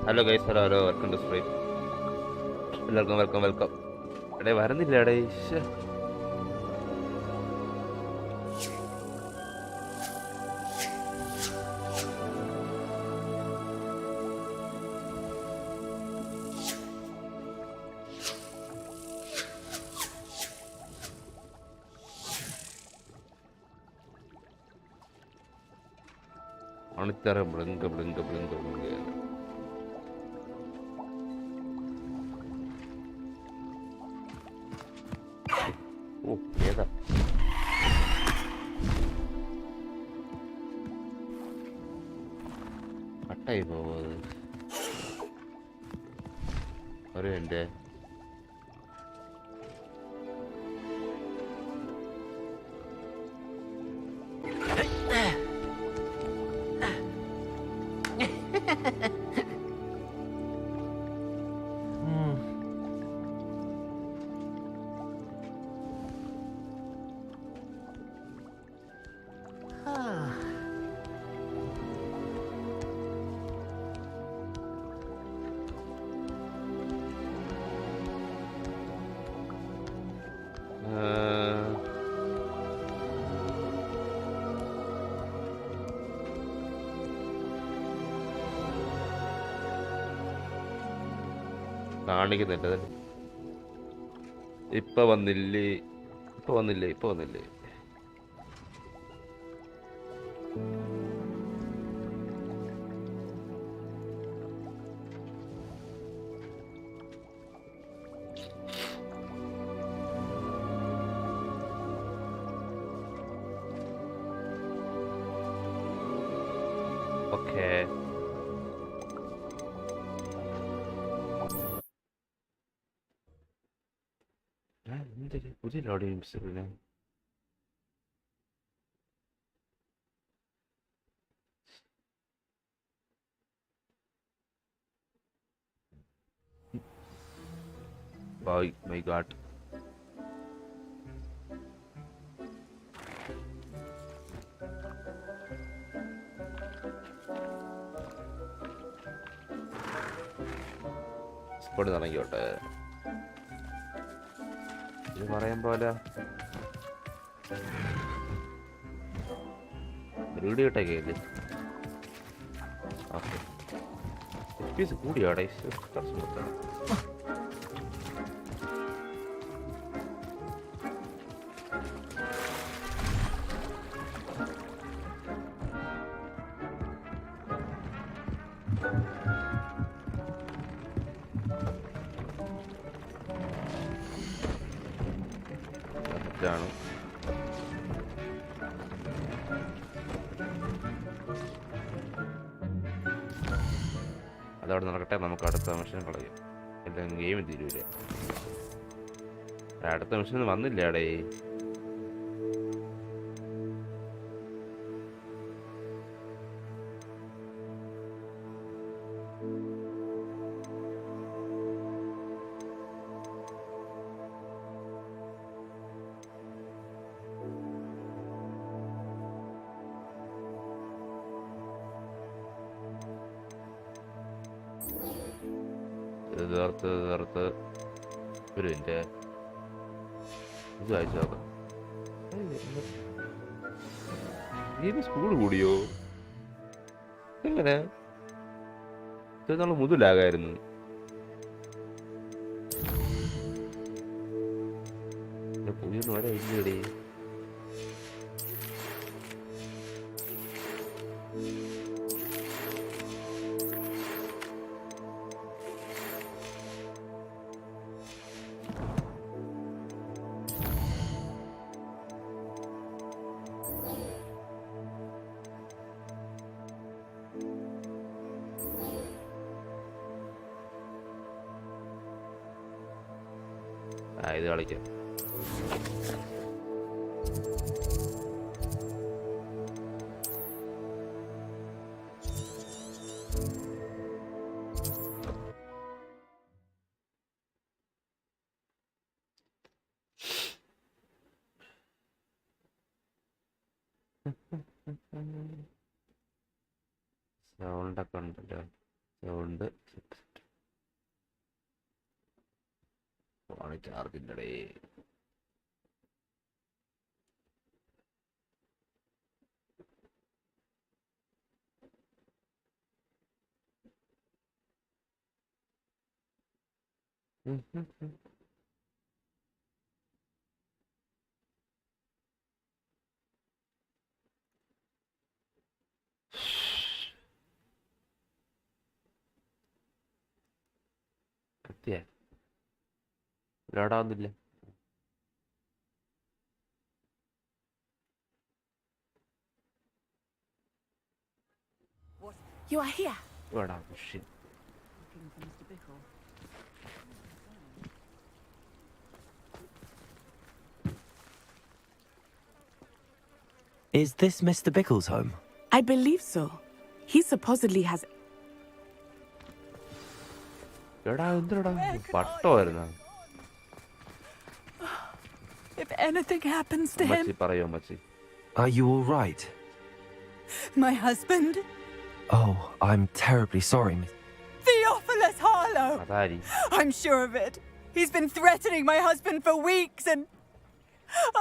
Hello guys, hello hello, welcome to stream. എല്ലാവർക്കും welcome welcome. എടേ വരുന്നില്ല എടേ. അണിത്തറ ബ്ലിങ്ക് ബ്ലിങ്ക് ബ്ലിങ്ക് ബ്ലിങ്ക്. ഓ ഏതാ കട്ടായി പോവത് ഒരു എൻ്റെ കാണിക്കുന്നില്ല. ഇപ്പൊ വന്നില്ലേ, ഇപ്പൊ വന്നില്ലേ, ഇപ്പൊ വന്നില്ലേ. ഓക്കേ, പുതിയ ലോഡിങ് പിന്നെ മൈ ഗാഡ്. സ്കോഡ് തുടങ്ങിയോട്ടെ. ഇത് പറയാൻ പോലെ വീഡിയോ ഇട്ടേക്കല്ലേ. ഓക്കെ, എക്സ്പീസ് കൂടിയാടെ. ാണ് അതവിടെ നടക്കട്ടെ. നമുക്ക് അടുത്ത മിഷൻ കളയാം. എല്ലാം ഗെയിം തീരൂല. അടുത്ത മിഷൻ വന്നില്ല അടേ. തീർത്ത് ഒരു മിനിറ്റ്, ഇത് വായിച്ചു നോക്കാം. സ്കൂൾ കൂടിയോ? എങ്ങനെ ഇത്ര മുതലാകായിരുന്നു? പുതിയൊന്നും വരെ ഇല്ലടേ. ഇത് കളിക്കാം. സൗണ്ടൊക്കെ ഉണ്ടല്ലോ. അതുകൊണ്ട് ഫോണിൽ ചാർജില്ലടേ. കത്തിയാ ലോഡാവുന്നില്ല. You are here. ലോഡാ shit. Is this Mr. Bickle's home? I believe so. He supposedly has. എടാ എന്തിനാ പട്ടമായിരുന്ന If anything happens to Machhi him, പറയോ മച്ചി? Are you all right? my husband, Oh, I'm terribly sorry, Miss. Theophilus Harlow. അതാരി I'm sure of it. He's been threatening my husband for weeks and.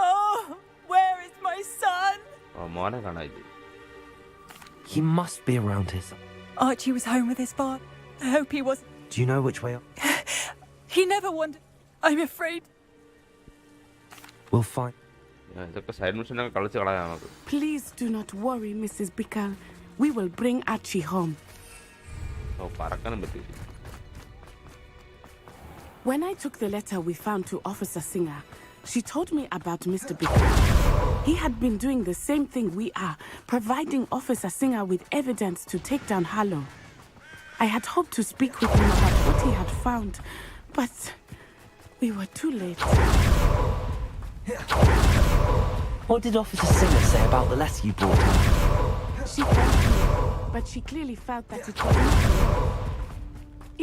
Oh, where is my son? മോനെ കാണാനില്ല. He must be around his. Archie was home with his father. I hope he was. Do you know which way up? He never wanted. I'm afraid. We'll find. ഇതൊക്കെ side മിഷനൊക്കെ കളിച്ച് കളയാം നമുക്ക്. Please do not worry, Mrs. Bickle. We will bring Archie home. ഓ പറക്കാനും പറ്റില്ല. When I took the letter we found to Officer Singer, she told me about Mr. Bickle. He had been doing the same thing we are, providing Officer Singer with evidence to take down Harlow. I had hoped to speak with him about what he had found, but we were too late. What did Officer Singer say about the letter you brought her? She thanked me, but she clearly felt that it was not enough.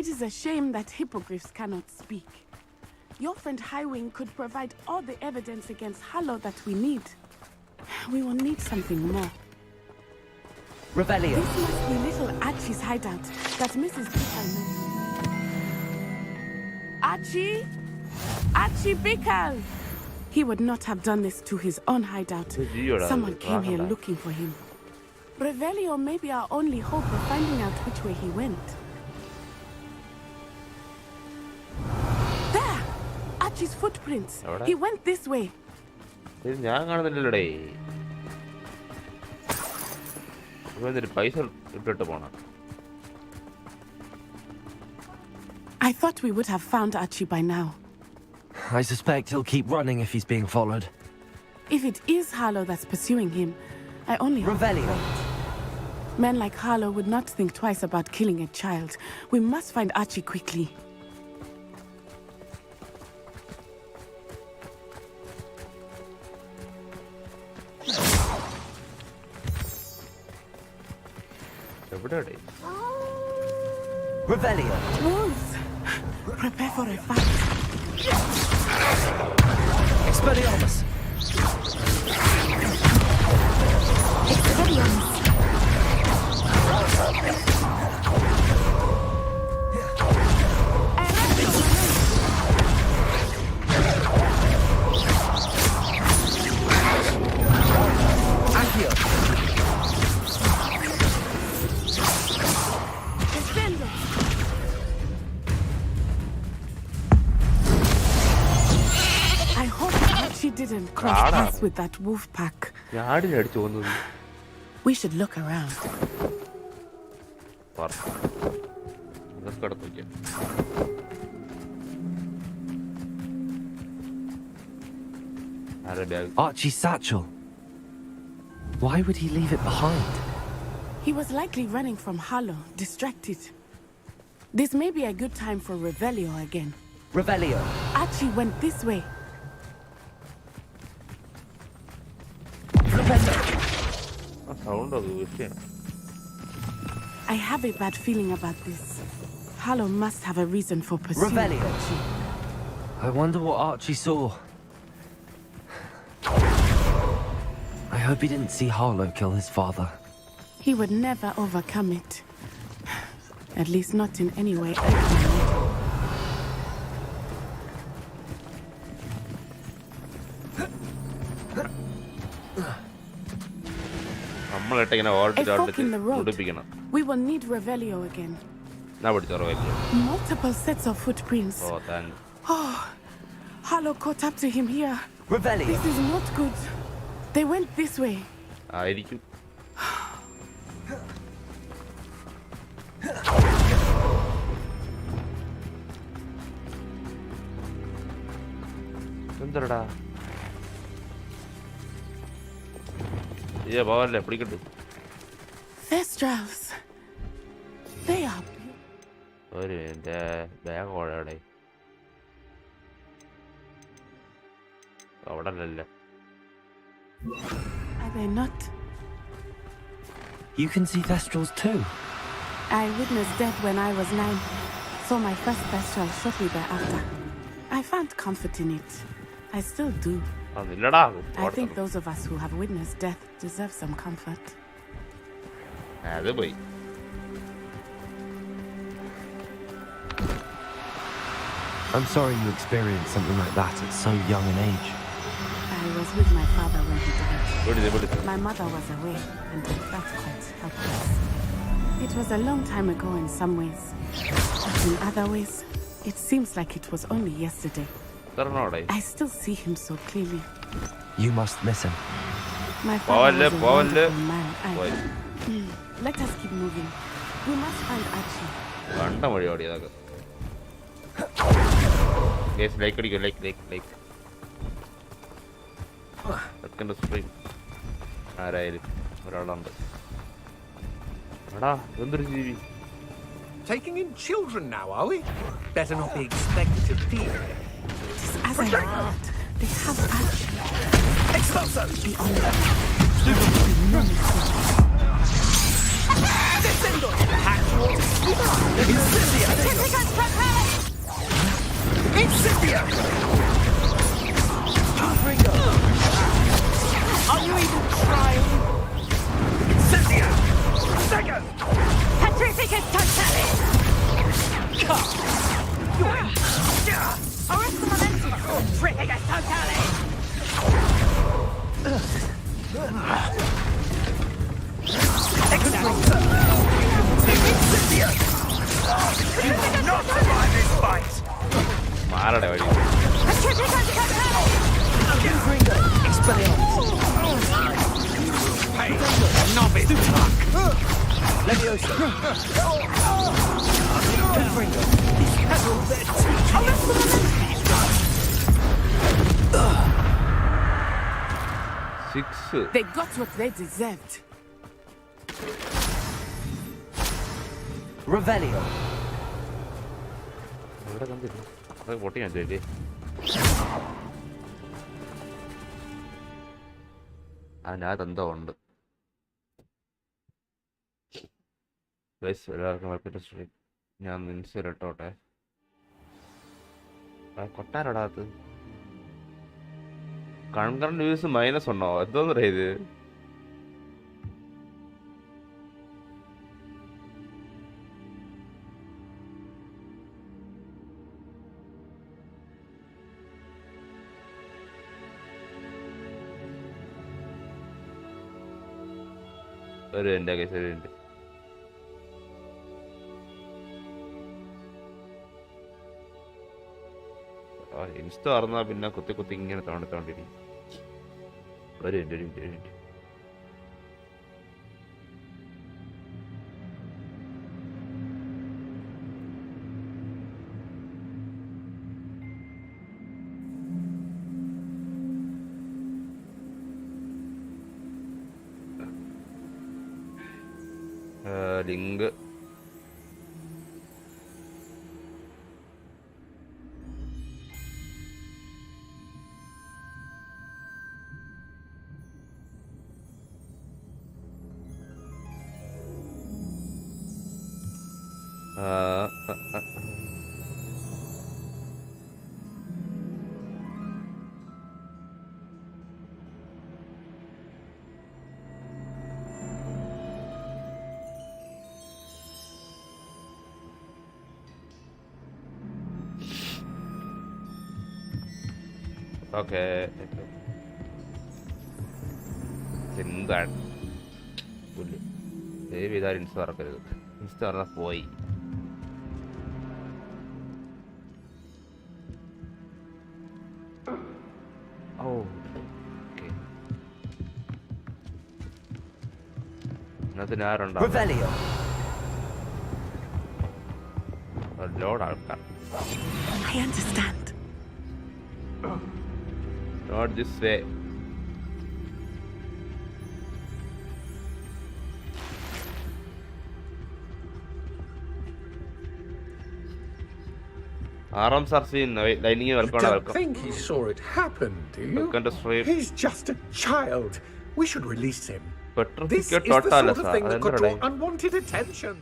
It is a shame that hippogriffs cannot speak. Your friend Highwing could provide all the evidence against Harlow that we need. We will need something more. Revelio. This must be little Archie's hideout that Mrs. Bickle mentioned. Archie? Archie Bickle! He would not have done this to his own hideout. Someone came here looking for him. Revelio may be our only hope of finding out which way he went. There! Archie's footprints. He went this way. ഇത് ഞാൻ കാണുന്നില്ലല്ലേ. ഇവന്തൊരു പൈസ ഇട്ടിട്ട് പോണം. I thought we would have found Archie by now. I suspect he'll keep running if he's being followed. If it is Harlow that's pursuing him, I only hope. Revelio. Men like Harlow would not think twice about killing a child. We must find Archie quickly. എവിടെയാടേ? Revelio. Wolves! Prepare for a fight. Expelliarmus. Expelliarmus. Accio. Defendo. I hope Archie didn't cross paths with that wolf pack. ഞാടിനെ അടിച്ചു പോകുന്നത്. We should look around. ഇതൊക്കെ എടുത്ത് നോക്കിയാ. ആരുടെ bag? Archie's satchel. Why would he leave it behind? He was likely running from Harlow, distracted. This may be a good time for Revelio again. Revelio. Archie went this way. Revelio. ആ sound അത് വിഷയം. I have a bad feeling about this. Harlow must have a reason for pursuing Revelio. Archie. I wonder what Archie saw. I hope he didn't see Harlow kill his father. He would never overcome it. At least not in any way I can imagine. A fork in the road. We will need Revelio again. Multiple sets of footprints. Oh, thanks. Oh, Harlow caught up to him here. Revelio. This is not good. They went this way. ആയിരിക്കും. എന്തടാ പോവല്ലേ പിടിക്കട്ടു. Thestrals. They are. ഒരു എന്റെ bag ഓടെ അവിടെ അല്ലല്ലേ. Are they not? You can see Thestrals too. I witnessed death when I was 9. Saw my first Thestral shortly thereafter. I found comfort in it. I still do. അതില്ലടാ. I think those of us who have witnessed death deserve some comfort. അത് പോയി. I'm sorry you experienced something like that at so young an age. I was with my father when he died. My mother was away, and I felt quite helpless. It was a long time ago in some ways, but in other ways, it seems like it was only yesterday. I still see him so clearly. You must miss him. My father was a wonderful man. Let us keep moving. We must find Archie. Yes, like second spring. ആരായാലും ഒരാളുണ്ട്. എടാ എന്തൊരു ജീവി. Taking in children now, are we? Better not be expected to feed. As I thought, they have Archie. Expulso! The only Descendo! Incendia! Incendia! Are you even trying? Incendia! Second! Petrificus Totale! Arrest momentum! Petrificus Totale! Expulso! Incendia! You will not survive this fight! മാറടേ വഴി. Hey, novice luck! Leviosa! Six. They got what they deserved. Revelio. ഇവിടെ കണ്ടില്ല. അത് പൊട്ടിയാ ചേച്ചി. അതിനകത്തെന്തോ ഉണ്ട്. എല്ലാവർക്കും ഞാൻ നിൻസിലിട്ടോട്ടെ. കൊട്ടാരടാത്ത് concurrent views minus ഉണ്ടോ? എന്തോന്ന് പറയാ ഇത്? ഒരു എൻ്റെ കേസ് ഒരു ഉണ്ട്. ഇൻസ്റ്റ തുറന്നാ പിന്നെ കുത്തി കുത്തി ഇങ്ങനെ തോണ്ടിത്തോണ്ടിരിക്കും. ഒരു മിനിറ്റ്. Link Okay. എന്താണ് പുല്ല് സേവ് ചെയ്താൽ ഇൻസ്റ്റ തുറക്കരുത്. ഇൻസ്റ്റ തുറന്നാൽ പോയി. ഓ ഓക്കെ. ഇതിനകത്ത് ആരുണ്ടാവും? ലോഡ് ആൾക്കാർ. I understand. Not this way. Arms are seen. Lining you welcome. Don't Welcome. think he saw it happen, do you? Welcome to stream. He's just a child. We should release him. This Petrificate is the total. sort of thing that could draw unwanted attention.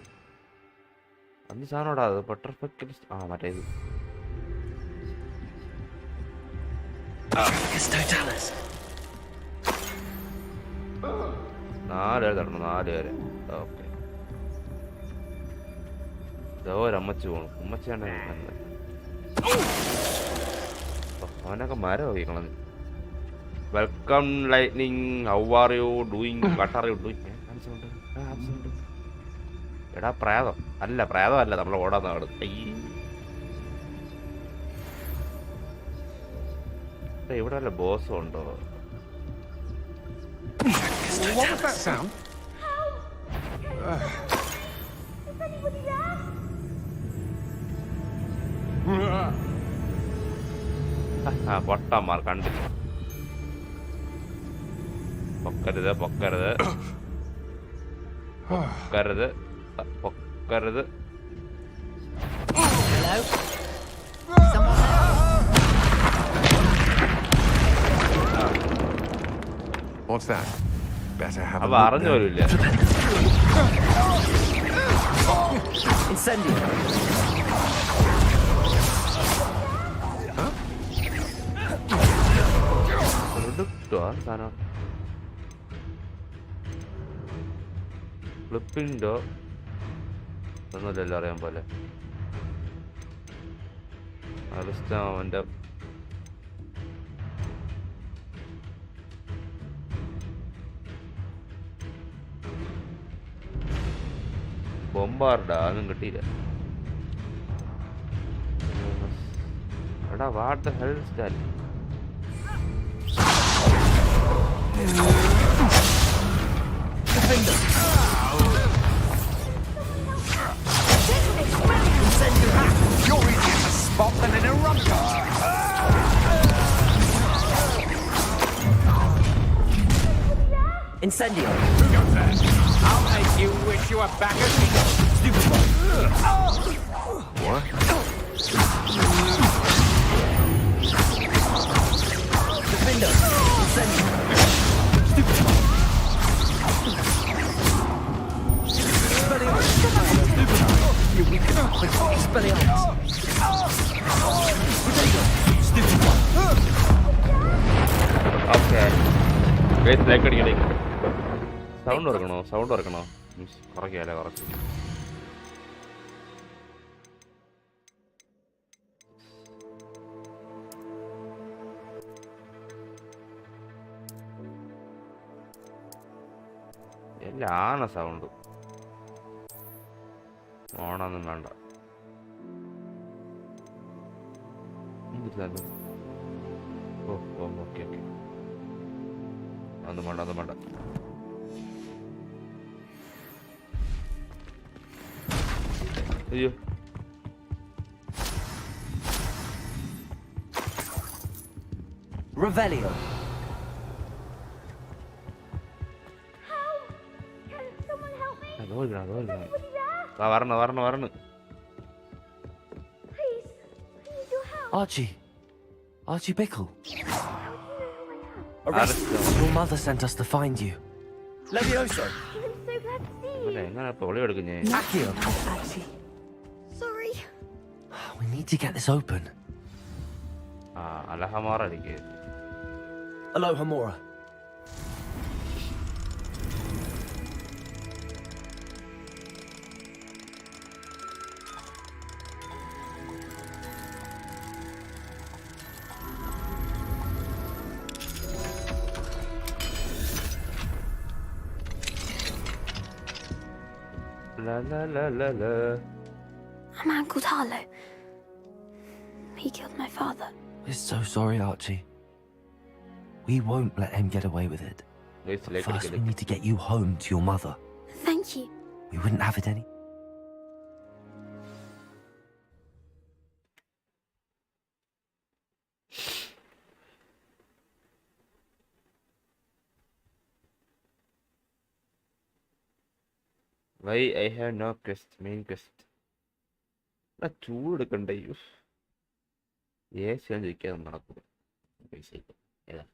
അന്ന് സാധനോടാ അത് പെട്രോഫിക്കറ്റ്. ആ മറ്റേ ഇത്. നാല് പേര് തരണം. 4 പേര്. Okay. ഒരമ്മച്ചി പോണു. ഉമ്മച്ചിയാണ് കണ്ടത്. അവനൊക്കെ മരം വഹിക്കണം. Welcome lightning. How are you doing? What are you doing? എടാ പ്രേതം അല്ല, പ്രേതമല്ല, നമ്മൾ ഓടാൻ നാട്. ഇവിടെ വല്ല ബോസും ഉണ്ടോ? What was that sound? പൊട്ടന്മാർ കണ്ടില്ല. പൊക്കരുത് പൊക്കരുത് പൊക്കരുത് പൊക്കരുത്. What's that? Better have a അവ look അറിഞ്ഞു now. പോലുമില്ല. ഫ്ലിപ്പിംഗ് ഒന്നുമില്ലല്ലോ അറിയാൻ പോലെ. അവൻ്റെ ബോംബാർഡാ ഒന്നും കിട്ടിയില്ല. എടാ what the hell is that? You're easier to spot than an eruptor. Incendio. Who goes there? I'll make you wish you were back at me. Stupid boy. What? Defender. Incendio. Stupid boy. You wicked Expelliarmus. stupid boy. Okay. അടിക്കണേ. Sound കുറക്കണോ? Sound കുറക്കണോ? കുറയ്ക്കല്ലേ? കുറച്ച്. എല്ലാം sound ഓണൊന്നും വേണ്ട. ഓ okay okay. ഒന്നും വേണ്ട, ഒന്നും വേണ്ട. അയ്യോ Revelio. വരണം. Archie Bickle. Your mother sent us to find you. Levioso. എങ്ങനെ പൊളി എടുക്കും ഞാൻ? Accio. Archie. Sorry. We need to get this open. അലഹമാറ എനിക്ക്. Alohomora. La la la la la. A man called Harlow. He killed my father. We're so sorry, Archie. We won't let him get away with it. Guys, like First, we need to get you home to your mother. Thank you. We wouldn't have it any. Why I have no quest, main quest. ചൂട് എടുക്കണ്ടേ use ചോദിക്കാൻ നടക്കും പൈസ ഏതാ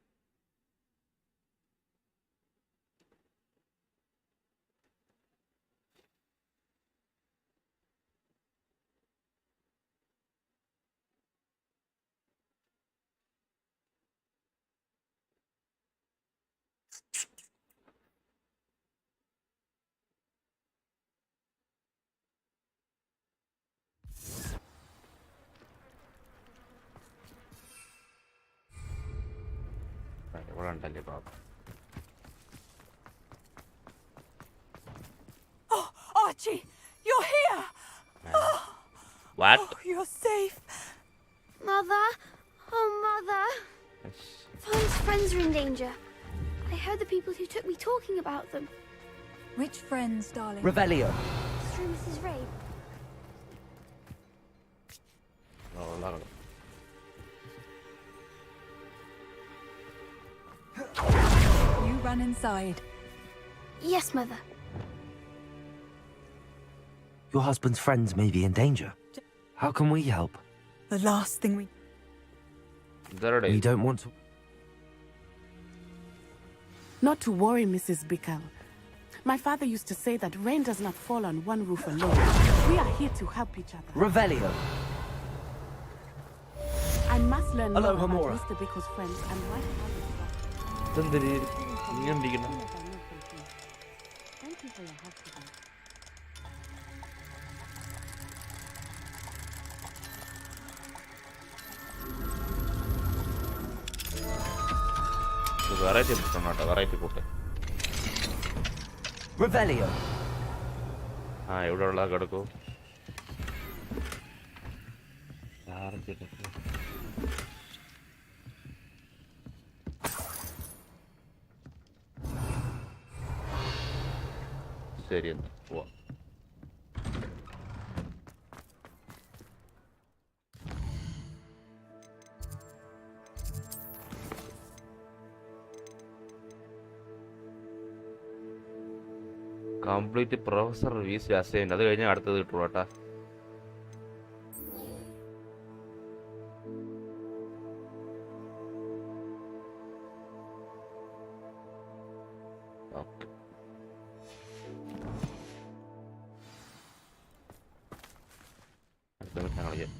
Oh, Archie, you're here! What? Oh, you're safe. Mother? Oh, Mother. Tom's friends are in danger. I heard the people who took me talking about them. Which friends, darling? Revelio. Through Mrs. Rabe. You run inside. Yes, Mother. Your husband's friends may be in danger. How can we help? The last thing we... We don't want to... Not to worry, Mrs. Bickle. My father used to say that rain does not fall on one roof alone. We are here to help each other. Revelio. I must learn Hello, more Homora. about Mr. Bickle's friends and why he has Thank you for your help today. variety put. Revelio. എവിടെയുള്ള കിടക്കൂ ശരി എന്നാ പോവാം. Complete professor reviews assign അത് കഴിഞ്ഞാൽ അടുത്തത് കിട്ടുള്ളൂ കേട്ടാ. Okay അടുത്ത mission കളിക്കാം.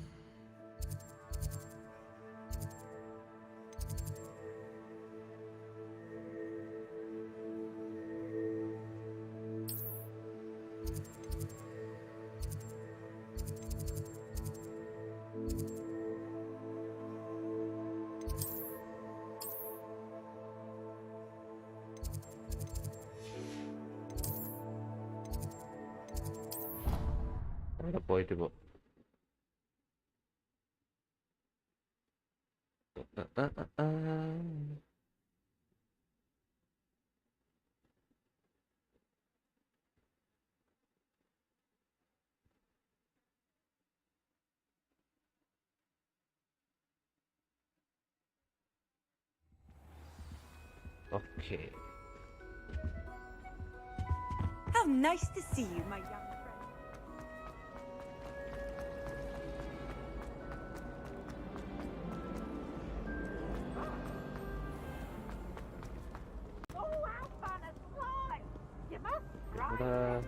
അവിടെ പോയിട്ട് പോ. Okay How nice to see you, my young friend. Oh, how fun and fly! You must try. ഇവിടെ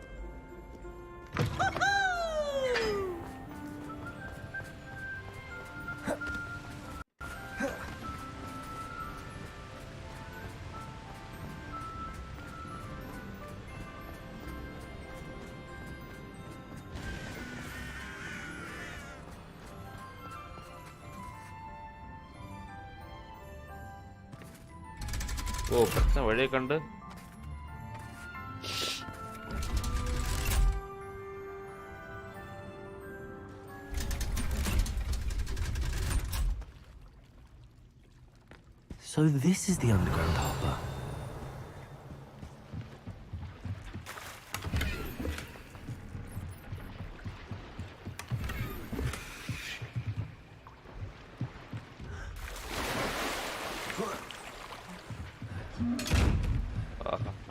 ഓ പ്രശ്നം വഴിയെ കണ്ട് So this is the underground harbour.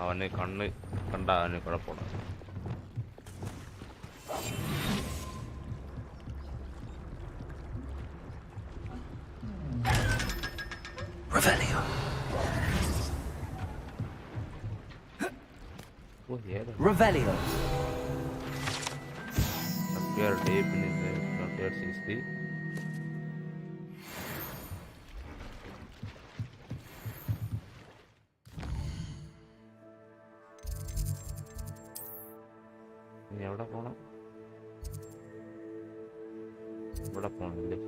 അവന് കണ്ണ് കണ്ട അവന് കുഴപ്പമില്ല. Revelio. Revelio. Appear deep in the frontier 60. എവിടെ പോണം? ഇവിടെ പോണില്ലേ?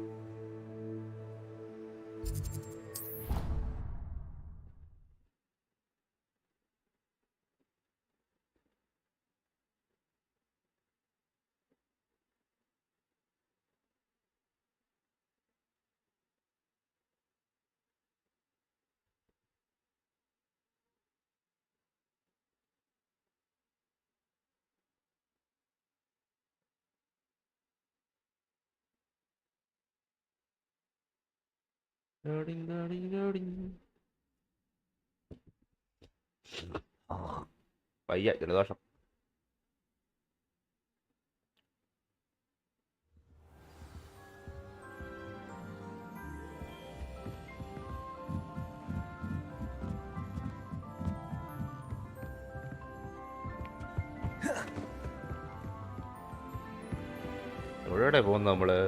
Loading. വയ്യ ജലദോഷം. എവിടെ പോകുന്നു നമ്മള്?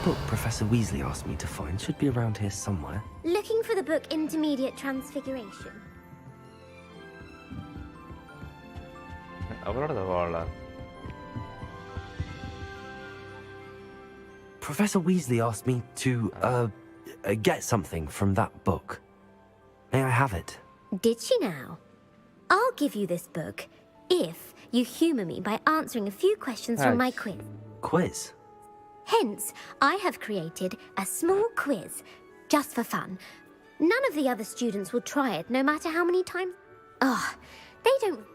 Book Professor Weasley asked me to find should be around here somewhere. Looking for the book Intermediate Transfiguration. അവളോട് പോകാനുള്ള. Professor Weasley asked me to get something from that book. May I have it? Did she now? I'll give you this book if you humour me by answering a few questions from my quiz. Quiz? Hence, I have created a small quiz, just for fun. None of the other students will try it, no matter how many times... Oh, they don't...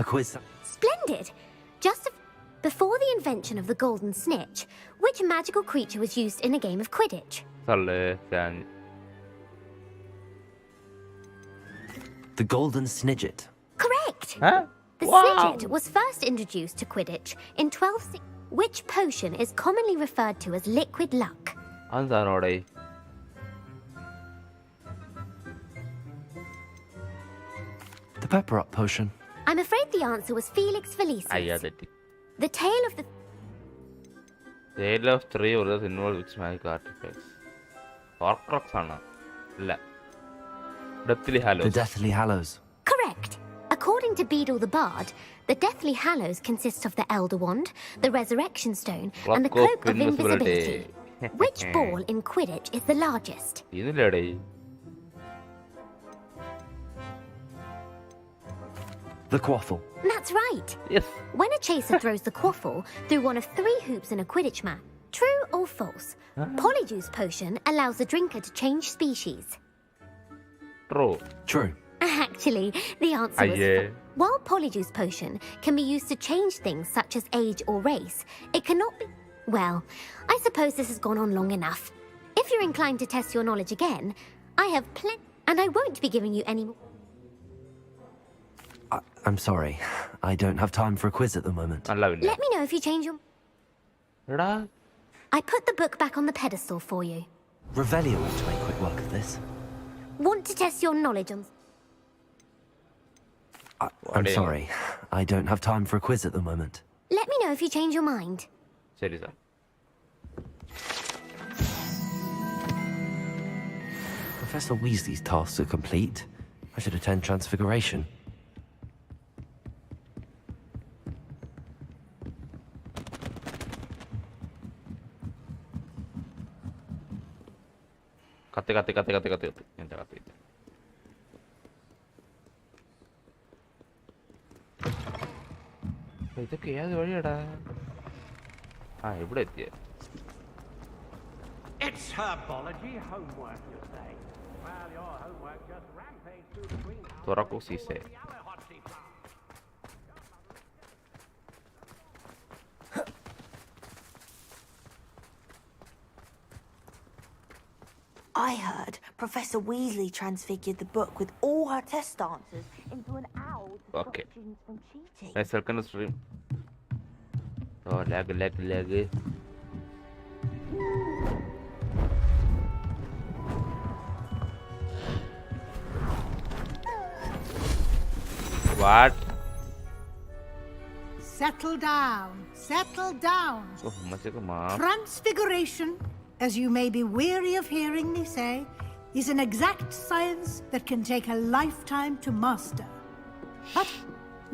A quiz? Splendid! Before the invention of the golden snitch, which magical creature was used in a game of Quidditch? The golden snidget. Correct! Huh? The Wow. snidget was first introduced to Quidditch in 1260. Which potion is commonly referred to as liquid luck? അതെന്താണോടെ? The pepper up potion. I'm afraid the answer was Felix Felicis. അയ്യാ തെറ്റി. The tale of the... Tale of three brothers involved with magic artifacts. Horcrux ആണ്. ഇല്ല. Deathly The Hallows. Deathly Hallows. Correct. According to Beedle the Bard, the Deathly Hallows consists of the Elder Wand, the Resurrection Stone, and the Cloak of Invisibility. Which ball in Quidditch is the largest? ഇതിലേടേ? The quaffle. That's right. Yes. When a chaser throws the quaffle through one of 3 hoops in a Quidditch match, true or false, Polyjuice Potion allows the drinker to change species. True. True. Actually, the answer was... Aye. While Polyjuice Potion can be used to change things such as age or race, it cannot be... Well, I suppose this has gone on long enough. If you're inclined to test your knowledge again, I have plenty... And I won't be giving you any more... I'm sorry. I don't have time for a quiz at the moment. നല്ല പിന്നെ. Let me know if you change your... എടാ I put the book back on the pedestal for you. Revelio ought to make quick work of this. Want to test your knowledge on... I'm sorry. I don't have time for a quiz at the moment. Let me know if you change your mind. ശരി sir. Professor Weasley's tasks are complete. I should attend Transfiguration. കത്തി. എൻ്റെ കത്തി. ഇതൊക്കെ ഏത് വഴിയാടാ? ആ ഇവിടെ എത്തിയ. It's herbology homework, you say? Well, your homework just rampaged through the greenhouse. തുറക്കൂ sesame. I heard Professor Weasley transfigured the book with all her test answers into an owl to stop Okay. students from cheating. Let's second stream. Oh, lag. What? Settle down. Settle down. Oh, macam mana? Transfiguration, as you may be weary of hearing me say, is an exact science that can take a lifetime to master. But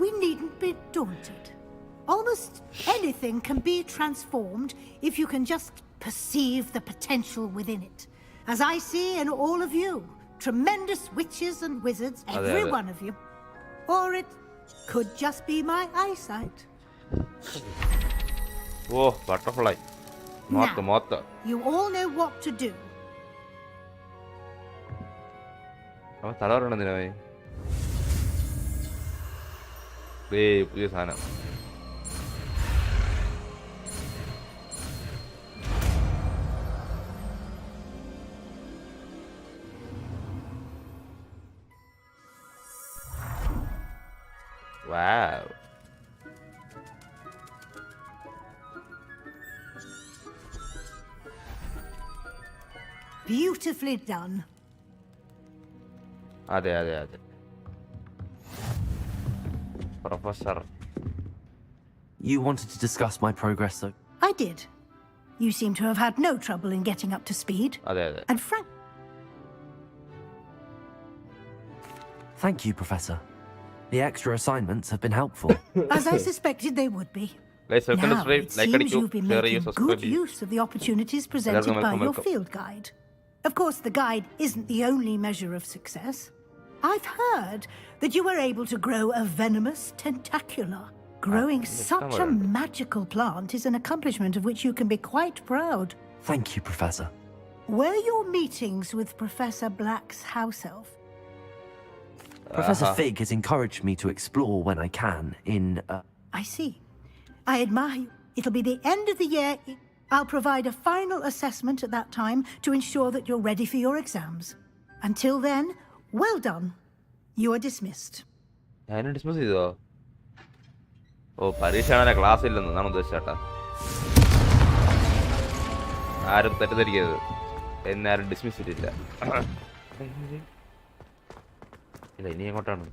we needn't be daunted. Almost anything can be transformed if you can just perceive the potential within it. As I see in all of you, tremendous witches and wizards, every one of you. Or it could just be my eyesight. Oh, butterfly. Moth. You all know what to do. അവൻ തലവറണെന്തിനായി? പുതിയ സാധനം. Wow. Beautifully done. അതെ. Professor. You wanted to discuss my progress, though? I did. You seem to have had no trouble in getting up to speed. അതെ. And Thank you, Professor. The extra assignments have been helpful. as I suspected they would be. Guys, welcome to Now stream. it Like seems അടിക്കൂ, you've been share ചെയ്യൂ, making subscribe good ചെയ്യൂ. use of the opportunities presented by welcome. your field guide. Of course, the guide isn't the only measure of success. I've heard that you were able to grow a venomous tentacula. Growing such a magical plant is an accomplishment of which you can be quite proud. Thank you, Professor. Were your meetings with Professor Black's house elf? Professor Fig has encouraged me to explore when I can in... I see. I admire you. It'll be the end of the year. I'll provide a final assessment at that time to ensure that you're ready for your exams. Until then, well done. You are dismissed. ഞാൻ dismiss ചെയ്തോ? ഓ, പരീക്ഷ class ഇല്ലെന്ന് ഞാൻ ഉദ്ദേശിച്ചേട്ടാ. ആരും തെറ്റിദ്ധരിക്കരുത്. എന്നെ ആരും dismiss ചെയ്തിട്ടില്ല. ഇല്ല, ഇനി എങ്ങോട്ടാണ്?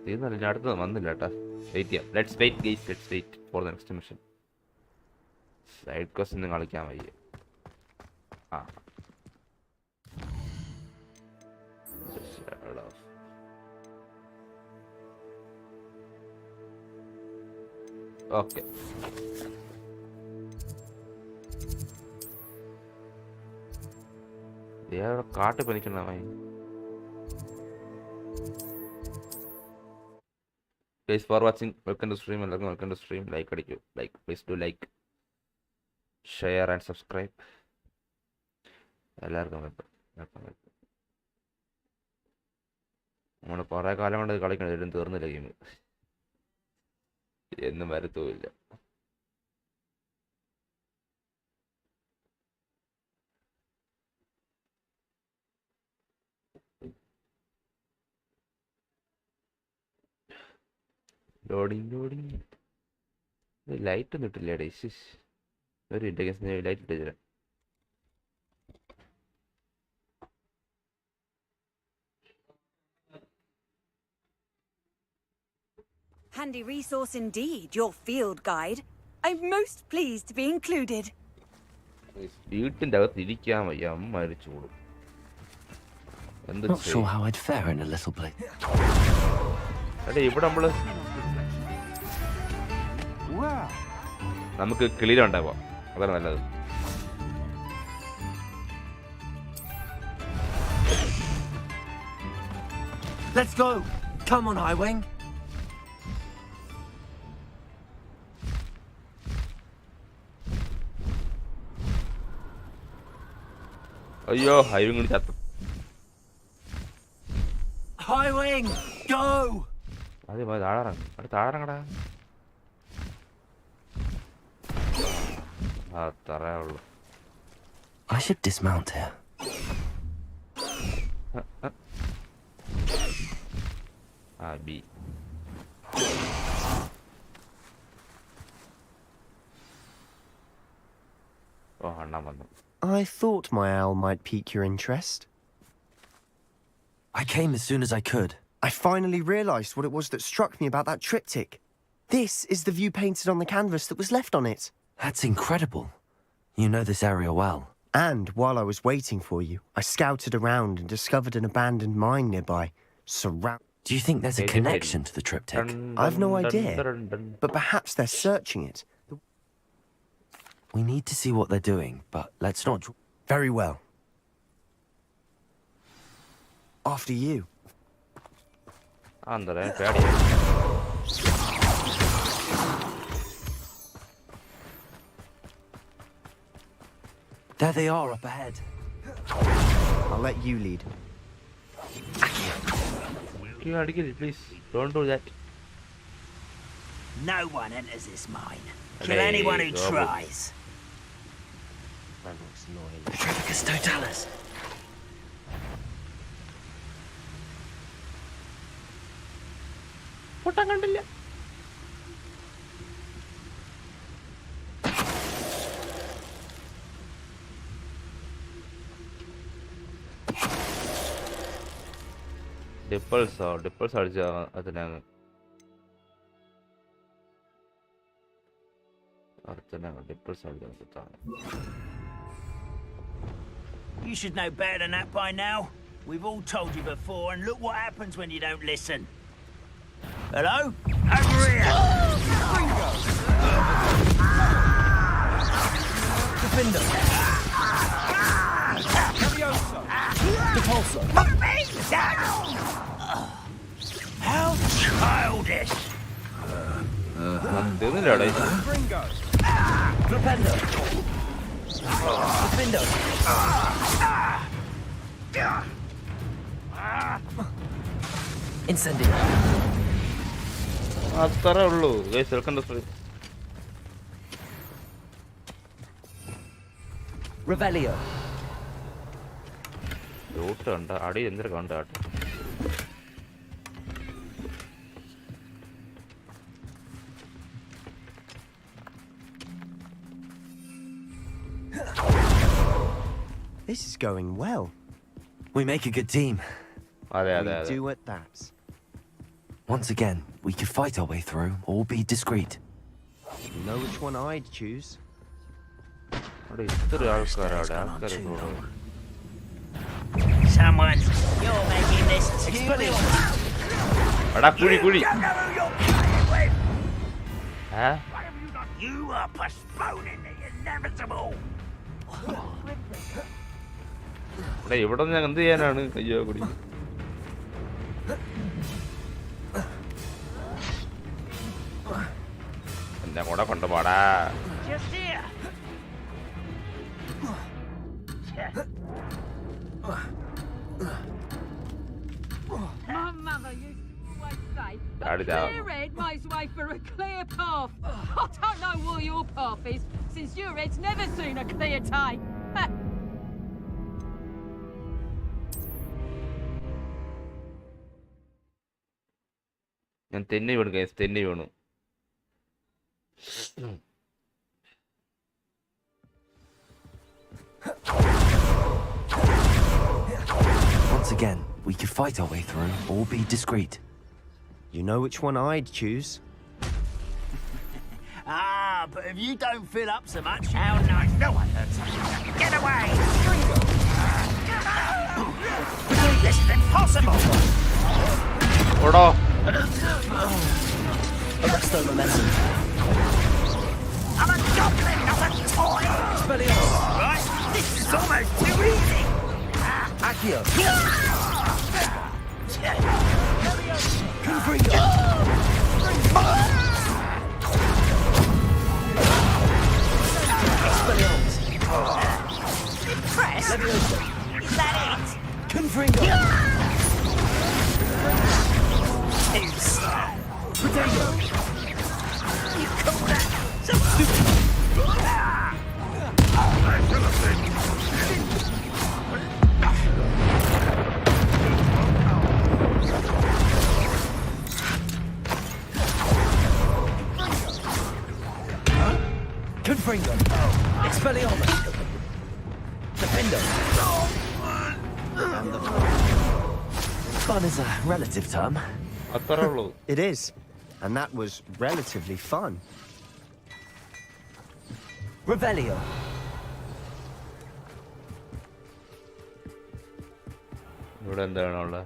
തീർന്നല്ല, ഞാൻ അടുത്തത് വന്നില്ല കേട്ടാ. വെയിറ്റ് ചെയ്യാം. Let's wait for the next mission. Side quest ഒന്നും കളിക്കാൻ വയ്യ. ആ ഓക്കെ. കാട്ട് പനിക്കണമായി. Guys, for watching, welcome to stream. എല്ലാവർക്കും welcome to stream. ലൈക്ക് അടിക്കൂ. Please do like, share and subscribe. എല്ലാവർക്കും welcome. നമ്മൾ കുറേ കാലം കൊണ്ട് കളിക്കണം, എല്ലാം തീർന്നില്ല ഗെയിം. എന്നും വരത്തുമില്ല. ലോഡിങ് ലൈറ്റ് ഒന്നും ഇട്ടില്ലേടേ. ഒരു ഇൻഡെക്സ് ലൈറ്റ് ഇട്ട് തരാം. Handy resource indeed, your field guide. I'm most pleased to be included. വീട്ടിൻ്റെ അകത്ത് ഇരിക്കാൻ വയ്യ, മരിച്ചു കൂടും. Not sure how I'd fare in a little place. അതെ, ഇവിടെ നമ്മള് നമുക്ക് ക്ലിയർ ഉണ്ടാവാം, അതാണ് നല്ലത്. Let's go. Come on, Highwing. അയ്യോ ഹൈവിങ് കൂടി ചത്തു. Highwing, go. അതെ താഴറങ്ങ താഴറങ്ങടാ. അത്രേ ഉള്ളു. I should dismount here. B. Oh, അണ്ണാൻ വന്നു. I thought my owl might pique your interest. I came as soon as I could. I finally realised what it was that struck me about that triptych. This is the view painted on the canvas that was left on it. That's incredible. You know this area well. And while I was waiting for you, I scouted around and discovered an abandoned mine nearby. Do you think there's a connection to the triptych? I've no idea, but perhaps they're searching it. We need to see what they're doing, but let's not... Very well. After you. Andre, ready. There they are up ahead. I'll let you lead. Please, don't do that. No one enters this mine. Kill anyone who tries. Petrificus totalis. പൊട്ടാൻ കണ്ടില്ല. ഡിപ്പിൾസോ അടിച്ച അതിനകത്ത് ഡിപ്പിൾസ് അടിച്ചാണ്. You should know better than that by now. We've all told you before, and look what happens when you don't listen. Hello? Over here! Defender. Levioso. Repulsor. Put me down! How childish! തീർന്നില്ലടേ. Gringo. Flipendo. Defender. Incendio. അത്രേ ഉള്ളൂ. സെൽക്കണ്ട Revelio. Loot കണ്ട അടി എന്തൊരു കണ്ടാട്ടെ. This is going well. We make a good team. അതെ. We do at that. Once again, we could fight our way through or be discreet. You know which one I'd choose. അവിടെ ഇത്ര ആൾക്കാരെ Someone, you're making this too എടാ കുഴി You are postponing the inevitable. ഇവിടെ ഞാൻ എന്ത് ചെയ്യാനാണ്? അയ്യോ കുടി. എന്നെ കൂടെ കൊണ്ടുപോടാ. Just here. My mother used to always say, Got a it out. clear head makes way for a clear path. I don't know what your path is, since your head's never seen a clear day. ഞാൻ തെന്നി വീണു guys, തെന്നി വീണു. Once again, we could fight our way through or be discreet. You know which one I'd choose. But if you don't fill up so much, how nice. No one hurts you. Get away! This is impossible! ഓടോ. Arresto momentum. I'm a goblin, not a toy! Right? This is almost too easy! Accio. Confringo! Expelliarmus! Impressed? Leviosa! Is that it? Confringo! Too slow. Protego! You call that some Confringo! Expelliarmus! Defendo! Fun is a relative term. അത്രേ ഉള്ളൂ. It is. And that was relatively fun. Revelio! ഇവിടെ എന്താണുള്ളത്?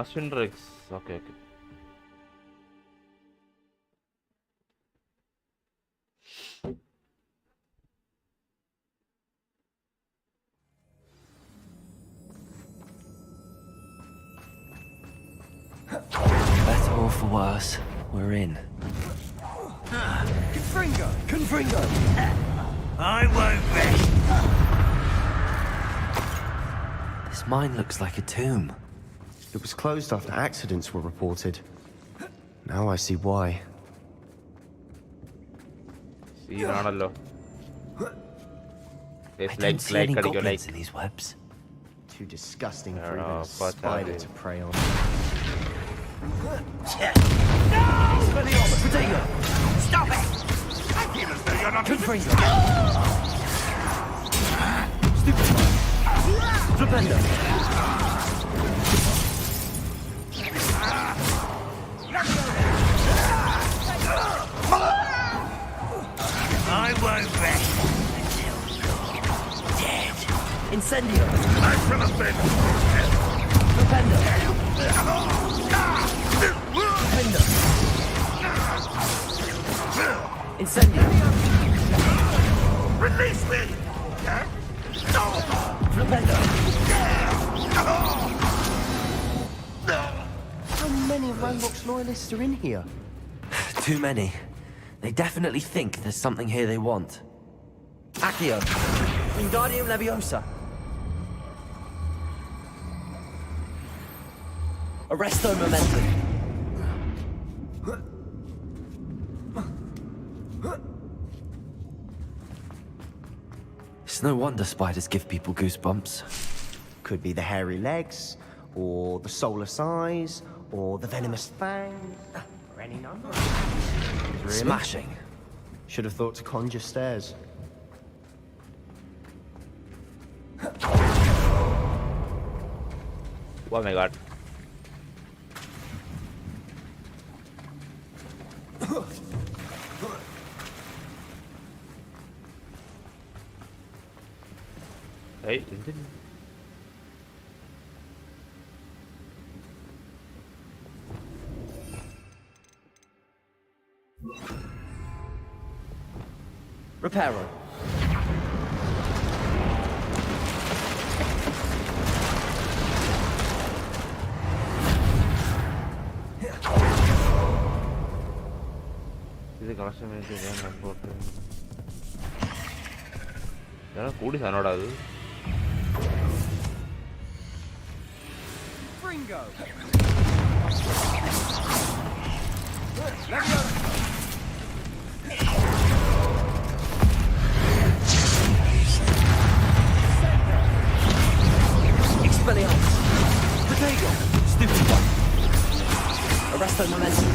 Aspinrix. Okay. Better or for worse, we're in. Confringo! Confringo! I won't rest. This mine looks like a tomb. It was closed after accidents were reported. Now I see why. സീനാണല്ലോ. I don't see any goblins in these webs. Too disgusting for No, even a but spider to prey on. Expelliarmus! Protego! Stop it! Confringo! Stupefy! Flipendo! I won't rest until you're dead. Incendio! Flipendo! Defendo! Incendio! Release me! Flipendo! How many Ranrock's loyalists are in here? Too many. They definitely think there's something here they want. Accio! Wingardium Leviosa! Arresto Momentum! It's no wonder spiders give people goosebumps. Could be the hairy legs, or the soulless eyes, or the venomous fangs, or any number. Really? Smashing. Should have thought to conjure stairs. Oh my god. Hey, എന്തിന്? Reparo! ഇത് collection കൂടി സാധനോടാ അത്. Fringo! Expelliarmus! Protego! Stupid one! Arresto Momentum!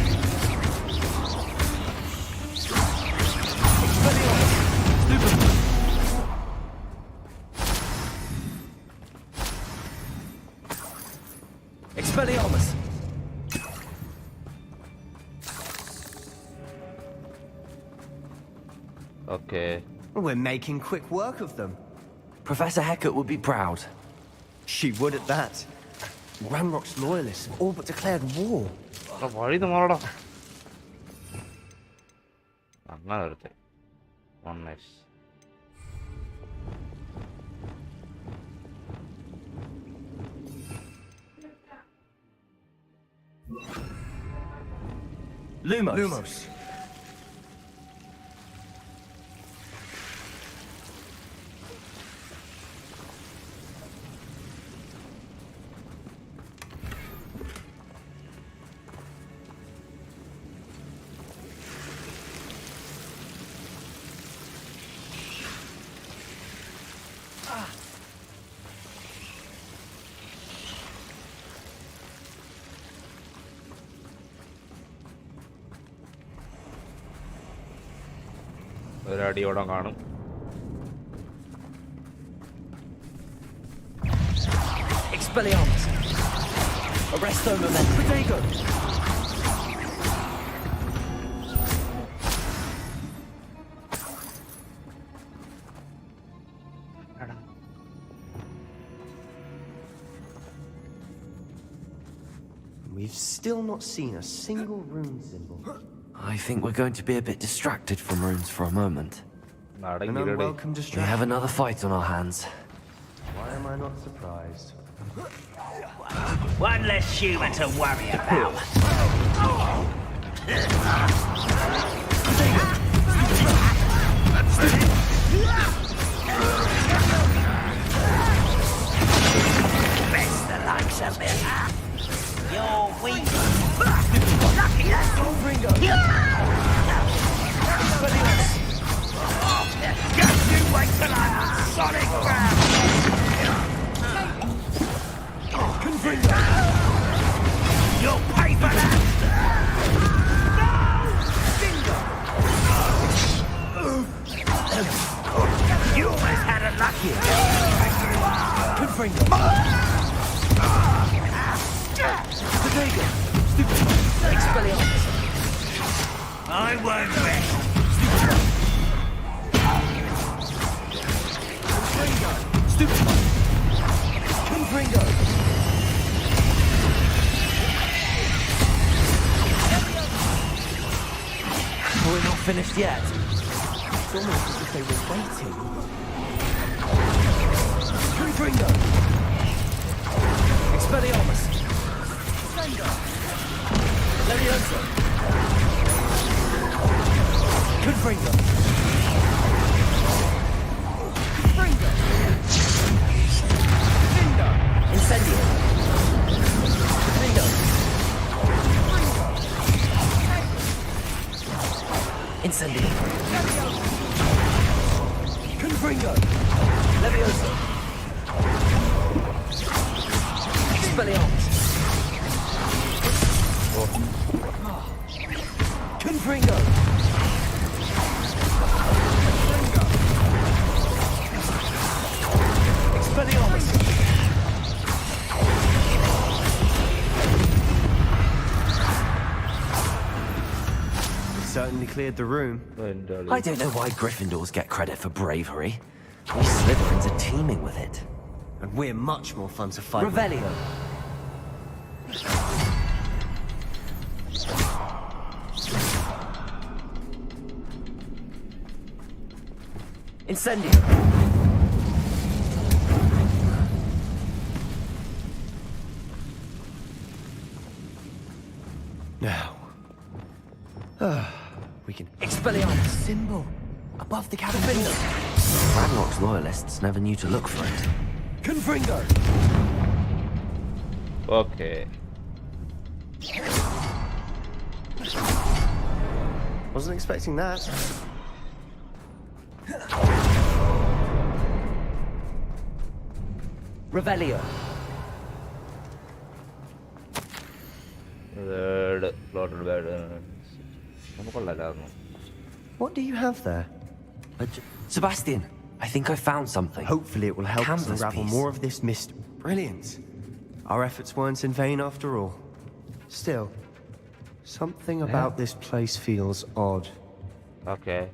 Expelliarmus! Stupid one! Expelliarmus! Okay. We're making quick work of them. Professor Hecat would be proud. She would at that. Ranrock's loyalists have all but declared war. വഴി മാറടാ. അങ്ങനെ വരട്ടെ. One nice. Lumos. Lumos. ഒരടിയോടെ കാണും. Expelliarmus. Arresto momentum. Protego. We've still not seen a single rune symbol. I think we're going to be a bit distracted from runes for a moment. An unwelcome We distraction. have another fight on our hands. Why am I not surprised? One less human to worry about. Best the likes of it. You're weak. Lucky that's all, Ringo. Just you wait till I have sonic grab. You'll pay for that. No! You always had it lucky. Confringo. Protego. Expelliarmus. I won't rest. Stupefy. Confringo. We're not finished yet. It's almost as if they were waiting. Confringo. Expelliarmus. Levioso. Confringo. Confringo. Incendio. Confringo. Incendio. Confringo. Levioso. Expelliarmus. Confringo. Expelliarmus. Certainly cleared the room. I don't know why Gryffindors get credit for bravery. We Slytherins are teeming with it. And we're much more fun to fight with. Revelio. Incendio. Now. We can... Expelliarmus. Symbol. Above the cabin. Ragnarok's loyalists never knew to look for it. Confringo. Okay. Wasn't expecting that. Revelio. Red plotted bed. What do you have there? Sebastian, I think I found something. Hopefully it will help us Canvas unravel piece. more of this mystery. Brilliant. Our efforts weren't in vain after all. Still, something about this place feels odd. Okay.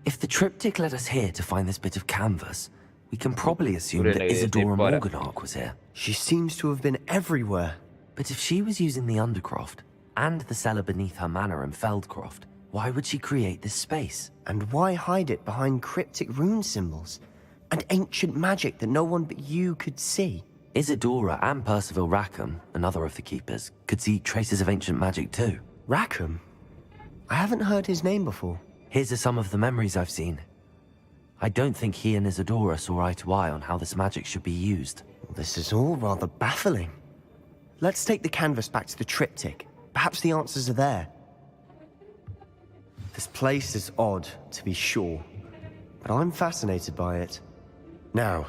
If the triptych led us here to find this bit of canvas, we can probably assume that Really, Isadora deep water. Morganach was here. She seems to have been everywhere. But if she was using the Undercroft and the cellar beneath her manor in Feldcroft, why would she create this space? And why hide it behind cryptic rune symbols? And ancient magic that no one but you could see? Isadora and Percival Rackham, another of the keepers, could see traces of ancient magic too. Rackham? I haven't heard his name before. Here's some of the memories I've seen. I don't think he and Isadora saw eye to eye on how this magic should be used. This is all rather baffling. Let's take the canvas back to the triptych. Perhaps the answers are there. This place is odd, to be sure, but I'm fascinated by it. Now,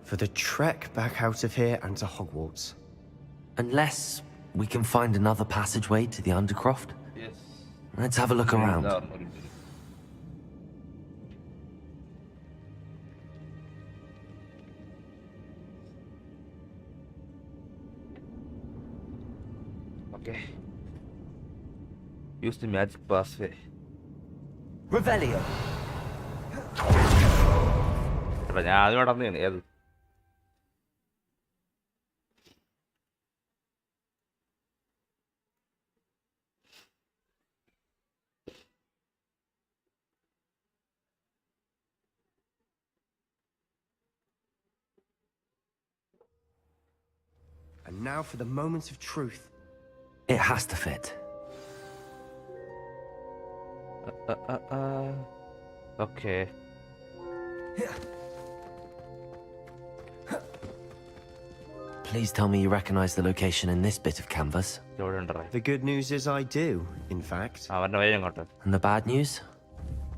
for the trek back out of here and to Hogwarts. Unless we can find another passageway to the Undercroft. Yes. Let's have a look around. Okay. Use the magic pathway. Revelio. എടാ ഞാൻ അത് നടന്നതാണ് ഏത് And now for the moments of truth. It has to fit. Okay. Please tell me you recognize the location in this bit of canvas. The good news is I do, in fact. അവന്റെ വഴി അങ്ങോട്ട് And the bad news?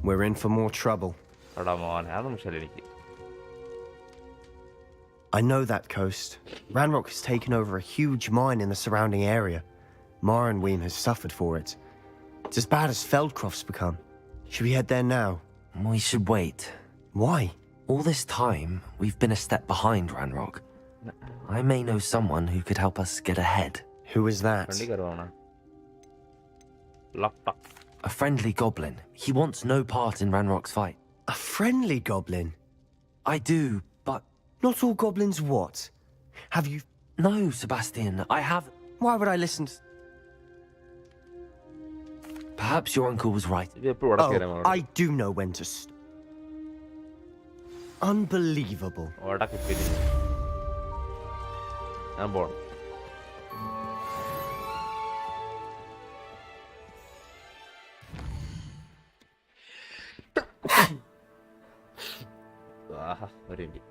We're in for more trouble. എടാ മോനെ അതൊന്നും ശരി എനിക്ക് I know that coast. Ranrock has taken over a huge mine in the surrounding area. Marenweem has suffered for it. It's as bad as Feldcroft's become. Should we head there now? We should wait. Why? All this time, we've been a step behind Ranrock. I may know someone who could help us get ahead. Who is that? A friendly goblin. He wants no part in Ranrock's fight. A friendly goblin? I do, but... Not all goblins what? Have you... No, Sebastian, I have... Why would I listen to... Perhaps your uncle was right. Oh, I do know when to Unbelievable. I'm bored. Very deep.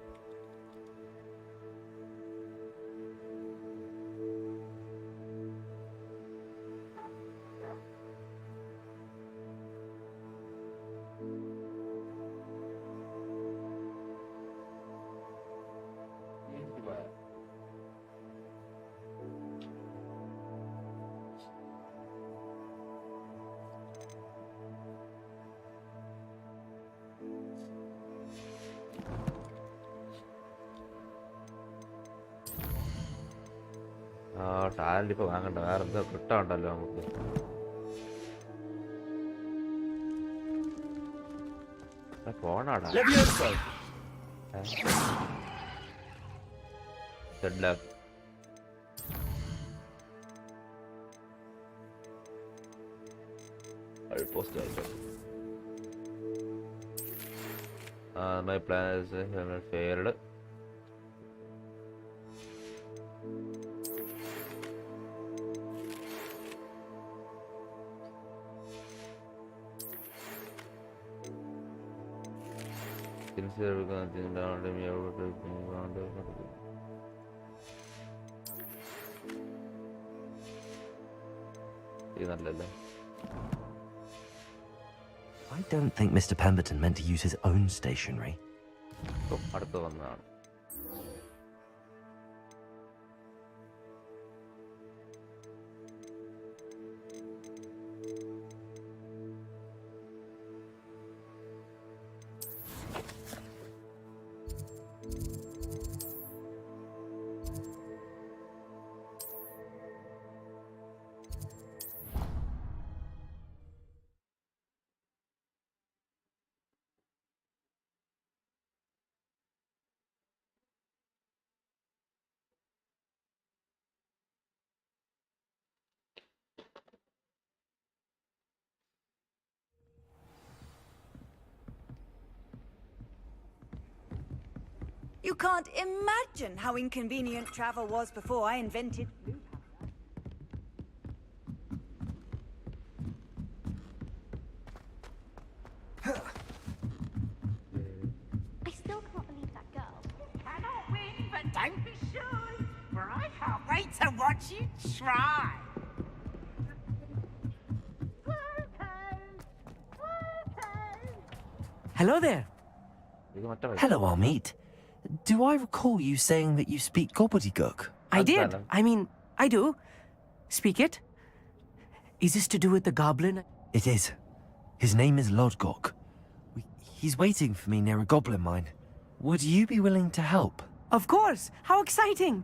Talent ഇപ്പൊ വാങ്ങണ്ട വേറെ എന്താ കിട്ടാണ്ടല്ലോ നമുക്ക് ഫോണാടാ my plan is failed. Consider continuing down to me over to I don't think Mr. Pemberton meant to use his own stationery. അടുത്ത വന്നതാണ് You can't imagine how inconvenient travel was before I invented blue I still can't believe that girl. Cannot win, but don't be shy, for I can't wait to watch you try. Hello there. Hello, Amit. Do I recall you saying that you speak gobbledygook? I did. I mean, I do. Speak it. Is this to do with the goblin? It is. His name is Lodgok. He's waiting for me near a goblin mine. Would you be willing to help? Of course. How exciting.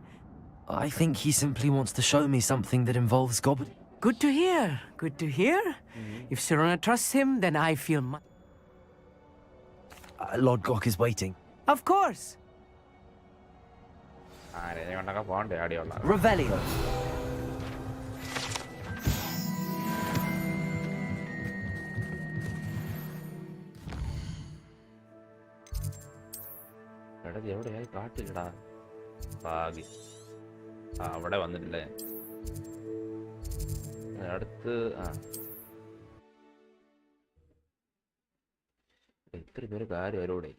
I think he simply wants to show me something that involves gobbly. Good to hear. Good to hear. If Sirona trusts him, then I feel Lodgok is waiting. Of course. Revelio. എവിടെയായി കാട്ടില്ലടാ ഭാഗ്യ അവിടെ വന്നിട്ടില്ലേ അടുത്ത് ഇത്ര പേര് കാര്യം അവരോടെ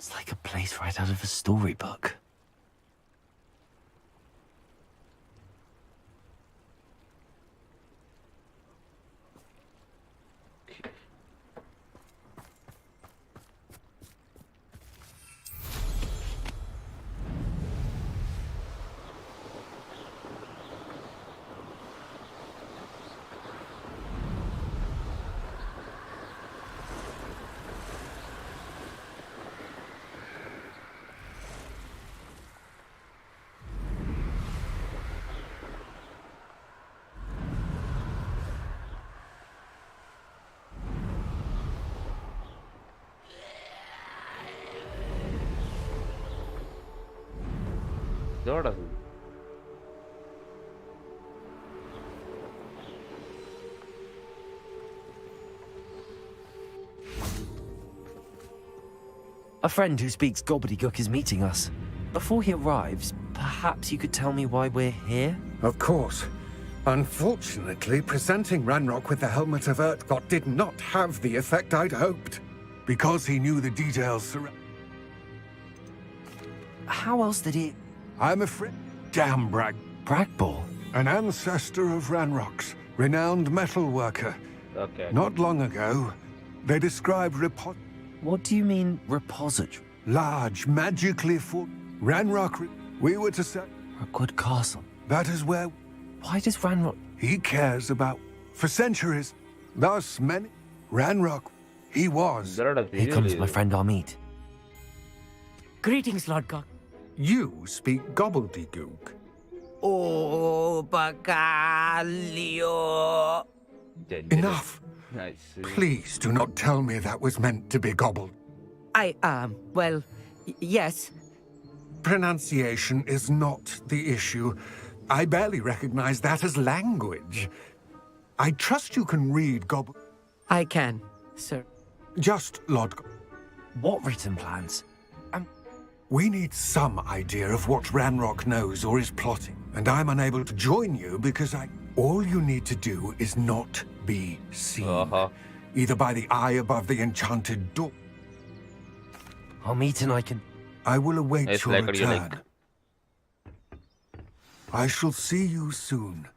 It's like a place right out of a storybook. ഇതോടത് A friend who speaks gobbledygook is meeting us. Before he arrives, perhaps you could tell me why we're here? Of course. Unfortunately, presenting Ranrock with the helmet of Urtkot did not have the effect I'd hoped. Because he knew the details. How else did he... I'm afraid... Damn Bragball? An ancestor of Ranrock's, renowned metal worker. Okay. Not long ago, they described What do you mean, repository? large, magically full... Ranrock... We were to say... Rookwood Castle. That is where... Why does Ranrock... He cares about... For centuries. Thus many... Ranrock... He was... Here comes my friend Amit. Greetings, Lodgok. You speak gobbledygook. Oh, Bagalio. Enough. Nice. Please do not tell me that was meant to be gobbled. Well, yes. Pronunciation is not the issue. I barely recognize that as language. I trust you can read gobble... I can, sir. Just, Lord... What written plans? We need some idea of what Ranrock knows or is plotting, and I'm unable to join you because all you need to do is not be seen. Either by the eye above the enchanted door... Amit and I can... I will await It's your like a return. link. I shall see you soon.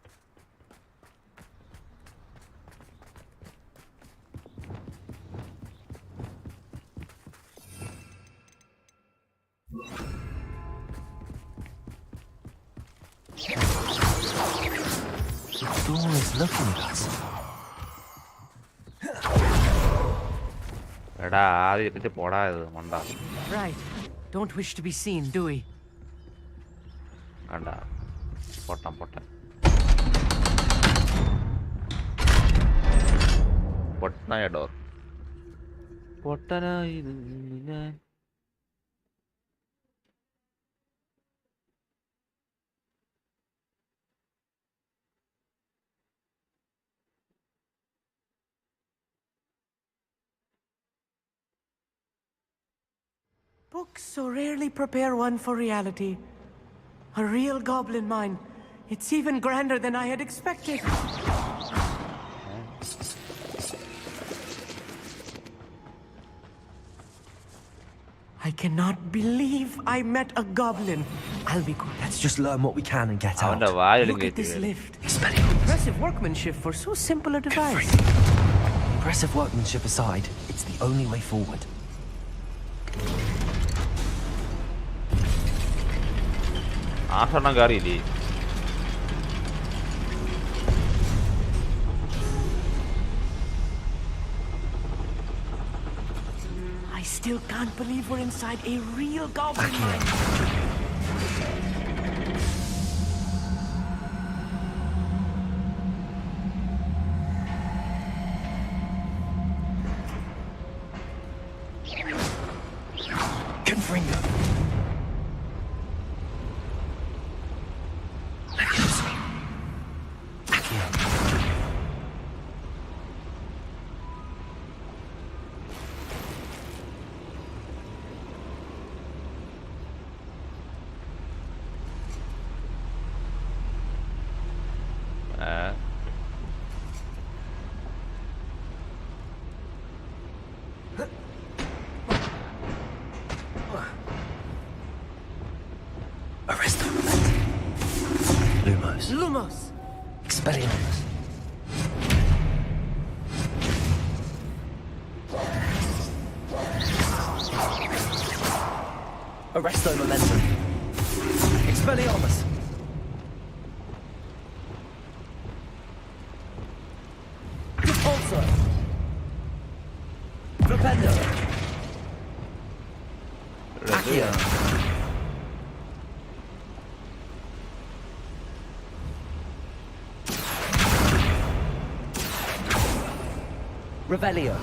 The door is looking at us. എടാ ആദ്യം ഇട്ടിട്ട് പോടാ ഇത് മണ്ട Right. Don't wish to be seen, do we? കണ്ട പൊട്ടാൻ പൊട്ടനായ door പൊട്ടനായി നിന്നു ഞാൻ. Books so rarely prepare one for reality. A real goblin mine. It's even grander than I had expected. I cannot believe I met a goblin. I'll be good. Let's just learn what we can and get out. അവന്റെ വായിൽ Look at this lift. Impressive workmanship for so simple a device. Impressive workmanship aside, it's the only way forward. ആഷണം കയറിയില്ലേ? I still can't believe we're inside a real goblin mine. Confringo. Arresto. Lumos. Lumos. Expelliarmus. Arresto momentum. Expelliarmus. Repulsor. Flipendo. Accio. Revelio.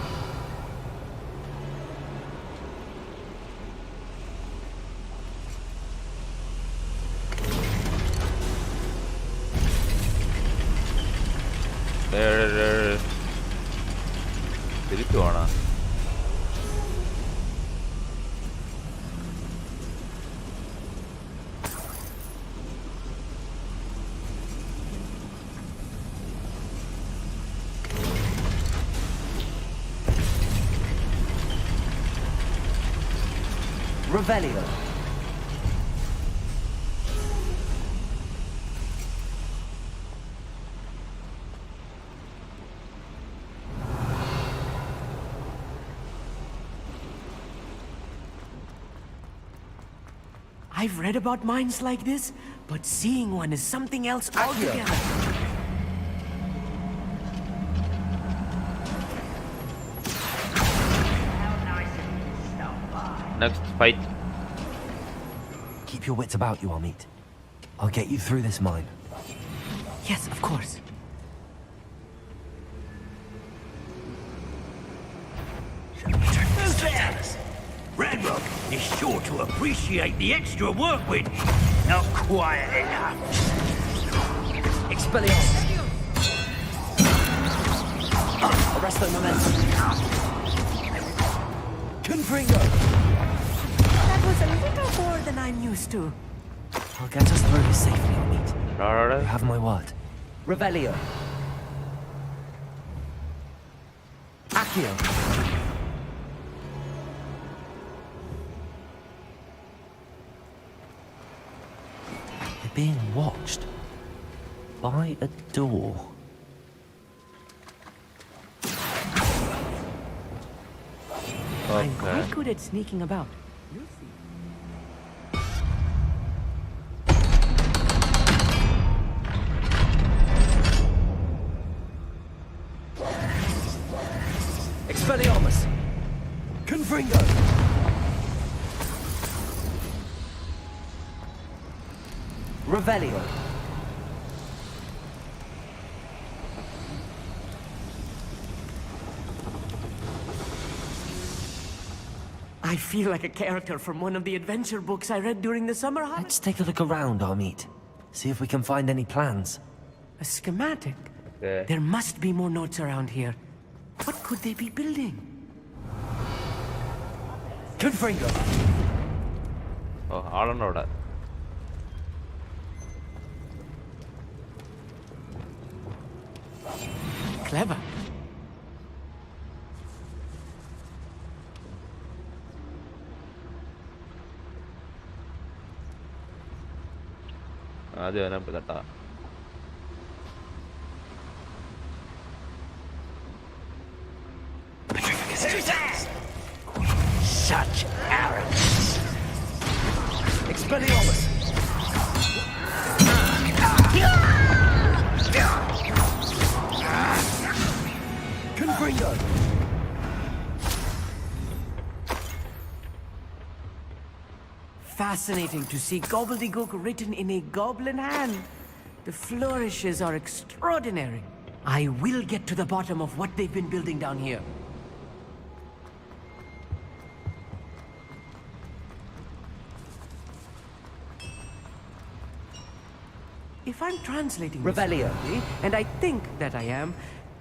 തിരിച്ചു പോണോ? Revelio. I've read about mines like this, but seeing one is something else altogether. Next fight. Keep your wits about you, Amit. I'll get you through this mine. Yes, of course. Ranrock is sure to appreciate the extra work with not quiet enough. Expelliarmus. Arresto momentum. Confringo. That was a little more than I'm used to. I'll get us through this safely, Amit. You have my word. Revelio. Accio. They're being watched by a door. I'm quite good at sneaking about. Expelliarmus. Confringo. Revelio. I feel like a character from one of the adventure books I read during the summer holidays. Let's take a look around, Amit. See if we can find any plans. A schematic? Yeah. There must be more notes around here. What could they be building? Confringo! Oh, ആളുണ്ടോ അവിടെ? Clever. ആദ്യം അവനെ കേട്ടാ. Such arrogance. Expelliarmus. Confringo. Fascinating to see gobbledygook written in a goblin hand. The flourishes are extraordinary. I will get to the bottom of what they've been building down here. If I'm translating this Revelio. correctly, and I think that I am,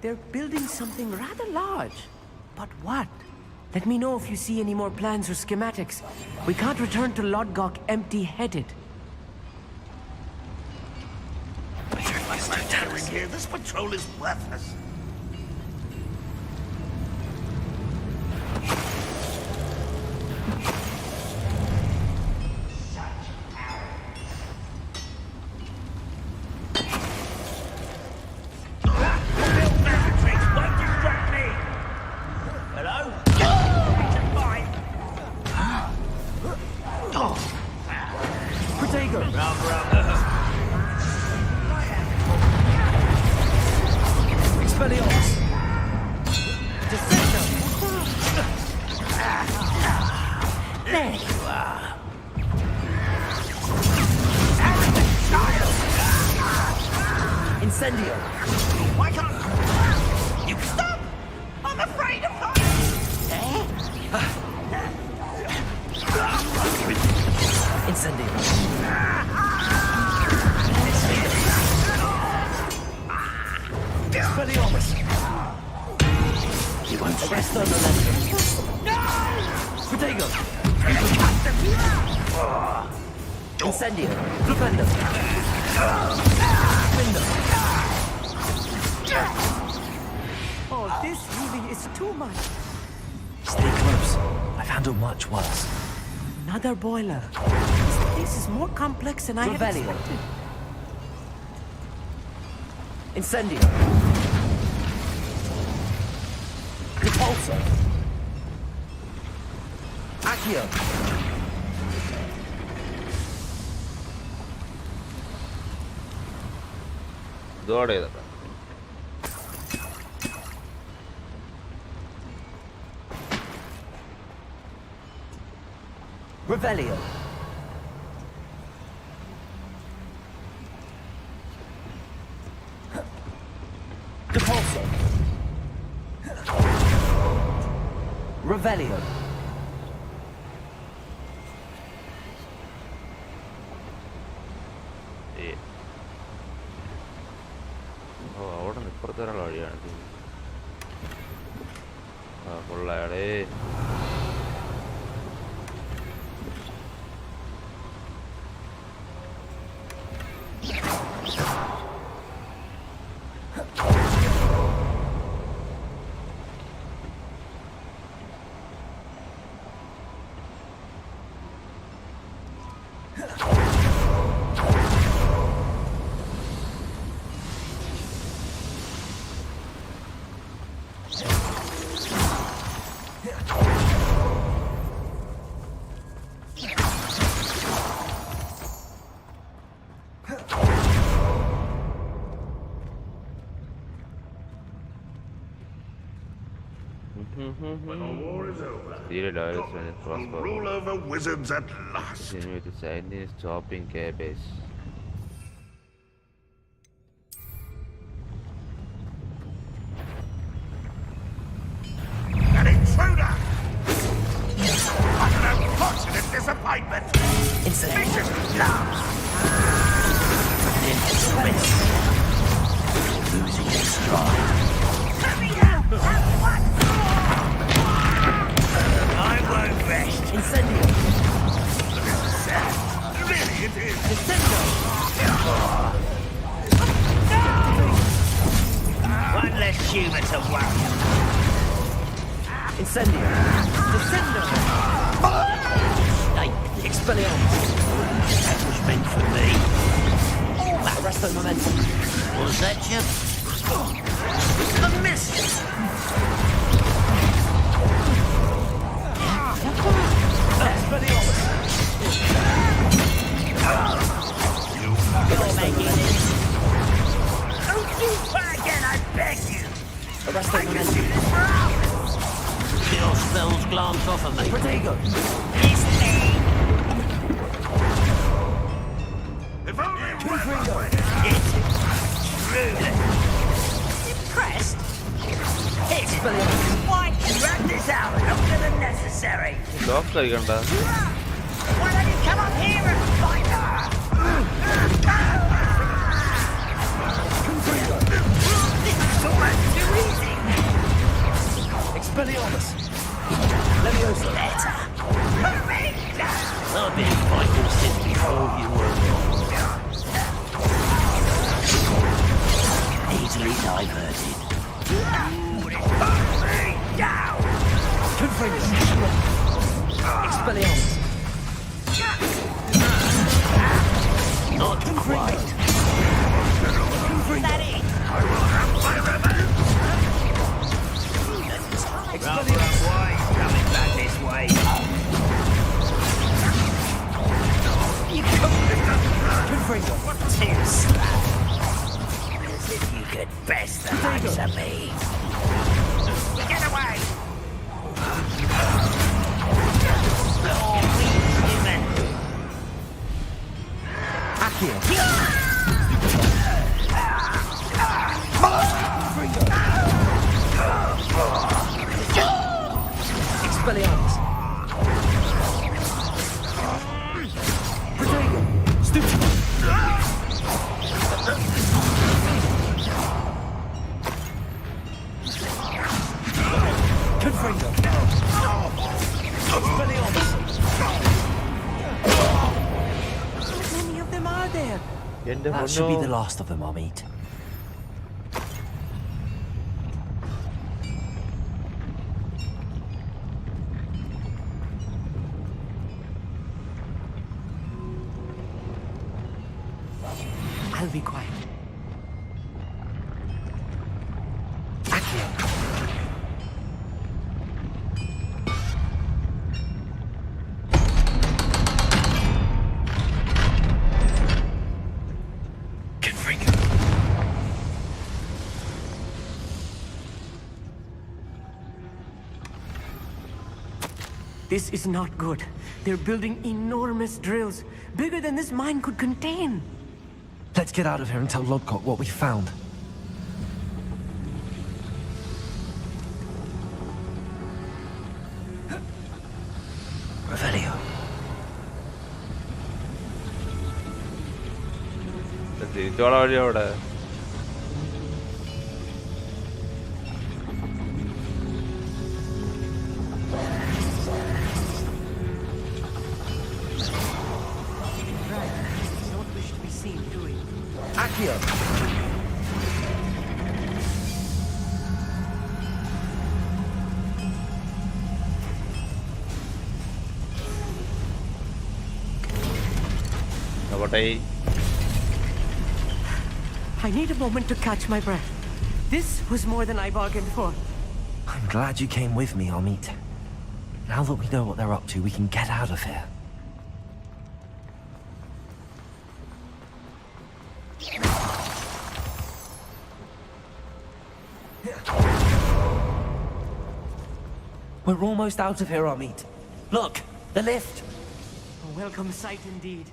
they're building something rather large. But what? Let me know if you see any more plans or schematics. We can't return to Lodgok empty-headed. This patrol is worthless. Incendio! Why can't you stop? I'm afraid of fire. Incendio! Expelliarmus. He won't rest on the left. No! Protego! Incendio! Flipendo! Oh, this really is too much. Stay close. I've handled much worse. Another boiler. This place is more complex than I had Revelio. expected. Incendio. Repulsor. Accio. ഇതോടെ ചെയ്തോ. Revelio. Repulsor. Revelio. ഓ അവിടെ നിന്ന് ഇപ്പുറത്തൊരാളെ വഴിയാണ്. ആ കൊള്ളാടേ. When the war is over, Goblins will rule over wizards at last. Continue to sign is chopping cabbage. An intruder! Vicious blast! Losing its stride. Let me out! I won't rest. Incendio! Really it is! Incendio! One less human to worry. Incendio! Descendo! Snake! Expelliarmus! That was meant for me. Arresto momentum. Was that you? A miss! Expelliarmus! You're making it. Don't do that again, I beg you! Arresto I can momentum. do this for hours! Your spells glance off of me. Protego! It's me! If only one Confringo! It's true. Impressed? Expelliarmus! Why drag this out longer than necessary? Doctor കഴിക്കണ്ട. Why don't you come up here and fight her? This is almost too easy. Expelliarmus! Leviosa! Better. Put me down. I've been fighting since before you were born. Easily diverted. Put me down. Confringo! Expelliarmus! Not quite. Confringo! Expelliarmus! Why is coming back this way? You Confringo! too slow. As if you could best the likes of me. Get away! Oh, human. Accio! Expelliarmus! Protego! Stupid! Confringo! Expelliarmus! How many of them are there? എന്റെ That should be the പൊന്നോ. last of them, I'll meet. I'll be quiet. Accio! Confringo! This is not good. They're building enormous drills, bigger than this mine could contain. Let's get out of here and tell Lodcock what we found. Revelio. തിരിച്ചോളാം വഴി അവിടെ. Don't wish to be seen, do we? Accio! നോക്കട്ടെ. I need a moment to catch my breath. This was more than I bargained for. I'm glad you came with me, Amit. Now that we know what they're up to, we can get out of here. We're almost out of here, Amit. Look, the lift. A welcome sight indeed.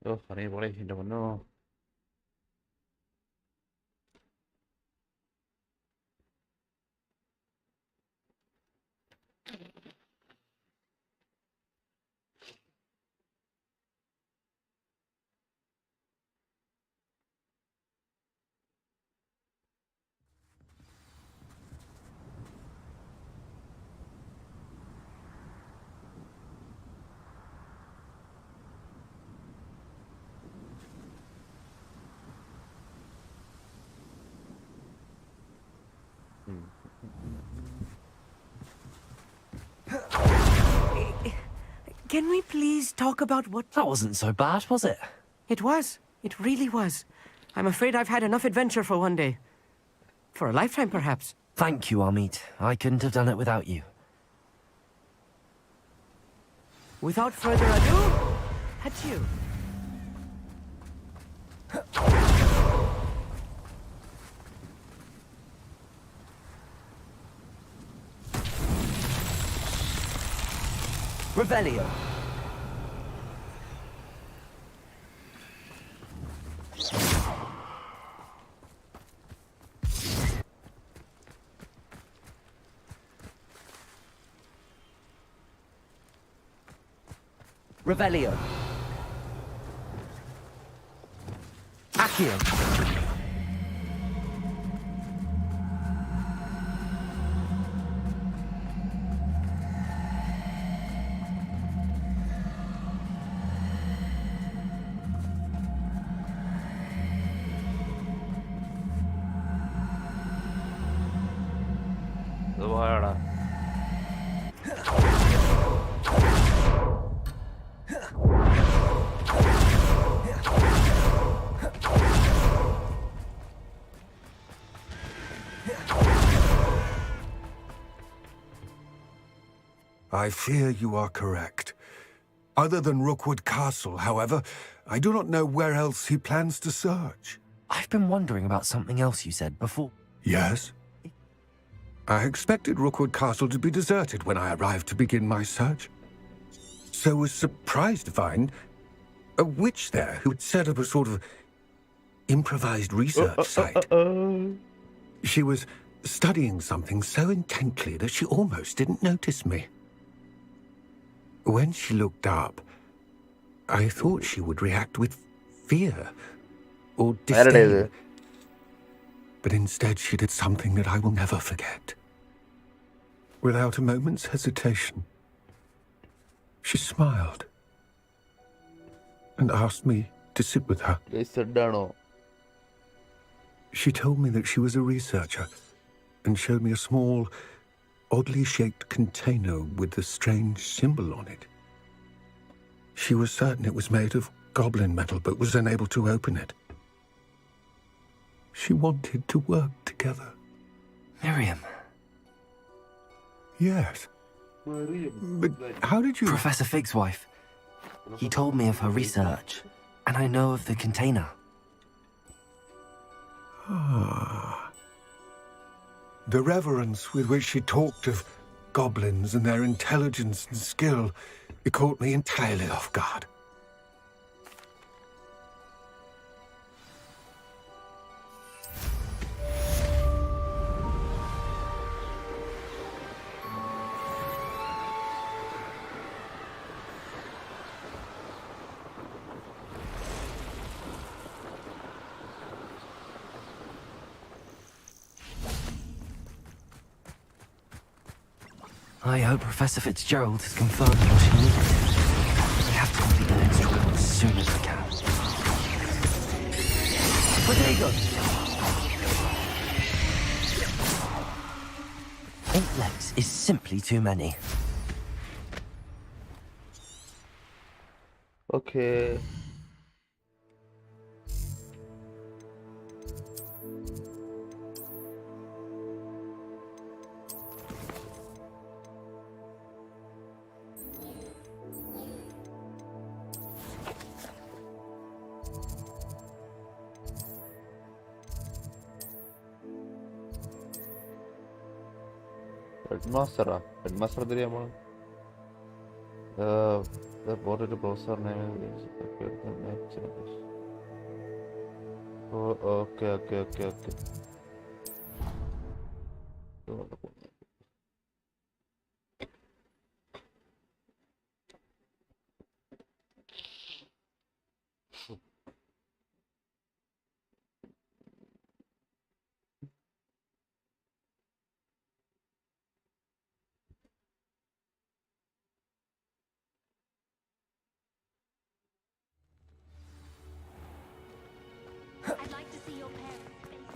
ഓ പറയ പോലെ എന്റെ പൊന്നോ. Can we please talk about what... That wasn't so bad, was it? It was. It really was. I'm afraid I've had enough adventure for one day. For a lifetime, perhaps. Thank you, Amit. I couldn't have done it without you. Without further ado, adieu. Revelio. Revelio. Accio. പോയാടാ. I fear you are correct. Other than Rookwood Castle, however, I do not know where else he plans to search. I've been wondering about something else you said before. Yes? I expected Rookwood Castle to be deserted when I arrived to begin my search. So was surprised to find a witch there who had set up a sort of improvised research site. She was studying something so intently that she almost didn't notice me. When she looked up, I thought she would react with fear or disdain. But instead she did something that I will never forget. Without a moment's hesitation, she smiled and asked me to sit with her. She told me that she was a researcher and showed me a small, oddly shaped container with a strange symbol on it. She was certain it was made of goblin metal, but was unable to open it. She wanted to work together. Miriam. Yes. But how did you... Professor Fig's wife. He told me of her research, and I know of the container. Ah. The reverence with which she talked of goblins and their intelligence and skill, it caught me entirely off guard. I hope Professor Fitzgerald has confirmed what she needed. We have to complete the next trial as soon as we can. Bodega! 8 legs is simply too many. Okay. Headmaster தெரியாமா? The boarded browser name is oh, okay. I'd like to see your parents' faces.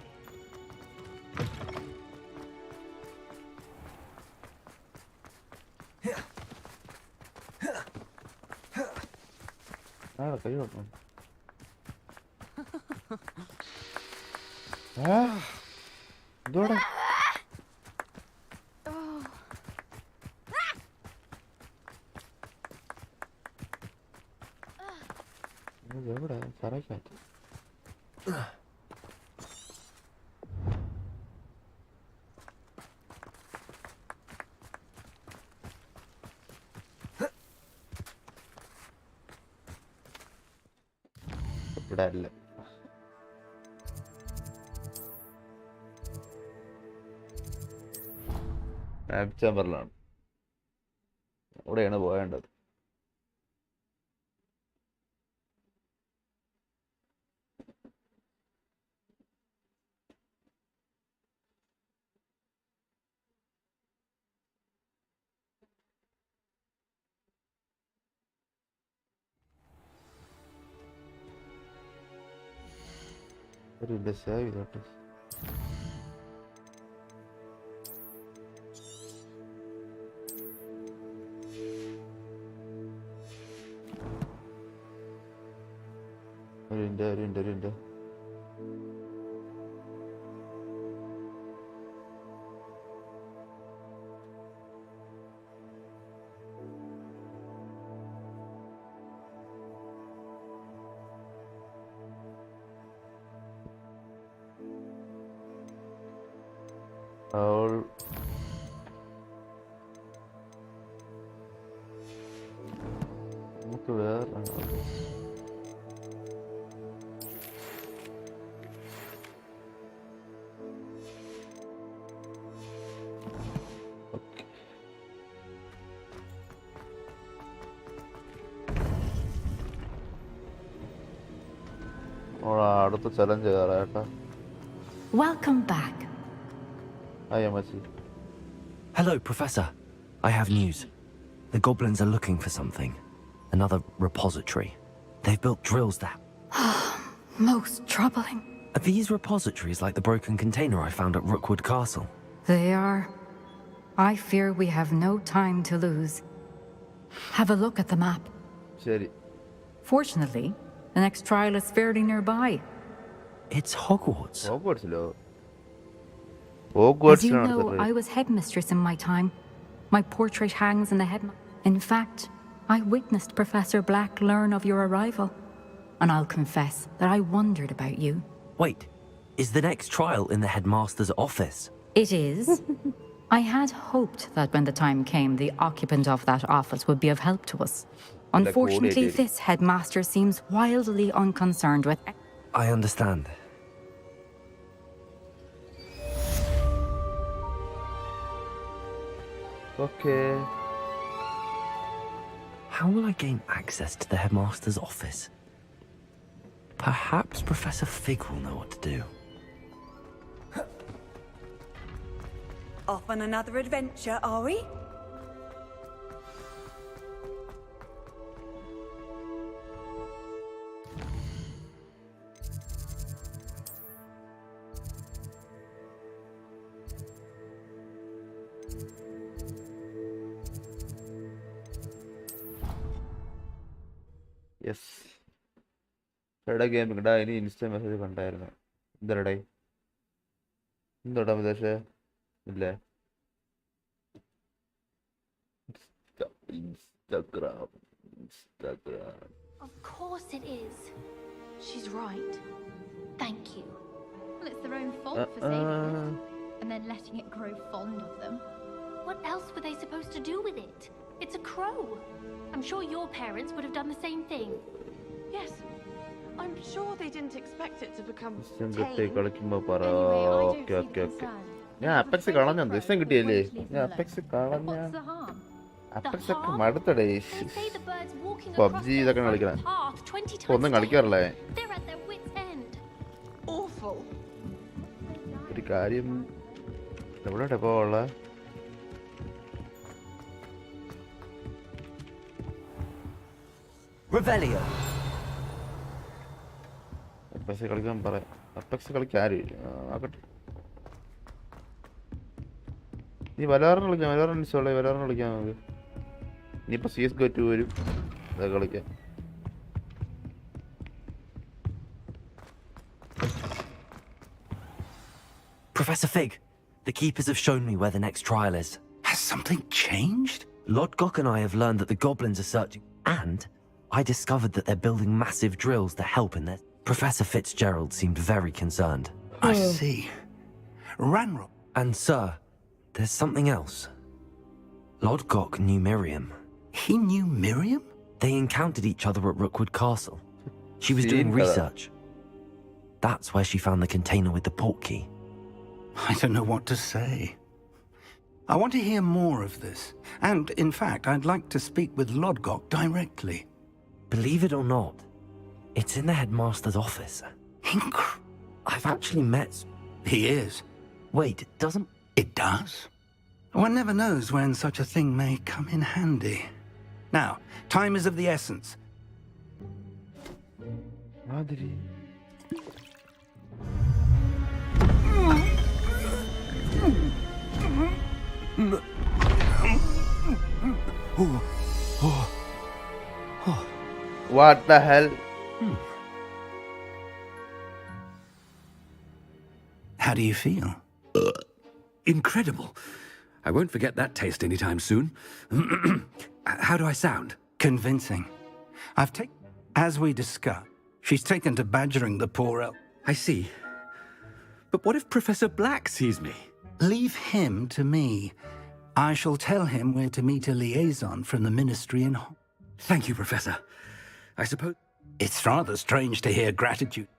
കൈ വെക്കണം. എന്തോടെ എവിടെ തറയ്ക്കകത്ത്? ഇവിടെ അല്ല. ചാമ്പറിലാണ്. അവിടെയാണ് പോകേണ്ടത്. ഒരു save ചെയ്തോട്ടെ. ഒരു നമുക്ക് വേറെ അടുത്ത challenge കയറാട്ടാ. Welcome back. Hi, Amachi. Hello, Professor. I have news. The goblins are looking for something. Another repository. They've built drills there. Most troubling. Are these repositories like the broken container I found at Rookwood Castle? They are. I fear we have no time to lose. Have a look at the map. Sherry. Fortunately, the next trial is fairly nearby. It's Hogwarts. Hogwarts, hello. Hogwarts. As you know, I was headmistress in my time. My portrait hangs in the head. In fact, I witnessed Professor Black learn of your arrival. And I'll confess that I wondered about you. Wait, is the next trial in the headmaster's office? It is. I had hoped that when the time came, the occupant of that office would be of help to us. Unfortunately, this headmaster seems wildly unconcerned with... I understand. Okay. How will I gain access to the headmaster's office? Perhaps Professor Fig will know what to do. Off on another adventure, are we? Yes. എടാ gaming ഇടാ ഇനി insta message കണ്ടായിരുന്നു. എന്തരടേ എന്തോടാ വിദേശ ഇല്ലേ? Instagram. Of course it is. She's right. Thank you. Well, it's their own fault for saving it and then letting it grow fond of them. What else were they supposed to do with it? It's a crow. I'm sure your parents would have done the same thing. Yes. I'm sure they didn't expect it to become tame. കളിക്കുമ്പോ പറ. Okay. ഞാൻ apex കളഞ്ഞ ദിവസം കിട്ടിയല്ലേ? ഞാൻ apex കളഞ്ഞ apex ഒക്കെ മടുത്തടേ. PUBG ഇതൊക്കെ കളിക്കണം. ഒന്നും കളിക്കാറില്ല. ഒരു കാര്യം എവിടെ ഇപ്പോ ഉള്ള Revelio. അപ്പെക്സ് കളിക്കാൻ പറ. അപ്പെക്സ് കളിക്കാരും ആക്കട്ടെ. നീ വലോറന്റ് കളിക്കാം. വലോറന്റ് ഇൻസ്റ്റാൾ ചെയ്ത് വലോറന്റ് കളിക്കാം നമുക്ക്. ഇനിയിപ്പോൾ CSGO 2 വരും. അതൊക്കെ കളിക്കാം. Professor Fig, the Keepers have shown me where the next trial is. Has something changed? Lodgok and I have learned that the goblins are searching, and I discovered that they're building massive drills to help in this. Professor Fitzgerald seemed very concerned. I see. Ranrock. And sir, there's something else. Lodgok knew Miriam. He knew Miriam? They encountered each other at Rookwood Castle. She was doing research. That's where she found the container with the port key. I don't know what to say. I want to hear more of this. And, in fact, I'd like to speak with Lodgok directly. Believe it or not, it's in the headmaster's office. I've actually met... He is. Wait, it doesn't... It does? One never knows when such a thing may come in handy. Now, time is of the essence. Madri. What the hell? How do you feel? Incredible. I won't forget that taste anytime soon. How do I sound? Convincing. As we discussed, she's taken to badgering the poor elf. I see. But what if Professor Black sees me? Leave him to me. I shall tell him where to meet a liaison from the Ministry in... Thank you, Professor. I suppose... It's rather strange to hear gratitude.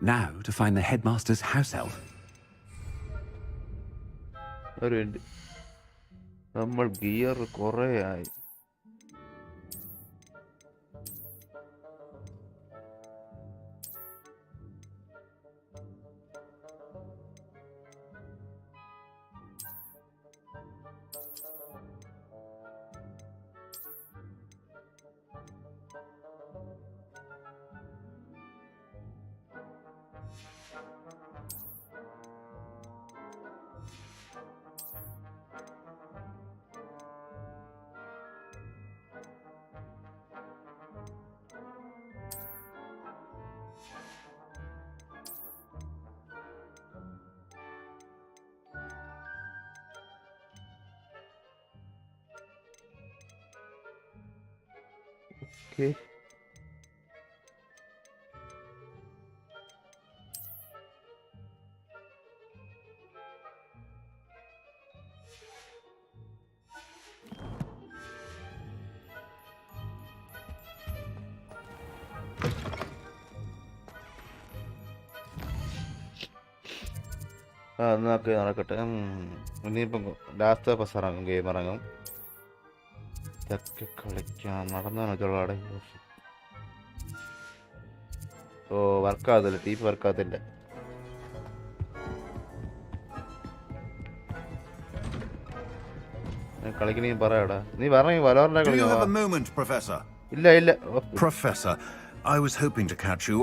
Now to find the headmaster's house elf. നമ്മൾ gear കുറേ ആയി. Okay. എന്നൊക്കെ നടക്കട്ടെ. ഇനിയിപ്പം last bus ഇറങ്ങും, game ഇറങ്ങും. ഇതൊക്കെ കളിക്കാം. നടന്നാണ് ചുള്ളാടെ. ഓ വർക്കാകത്തില്ല, ടീപ്പ് വർക്കാകത്തില്ല. കളിക്കണേ പറയാടാ. നീ പറഞ്ഞ വലോറന്റ് കളിക്കാം. ഇല്ല ഇല്ല. Professor, I was hoping to catch you.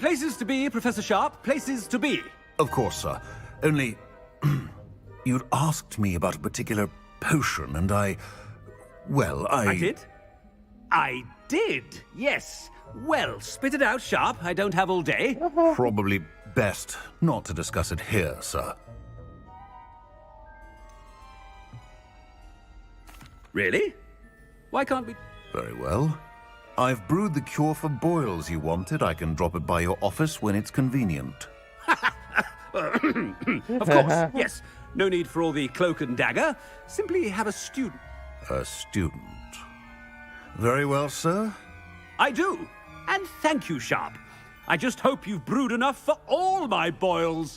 Places to be, Professor Sharp. Places to be. Of course, sir. Only you'd asked me about a particular potion, and I did? I did, yes. Well, spit it out, Sharp. I don't have all day. Probably best not to discuss it here, sir. Really? Why can't we... Very well. I've brewed the cure for boils you wanted. I can drop it by your office when it's convenient. Of course, yes. No need for all the cloak and dagger. Simply have a student. A student. Very well, sir. I do. And thank you, Sharp. I just hope you've brewed enough for all my boils.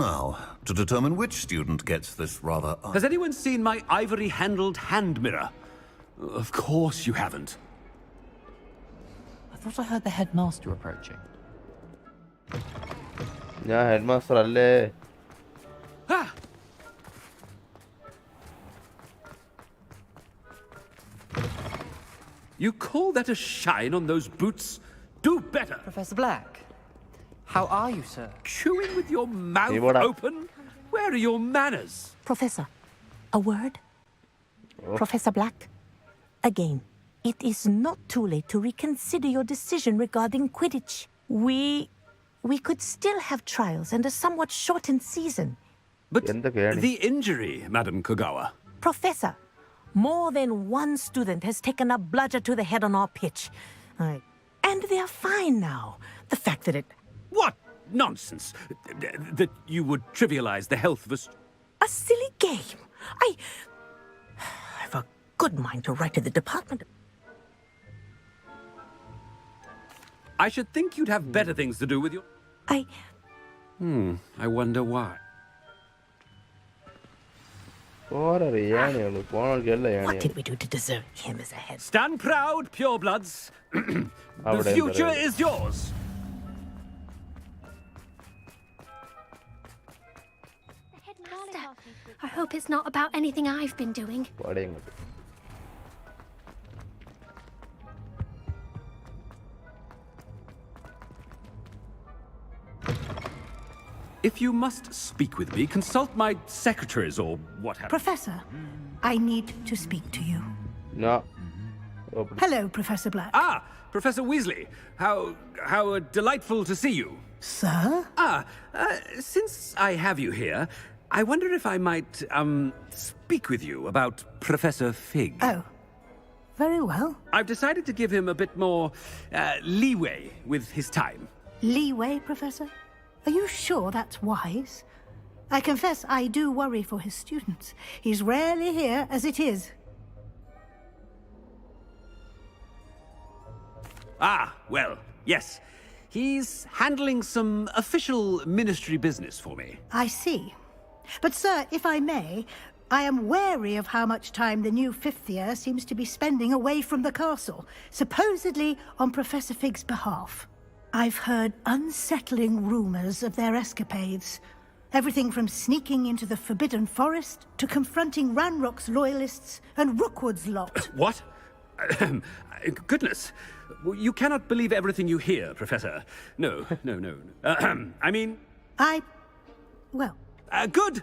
Now, to determine which student gets this rather... Has anyone seen my ivory-handled hand mirror? Of course you haven't. I thought I heard the headmaster approaching. Yeah, headmaster alle. Ah! You call that a shine on those boots? Do better. Professor Black, how are you, sir? Chewing with your mouth open? Where are your manners? Professor, a word? Oh. Professor Black, again, it is not too late to reconsider your decision regarding Quidditch. we could still have trials and a somewhat shortened season. But the injury, Madam Kogawa. Professor, more than one student has taken a bludger to the head on our pitch. And they're fine now. The fact that it... What nonsense! That you would trivialize the health of a silly game. I've a good mind to write to the department. I should think you'd have better things to do with your... I wonder why. What did we do to deserve him as a head? Stand proud, purebloods. The future is yours. Master, I hope it's not about anything I've been doing. If you must speak with me, consult my secretaries or what have you. Professor, I need to speak to you. No. Hello, Professor Black. Ah, Professor Weasley. How delightful to see you. Sir? Since I have you here, I wonder if I might, speak with you about Professor Fig. Oh, very well. I've decided to give him a bit more, leeway with his time. Leeway, Professor? Are you sure that's wise? I confess I do worry for his students. He's rarely here as it is. Ah, well, yes. He's handling some official ministry business for me. I see. But, sir, if I may, I am wary of how much time the new fifth year seems to be spending away from the castle, supposedly on Professor Fig's behalf. I've heard unsettling rumors of their escapades. Everything from sneaking into the Forbidden Forest to confronting Ranrock's loyalists and Rookwood's lot. What? Goodness. You cannot believe everything you hear, Professor. No. I mean... well... Good.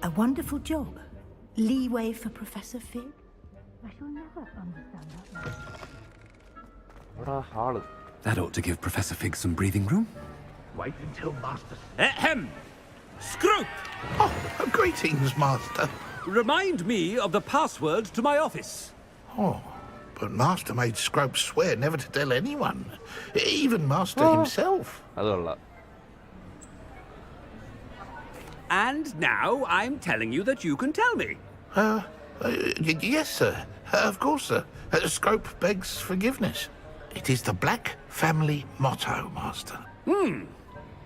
A wonderful job. Leeway for Professor Fig. I shall never understand that. That ought to give Professor Fig some breathing room. Wait until Master... Ahem! Scroop! Oh, greetings, Master. Remind me of the password to my office. Oh, but Master made Scrope swear never to tell anyone. Even Master himself. And now I'm telling you that you can tell me. Yes, sir. Of course, sir. Scrope begs forgiveness. It is the Black family motto, Master.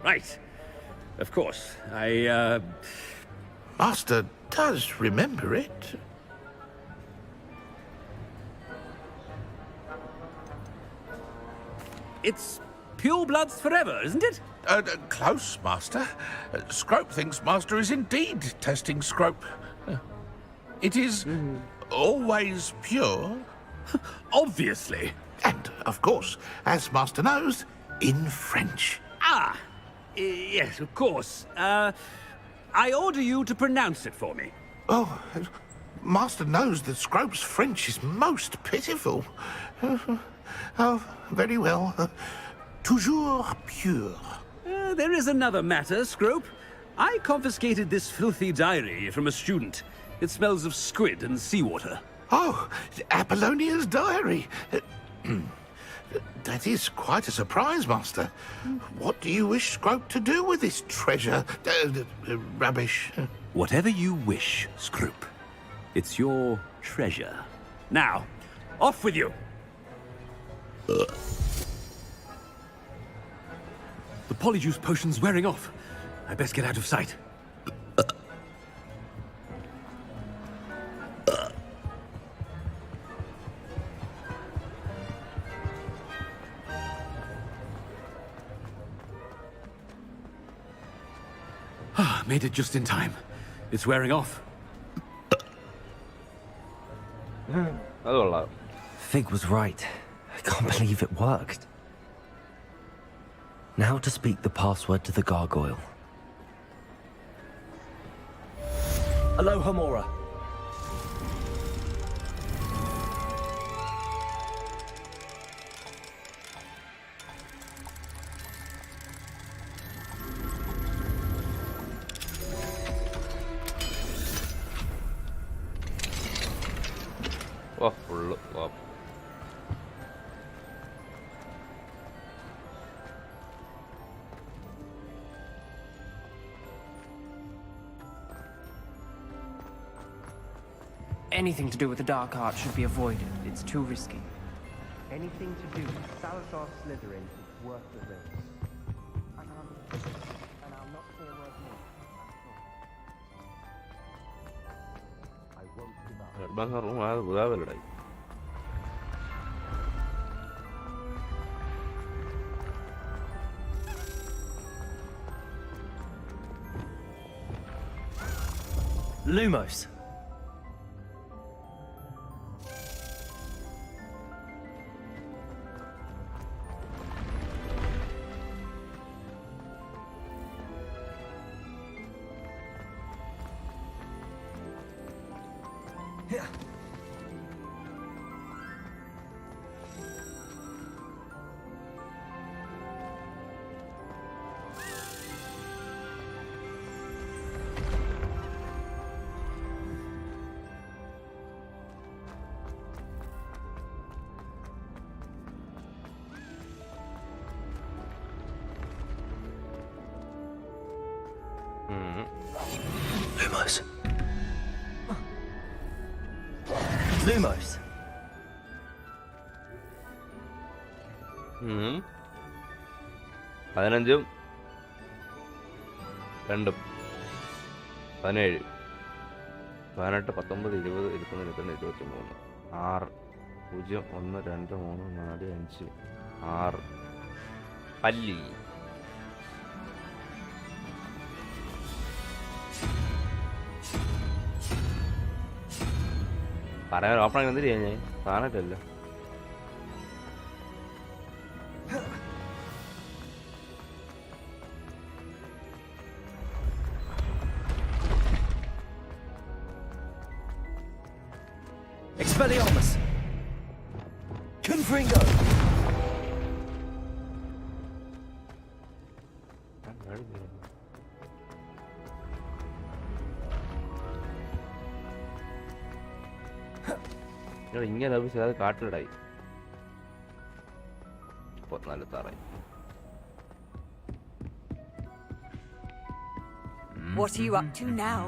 Right. Of course. Master does remember it. It's purebloods forever, isn't it? Close, Master. Scrope thinks Master is indeed testing Scrope. It is always pure. Obviously. And, of course, as Master knows, in French. Yes, of course. I order you to pronounce it for me. Oh, Master knows that Scrope's French is most pitiful. Oh, very well. Toujours pure. There is another matter, Scrope. I confiscated this filthy diary from a student. It smells of squid and seawater. Oh, Apollonia's diary. That is quite a surprise, Master. What do you wish Scrope to do with this treasure? Rubbish. Whatever you wish, Scrope. It's your treasure. Now, off with you. The polyjuice potion's wearing off. I best get out of sight. Made it just in time. It's wearing off. Fig was right. I can't believe it worked. Now to speak the password to the gargoyle. Aloha Mora. ഉള്ളൂ. Anything to do with the dark art should be avoided. It's too risky. Anything to do with Salazar Slytherin is worth the risk. And I'll not say a word more. I won't give up. Bangsa room ada budaya. Lumos. Lumos. Lumos. 15 2 17 18 19 20 21 22 23 6 0 1 2 3 4 5 6 പല്ലി. പറയാൻ open എന്ത് ചെയ്യാൻ ഞാൻ സാധനമല്ലോ. Expelliarmus. Confringo. ഇങ്ങനെ അത് കാട്ടിലിടായി. 34 താറായി. What are you up to now?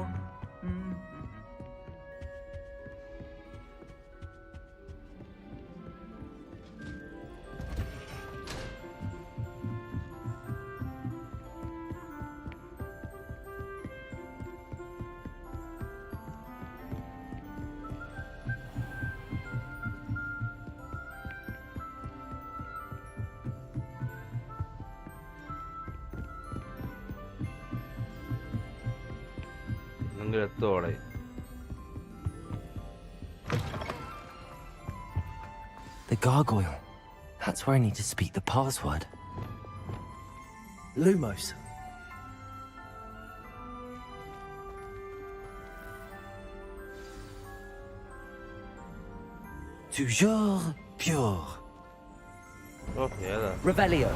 എത്തോടെ The gargoyle. That's where I need to speak the password. Lumos. Toujours pure. Okay ഏതാ? Revelio.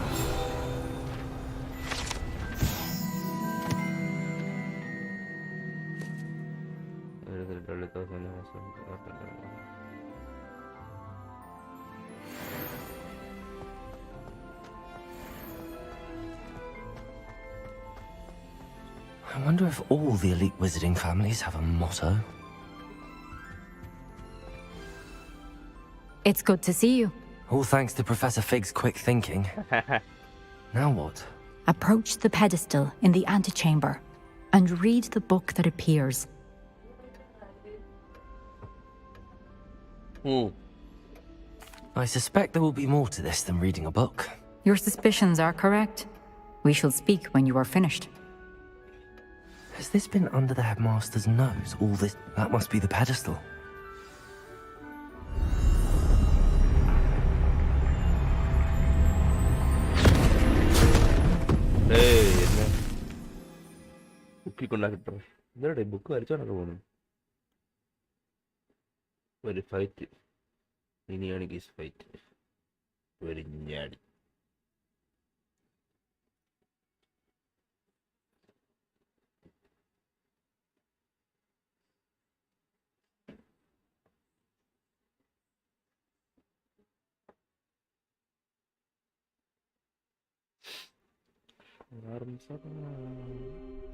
I wonder if all the elite wizarding families have a motto. It's good to see you. All thanks to Professor Fig's quick thinking. Now what? Approach the pedestal in the antechamber and read the book that appears. I suspect there will be more to this than reading a book. Your suspicions are correct. We shall speak when you are finished. Has this been under the headmaster's nose? All this... That must be the pedestal. ബുക്കിക്കൊണ്ടാക്കിട്ടോ ഇതോടെ book വരച്ചോണ്ടൊക്കെ പോകണം. ഒരു fight ഇനിയാണ് ഗീസ് fight. ഒരു ഞാടി.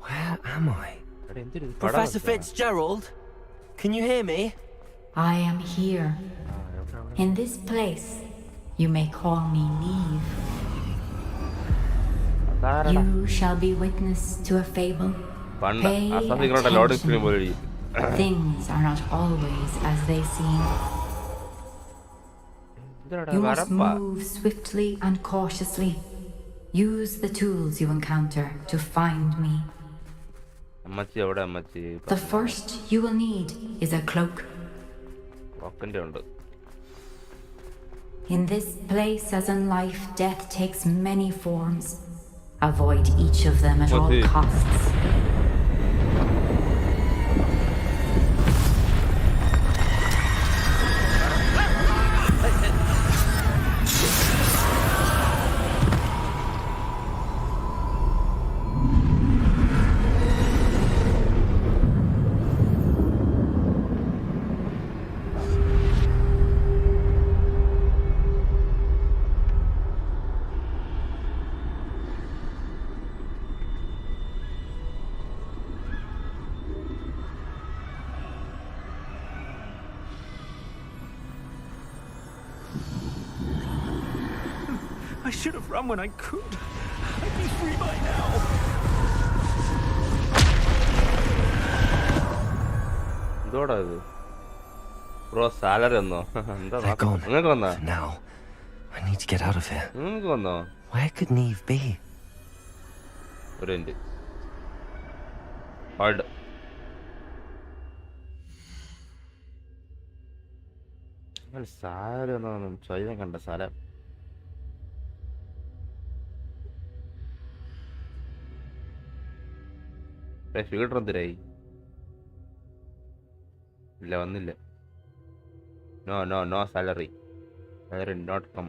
Where am I? Professor Fitzgerald? Can you hear me? I am here. In this place, you may call me Neve. You shall be witness to a fable. Pay attention. Things are not always as they seem. You must move swiftly and cautiously. Use the tools you encounter to find me. The first you will need is a cloak. In this place, as in life, death takes many forms. Avoid each of them at all costs. I should have run when I could. I'd be free by now. Bro, salary no. They're gone. For now. I need to get out of here. Where could Neve be? Hard. Salary no. Choice kanda salary. Fielder എന്തിനായി? ഇല്ല, വന്നില്ല. No salary not come.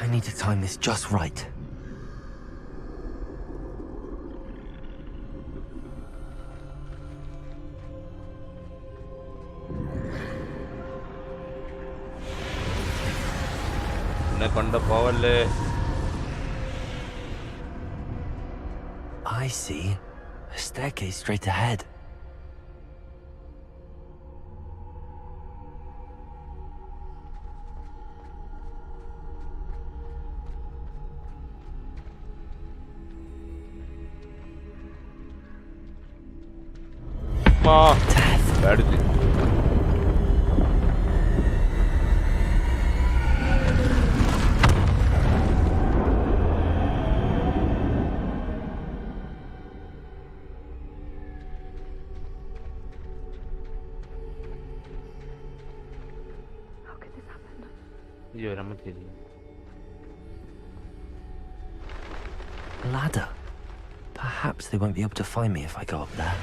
I need to time this just right. I see a staircase straight ahead. Death. Ladder. Perhaps they won't be able to find me if I go up there.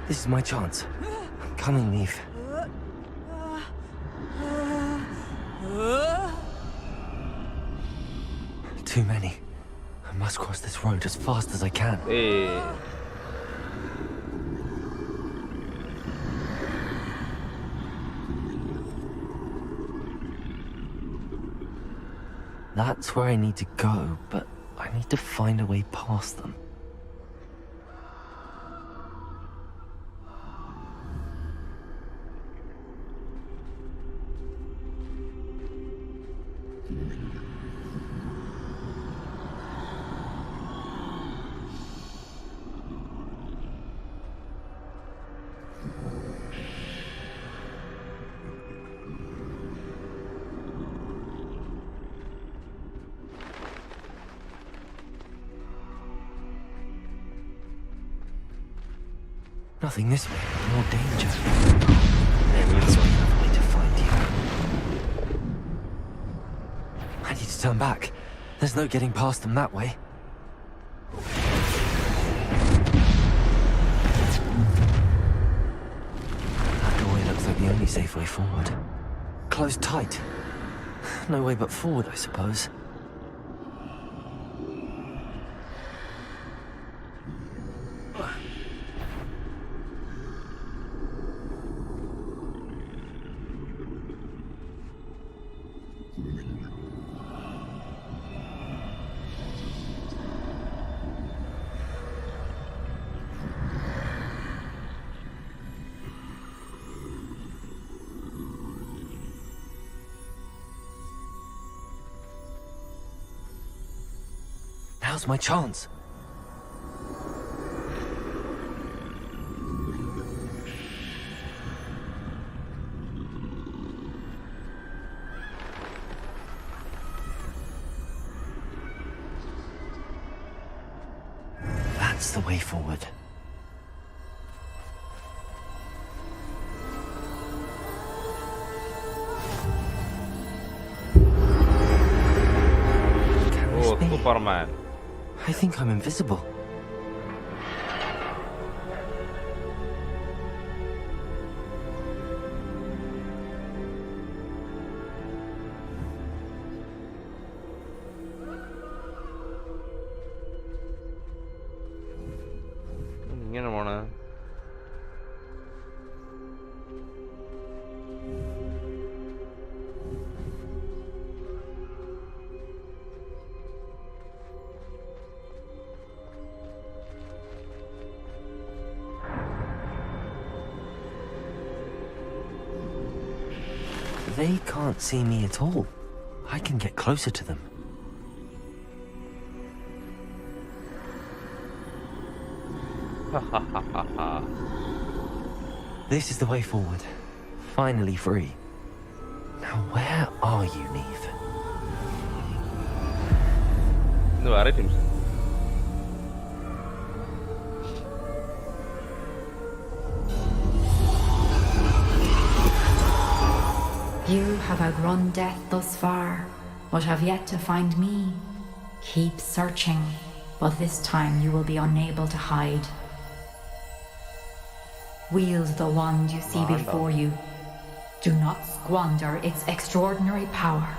This is my chance. I'm coming, Neve. Too many. I must cross this road as fast as I can. That's where I need to go, but I need to find a way past them. Nothing this way, more danger. There must be another way to find you. I need to turn back. There's no getting past them that way. That doorway looks like the only safe way forward. Closed tight. No way but forward, I suppose. Now's my chance. That's the way forward. Oh, Superman. I think I'm invisible. ഇങ്ങനെ പോണേ. They can't see me at all. I can get closer to them. This is the way forward. Finally free. Now where are you, Neve? ഇത് വേറെ teams. You have outrun death thus far, but have yet to find me. Keep searching, but this time you will be unable to hide. Wield the wand you see before you. Do not squander its extraordinary power.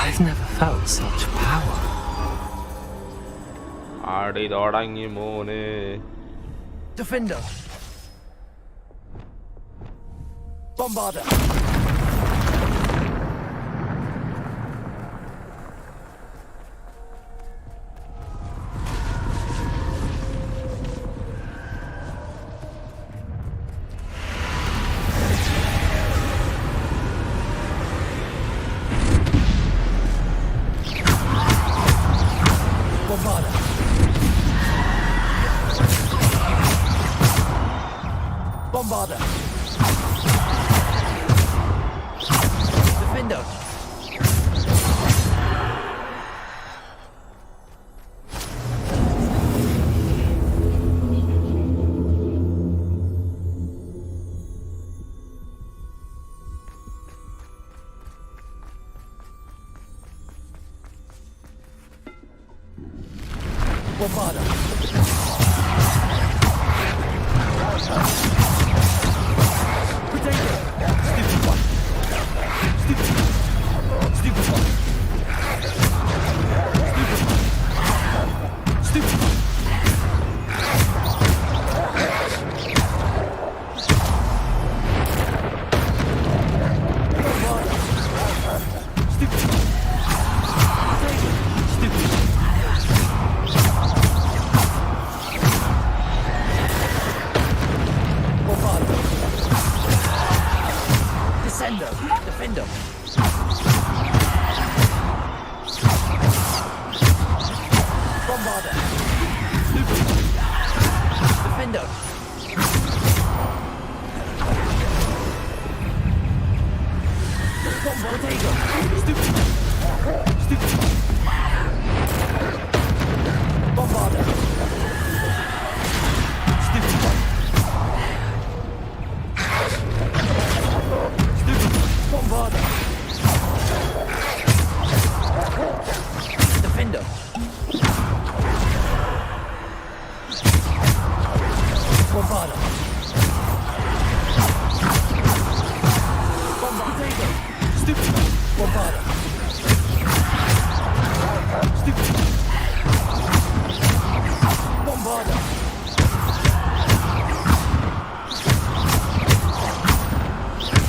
I've never felt such power. ആടി തുടങ്ങി മോനെ. Defender! Bombarder! Bombarder! Bombarder! Defender! Bombarder! Defender! Bombarder! Defender! Bombarder! Bombarder. Stupid one. Stupid Bombarder. Defender. Bombarder. Bombarder. Stupid Bombarder. Stupid Bombarder.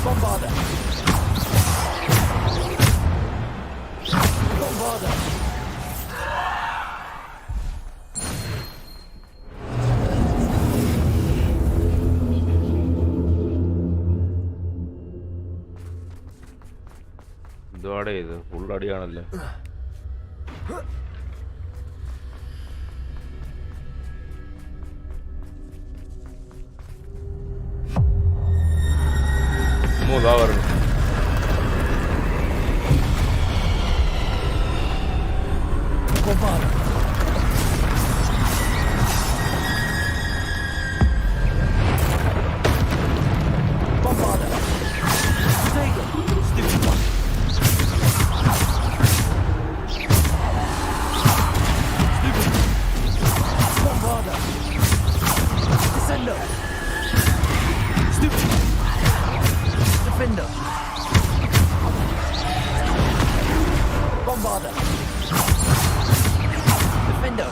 Bombarder. Bombarder. ഇതോടെ ഇത് ഫുള്ളടിയാണല്ലേ. ഇതാ പറഞ്ഞു. Bombarder. Bombarder. Take it, stupid one. Stupid. Bombarder. Descender. Stupid. Defender. Bombarder. Defender.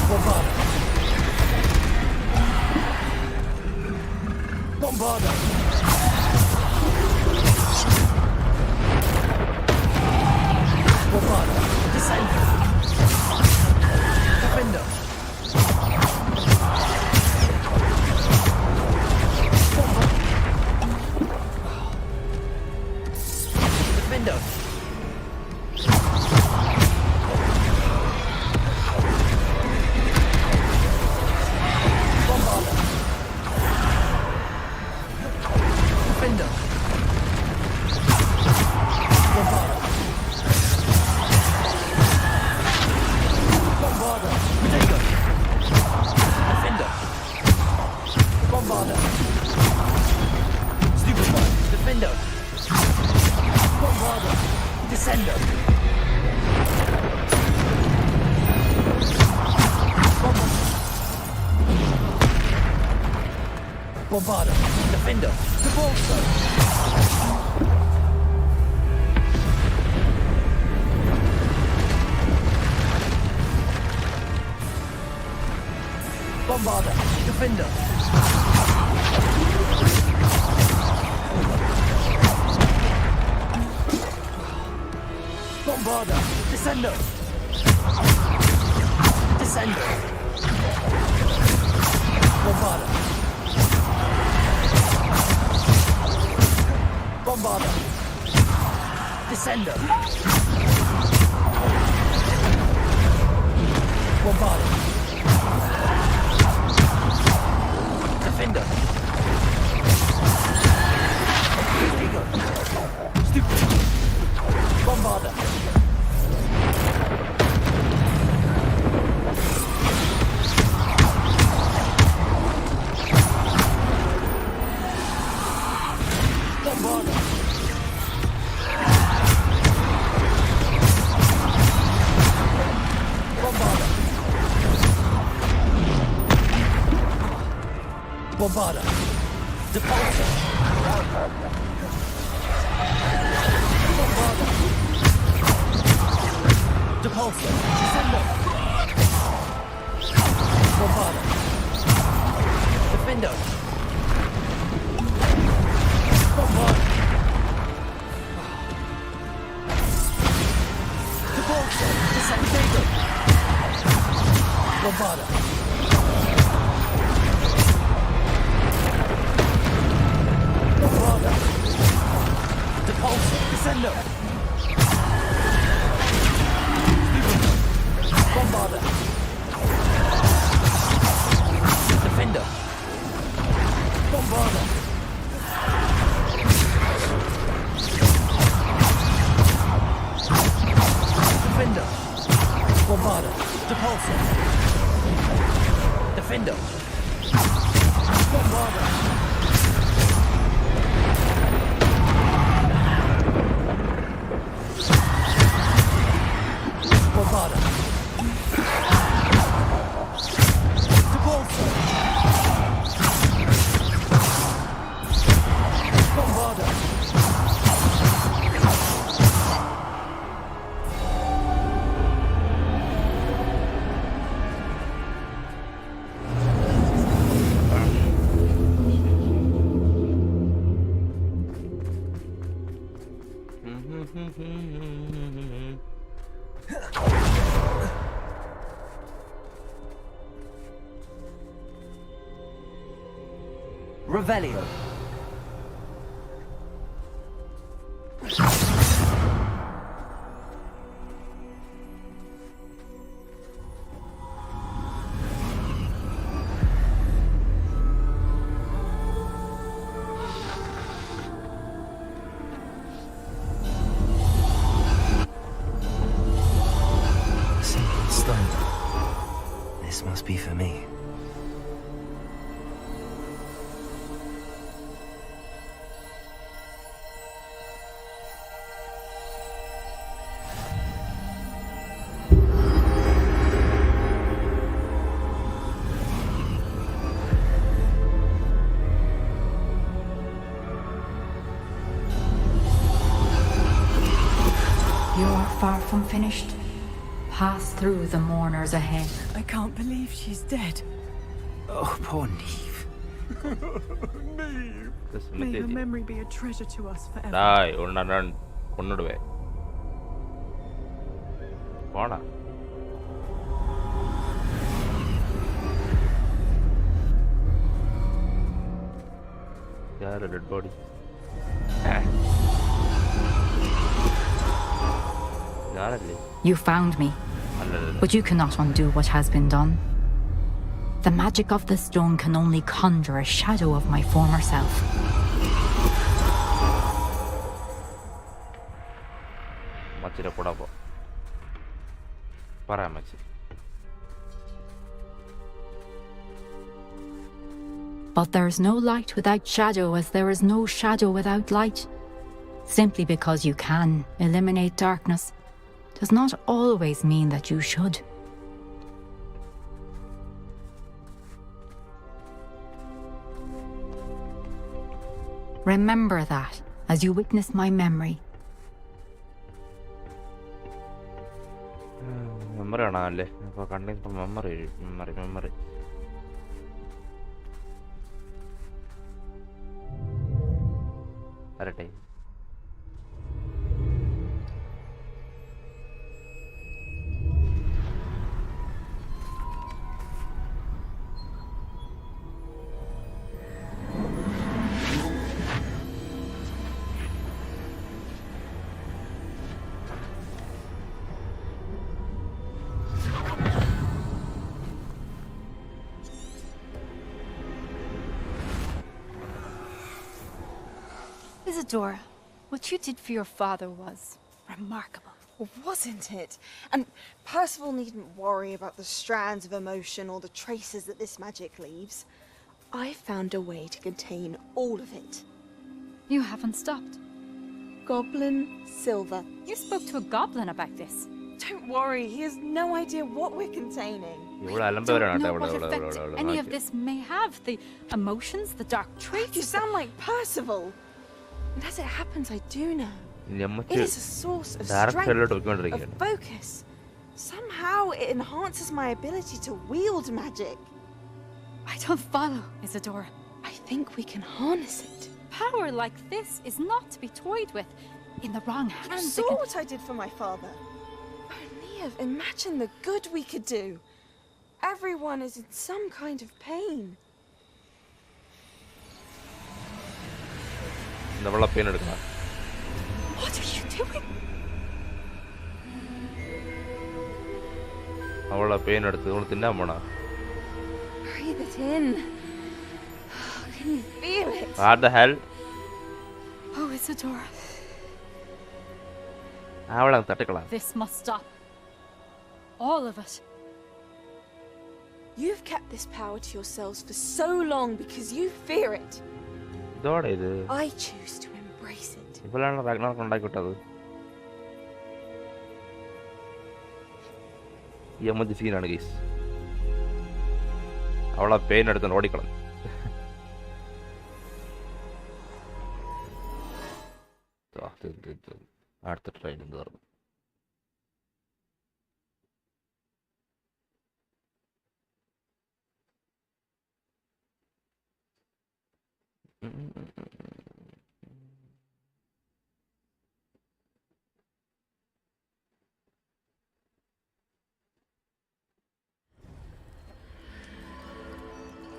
Bombarder. Bombarder. Bombarder. Descender. Defender. Defender. Bombarder. Defender. Bombarder. Bombarder. Potato. Defender. Bombarder. Stupid one. Defender. Bombarder. Descender. Bombarder. Defender. Devolver. Bombarder. Defender. Bombarder. Descender. Descender. Bombarder. Bombarder. Descender. Bombarder. Defender. Stupid. Bombarder. Bombarder. Bombarder. Bombarder. Departure. Bombarder. Departure. Descender. Bombarder. Defender. Bombarder. Departure. Descender. Bombarder. Bombarder. Departure. Descender. Bombarder. Defender. Bombarder. Revelio. Simple stone. This must be for me. You're far from finished. Pass through the mourners ahead. I can't believe she's dead. Oh, poor Neve. May her memory be a treasure to us forever. Die, കൊന്നിടുവേ പോണ dead body You found me, but you cannot undo what has been done. The magic of the stone can only conjure a shadow of my former self. But there is no light without shadow, as there is no shadow without light. Simply because you can eliminate darkness does not always mean that you should. Remember that as you witness my memory. Memory ആണല്ലേ അപ്പോൾ കണ്ടിപ്പോൾ memory വരട്ടെ. Isadora, what you did for your father was remarkable. Well, wasn't it? And Percival needn't worry about the strands of emotion or the traces that this magic leaves. I found a way to contain all of it. You haven't stopped. Goblin Silver. You spoke to a goblin about this. Don't worry, he has no idea what we're containing. Don't know what effect any of this may have. The emotions, the dark traits. You sound like Percival. And as it happens, I do know. It is a source of strength, of focus. Somehow it enhances my ability to wield magic. I don't follow, Isadora. I think we can harness it. Power like this is not to be toyed with. In the wrong hands, You saw what I did for my father. Oh, Neve, imagine the good we could do. Everyone is in some kind of pain. What are you doing? Breathe it in. Can you feel it? What the hell? Oh, Isadora. This must stop. All of it. You've kept this power to yourselves for so long because you fear it. I choose to embrace it. സീനാണ് guys. അവളെ pain എടുത്ത് ഓടിക്കളഞ്ഞു. അടുത്ത train എന്ത് പറഞ്ഞു?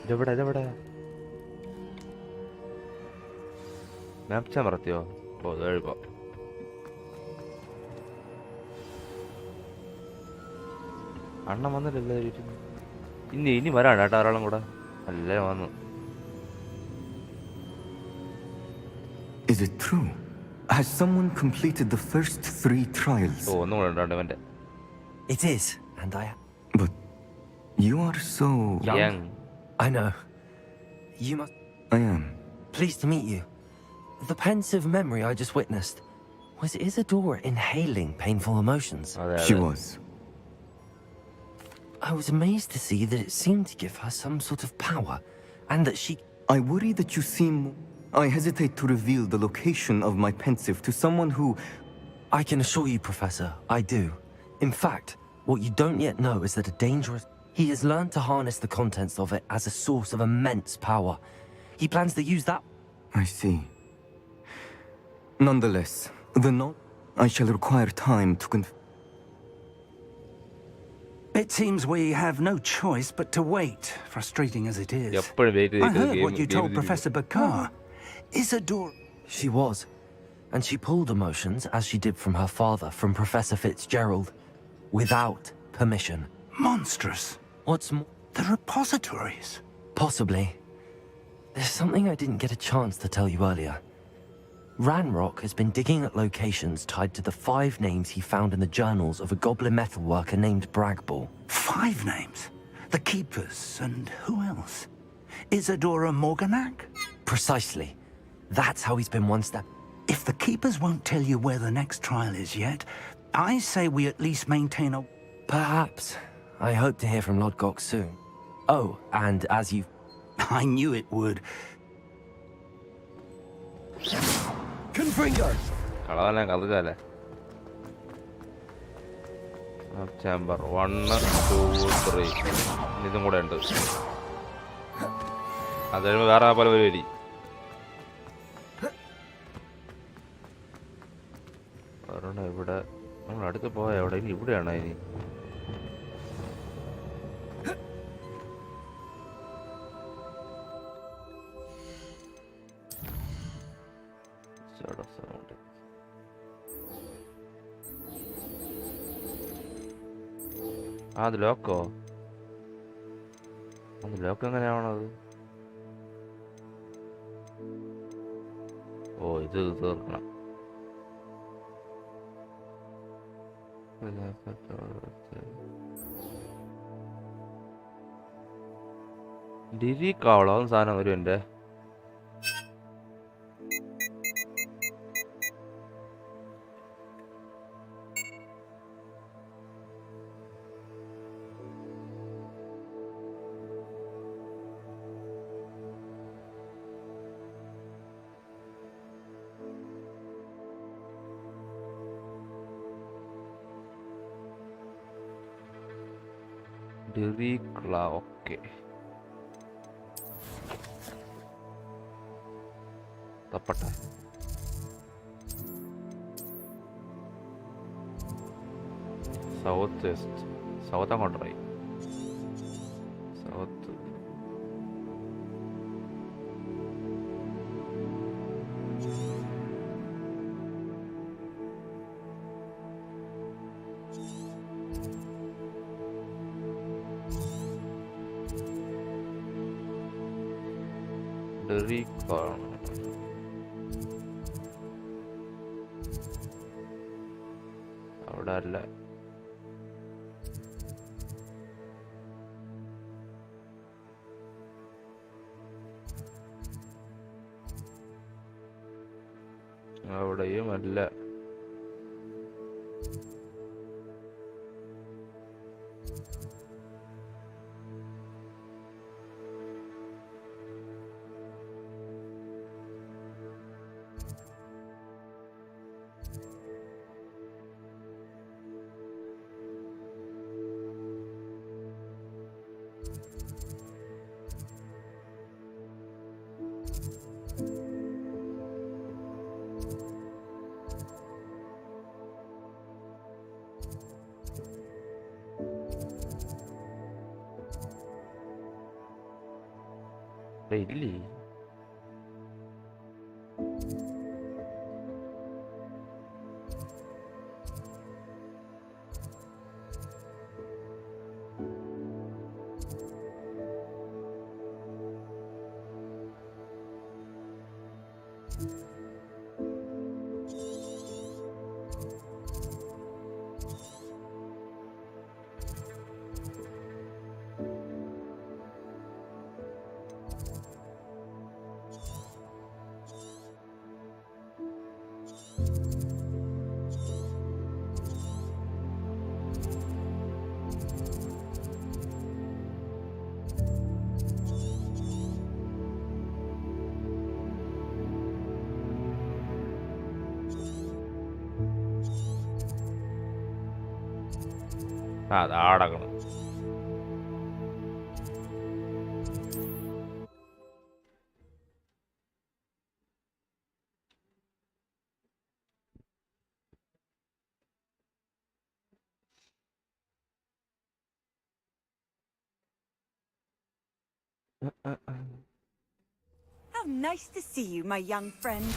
ഇതെവിടെ മാപ്പ് ചാൻ പറത്തിയോ? ഓ എഴുപ്പോ അണ്ണൻ വന്നിട്ടില്ല. ഇനി വരാണ് കേട്ടോ ഒരാളും കൂടെ. അല്ലേ വന്നു. Is it true? Has someone completed the first 3 trials? ഓ ഒന്നും കൂടെ ഉണ്ടോ ഇവന്റെ. It is, and But you are so young. I know. You must. I am. Pleased to meet you. The pensive memory I just witnessed. Was Isadora inhaling painful emotions? She was. I was amazed to see that it seemed to give her some sort of power, and that she... I worry that you seem... I hesitate to reveal the location of my pensive to someone who... I can assure you, Professor, I do. In fact, what you don't yet know is that a dangerous... He has learned to harness the contents of it as a source of immense power. He plans to use that... I see. Nonetheless, I shall require time to It seems we have no choice but to wait, frustrating as it is. I heard what you told Professor Bakar. Isadora... She was. And she pulled emotions, as she did from her father, from Professor Fitzgerald, without permission. Monstrous. What's more? The repositories. Possibly. There's something I didn't get a chance to tell you earlier. Ranrock has been digging at locations tied to the 5 names he found in the journals of a goblin metalworker named Bragball. 5 names? The Keepers, and who else? Isadora Morganac? Precisely. That's how he's been one step... If the Keepers won't tell you where the next trial is yet, I say we at least maintain a... Perhaps. I hope to hear from Lodgok soon. Oh, and as you... I knew it would. Confringo! കളവല്ലേ കളിച്ചാലേ. Chamber 1 2 3 ഇതും കൂടെ ഉണ്ട്. അത് കഴിയുമ്പോൾ വേറെ പല പരിപാടി. ഒരെണ്ണം ഇവിടെ നമ്മൾ അടുത്ത് പോയ എവിടെ? ഇനി ഇവിടെയാണോ ഇനി? അത് ലോക്കോ? അത് ലോക്ക് എങ്ങനെയാണത്? ഓ ഇത് തീർക്കണം. ഡിരിക്കാവളോ സാധനം വരും എൻ്റെ. ഡിറിക്ല ഓക്കെ. തപ്പട്ടെ. സൗത്ത് വെസ്റ്റ് സൗത്ത് അങ്ങോട്ടായി. സൗത്ത് ഡിറിക്കാണ്. അവിടെ അല്ല. അവിടെയും അല്ല. ഇല്ലേ അതാടക്കണം. How nice to see you, my young friend.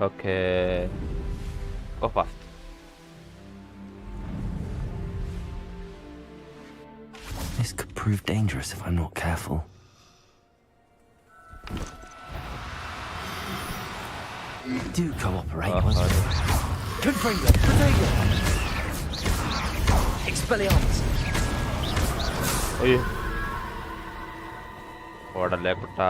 Okay. Go fast. This could prove dangerous if I'm not careful. Do cooperate. Confringo, Protego. Expelliarmus. Oye. ഓടല്ലേ Kutta.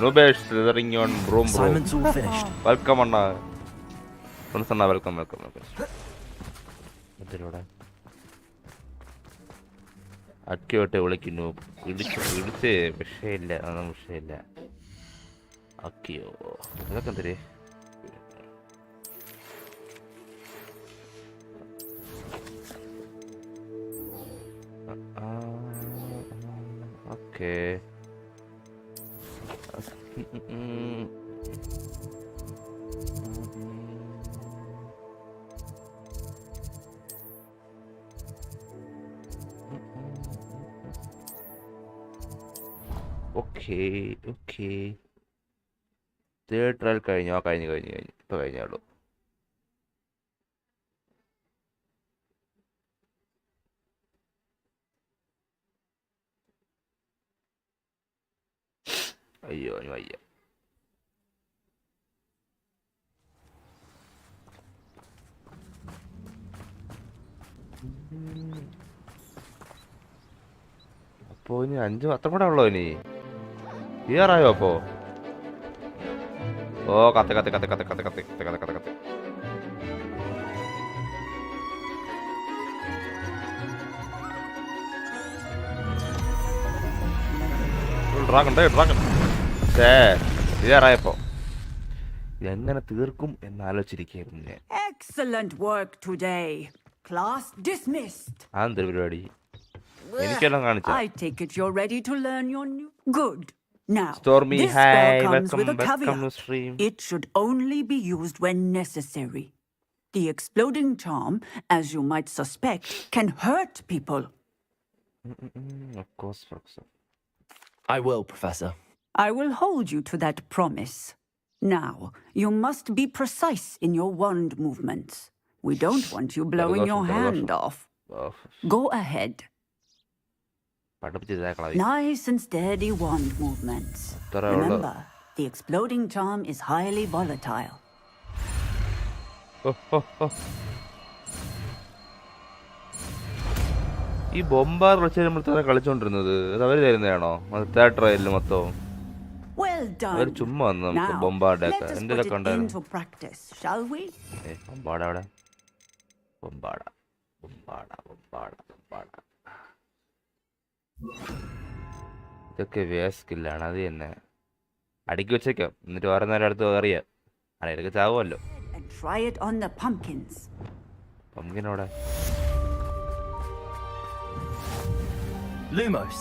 Rubesh slithering on broom bro. Simon's all finished. Welcome Anna. Anna, welcome. എന്തിനോടാ അക്കിയോട്ടെ വിളിക്കുന്നു. ഇടിച്ച് വിഷയമില്ല, അതൊന്നും വിഷയമില്ല. അക്കിയോ ഇതൊക്കെ എന്തേ? Okay. Okay. Third trial കഴിഞ്ഞോ? കഴിഞ്ഞു. ഇപ്പൊ കഴിഞ്ഞുള്ളൂ. അയ്യോ വയ്യ. അപ്പോ ഇനി 5 പത്രം കൂടെ ഉള്ളോ ഇനി? ക്ലിയറായോ അപ്പോ? ഓ കത്ത്. ഡ്രാഗൺ. ക്ലിയറായപ്പോ എങ്ങനെ തീർക്കും എന്നാലോചിച്ചിരിക്കുന്നു ഞാൻ. Excellent work today. Class dismissed. അതെന്ത് പരിപാടി? എനിക്കെല്ലാം കാണിച്ചു. I take it you're ready to learn your new... Good. Now, Stormy, this hi, spell comes with a welcome caveat. to stream. It should only be used when necessary. The exploding charm, as you might suspect, can hurt people. Of course, Professor. I will, Professor. I will hold you to that promise. Now, you must be precise in your wand movements. We don't want you blowing your hand off. Go ahead. Nice and steady wand movements. Remember, the exploding charm is highly volatile. ഈ ബോംബാർ വെച്ച് നമ്മൾ തന്നെ കളിച്ചോണ്ടിരുന്നത് അത് അവര് തരുന്നതാണോ? Third ട്രയലിൽ മൊത്തം Well done. അവര് ചുമ്മാ വന്ന് നമുക്ക് ബോംബാർഡ് ഒക്കെ എന്റെ ഒക്കെ ഉണ്ടായിരുന്നു. Shall we? ബൊമ്പാട അവിടെ ബൊമ്പാട. ഇതൊക്കെ വേസ്കില്ലാണ്. അത് തന്നെ അടുക്കി വെച്ചേക്കാം. എന്നിട്ട് വേറെ നേരം അടുത്ത് അറിയാം. അതൊക്കെ ചാവുമല്ലോ. Try it on the pumpkins. പംകിനോടെ Lumos.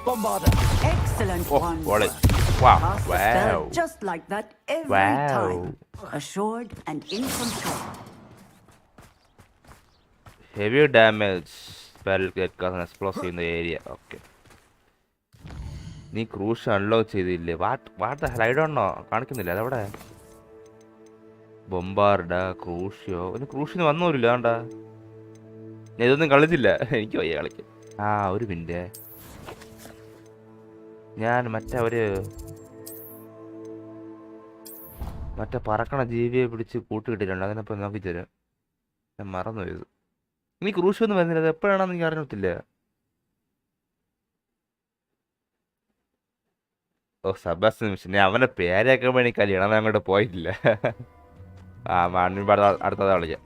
Bombarder. Excellent one. Wallet. Wow. Pass the spell Wow. just like that every Wow. time. Assured and in control. Heavy damage. Spell get cause an explosive in the area. Okay. നീ ക്രൂഷ് unlock ചെയ്തില്ലേ? What the hell? I don't know. കാണിക്കുന്നില്ല അതവിടെ. ബൊമ്പാർഡ ക്രൂഷ്യോ ഇനി ക്രൂഷിന് വന്നൂരില്ല വേണ്ട. ഞാൻ ഇതൊന്നും കളിച്ചില്ല. എനിക്ക് വയ്യ കളിക്കാൻ. ഒരു മിനിറ്റ്. ഞാൻ മറ്റേ പറക്കണ ജീവിയെ പിടിച്ച് കൂട്ടുകിട്ടിട്ടുണ്ട്. അതിനപ്പോൾ നോക്കി തരാം. ഞാൻ മറന്നു പോയത്. ഇനി ക്രൂഷ് ഒന്നും വരുന്നില്ല. അത് എപ്പോഴാണെന്ന് എനിക്ക് അറിഞ്ഞിട്ടില്ല. സബാസ് നിമിഷം ഞാൻ അവൻ്റെ പേരൊക്കെ വേണ്ടി കല്യാണം അവൻ അങ്ങോട്ട് പോയിട്ടില്ല. അടുത്തതാ കളിക്കാം.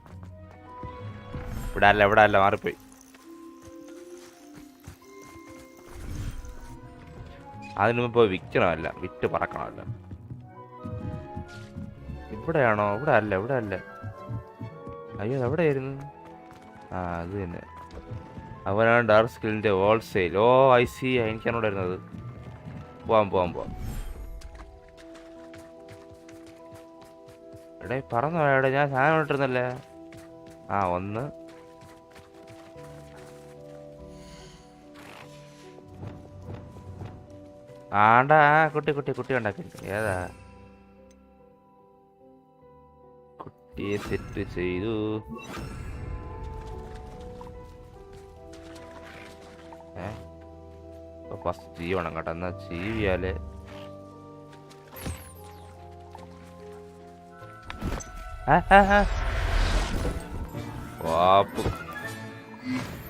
ഇവിടെ അല്ല മാറിപ്പോയി. അതിന് മുമ്പ് പോയി വിൽക്കണമല്ല, വിറ്റ് പറക്കണമല്ല. ഇവിടെയാണോ? ഇവിടെ അല്ല. അയ്യോ എവിടെയായിരുന്നു? അത് തന്നെ. അവനാണ് ഡാർക്ക് സ്കില്ലിൻ്റെ ഹോൾസെയിൽ. I see. എനിക്കാണോ വരുന്നത്? പോവാം. എടേ പറന്നോ എവിടെ? ഞാൻ സാധനം ഇട്ടിരുന്നല്ലേ. ഒന്ന് കുട്ടി ഉണ്ടാക്കി. ഏതാ കുട്ടിയെ സെറ്റ് ചെയ്തു. ഫസ്റ്റ് ജീവണം കേട്ടോ. എന്നാ ജീവിയാലേ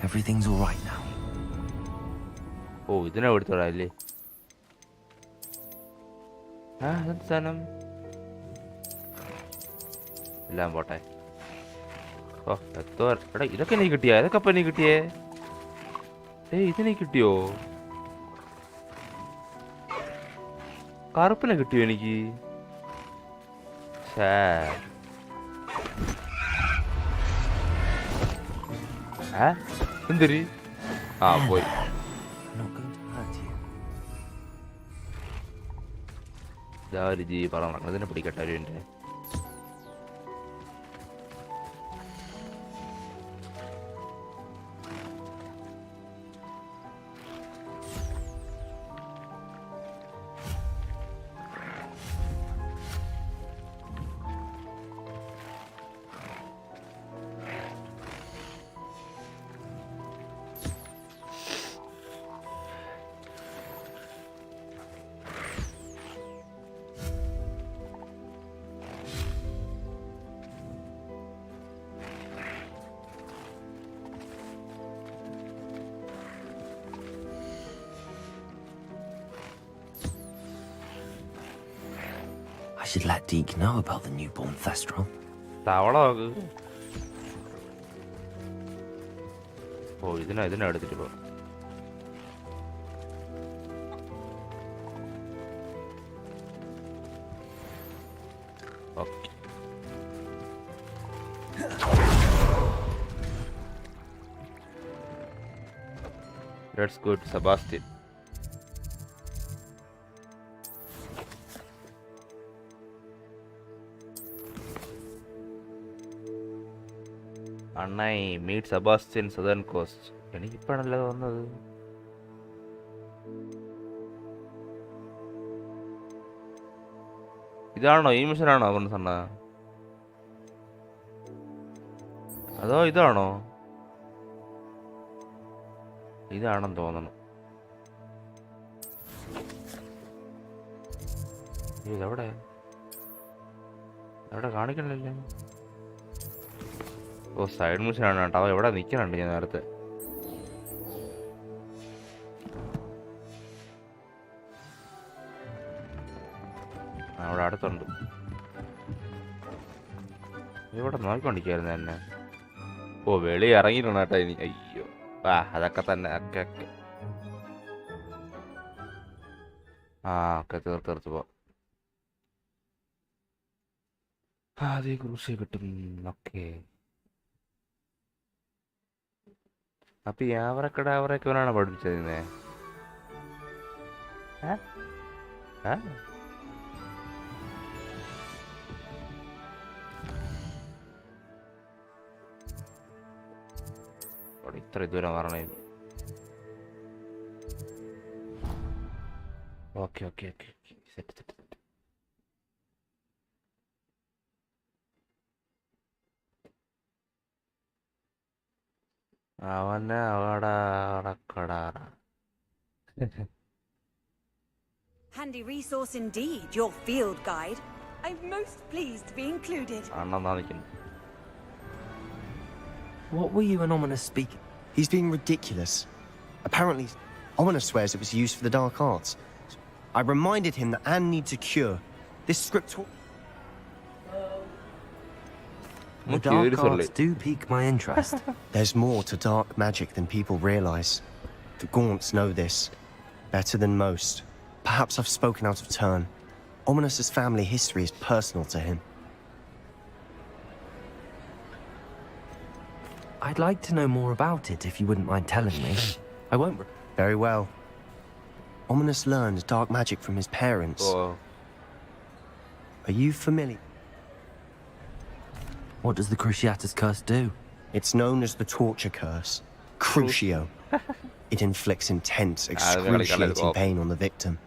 Everything's all right now. ഇതിനെ എടുത്തോടാ അല്ലേ? സാധനം എല്ലാം പോട്ടെ. എടാ ഇതൊക്കെ നീ കിട്ടിയാ? ഇതൊക്കെ അപ്പൊ നീ കിട്ടിയേ? ഇതിനെ കിട്ടിയോ? കറുപ്പിനെ കിട്ടിയോ എനിക്ക്? എന്തൊരു പോയി. ഒരു ജീവി പറഞ്ഞു. ഇതിനെ പിടിക്കട്ടെ ഒരു minute. I should let Deke know about the newborn Thestral. ഇതിനെ എടുത്തിട്ട് പോ. Let's go to Sebastian. അണ്ണായി മീറ്റ് സെബാസ്റ്റ്യൻ സദേൺ കോസ്റ്റ്. എനിക്കിപ്പോഴാണല്ലോ വന്നത്. ഇതാണോ ഈ മിഷനാണോ സണ്ണ? അതോ ഇതാണോ? ഇതാണെന്ന് തോന്നുന്നു. ഇതെവിടെ കാണിക്കണല്ലേ? സൈഡ് മിഷനാണ് കേട്ടോ. എവിടെ നിൽക്കണുണ്ട് ഞാൻ നേരത്തെ. അവിടെ അടുത്തുണ്ട്. ഇവിടെ നോക്കിക്കൊണ്ടിരിക്കായിരുന്നു എന്നെ. വെളി ഇറങ്ങിയിട്ടുണ്ട് കേട്ടോ ഇനി. അയ്യോ അതൊക്കെ തന്നെ. ഒക്കെ തീർത്ത് പോ. അതേ കുറിച്ച് കിട്ടും. ഓക്കെ. അപ്പൊ ഈ അവരൊക്കെ പഠിപ്പിച്ചതിനെ ഇത്ര ദൂരം പറഞ്ഞ okay okay okay set set set അവനെ അവിടക്കടാറ Handy resource indeed, your field guide. I'm most pleased to be included. What were you and Ominous speaking? He's being ridiculous. Apparently, Ominous swears it was used for the dark arts. I reminded him that Anne needs a cure. This script... The dark arts do pique my interest. There's more to dark magic than people realize. The Gaunts know this better than most. Perhaps I've spoken out of turn. Ominous's family history is personal to him. I'd like to know more about it if you wouldn't mind telling me. I won't. Very well. Ominous learned dark magic from his parents. Are you familiar? What does the Cruciatus curse do? It's known as the torture curse. Crucio. It inflicts intense, excruciating pain on the victim.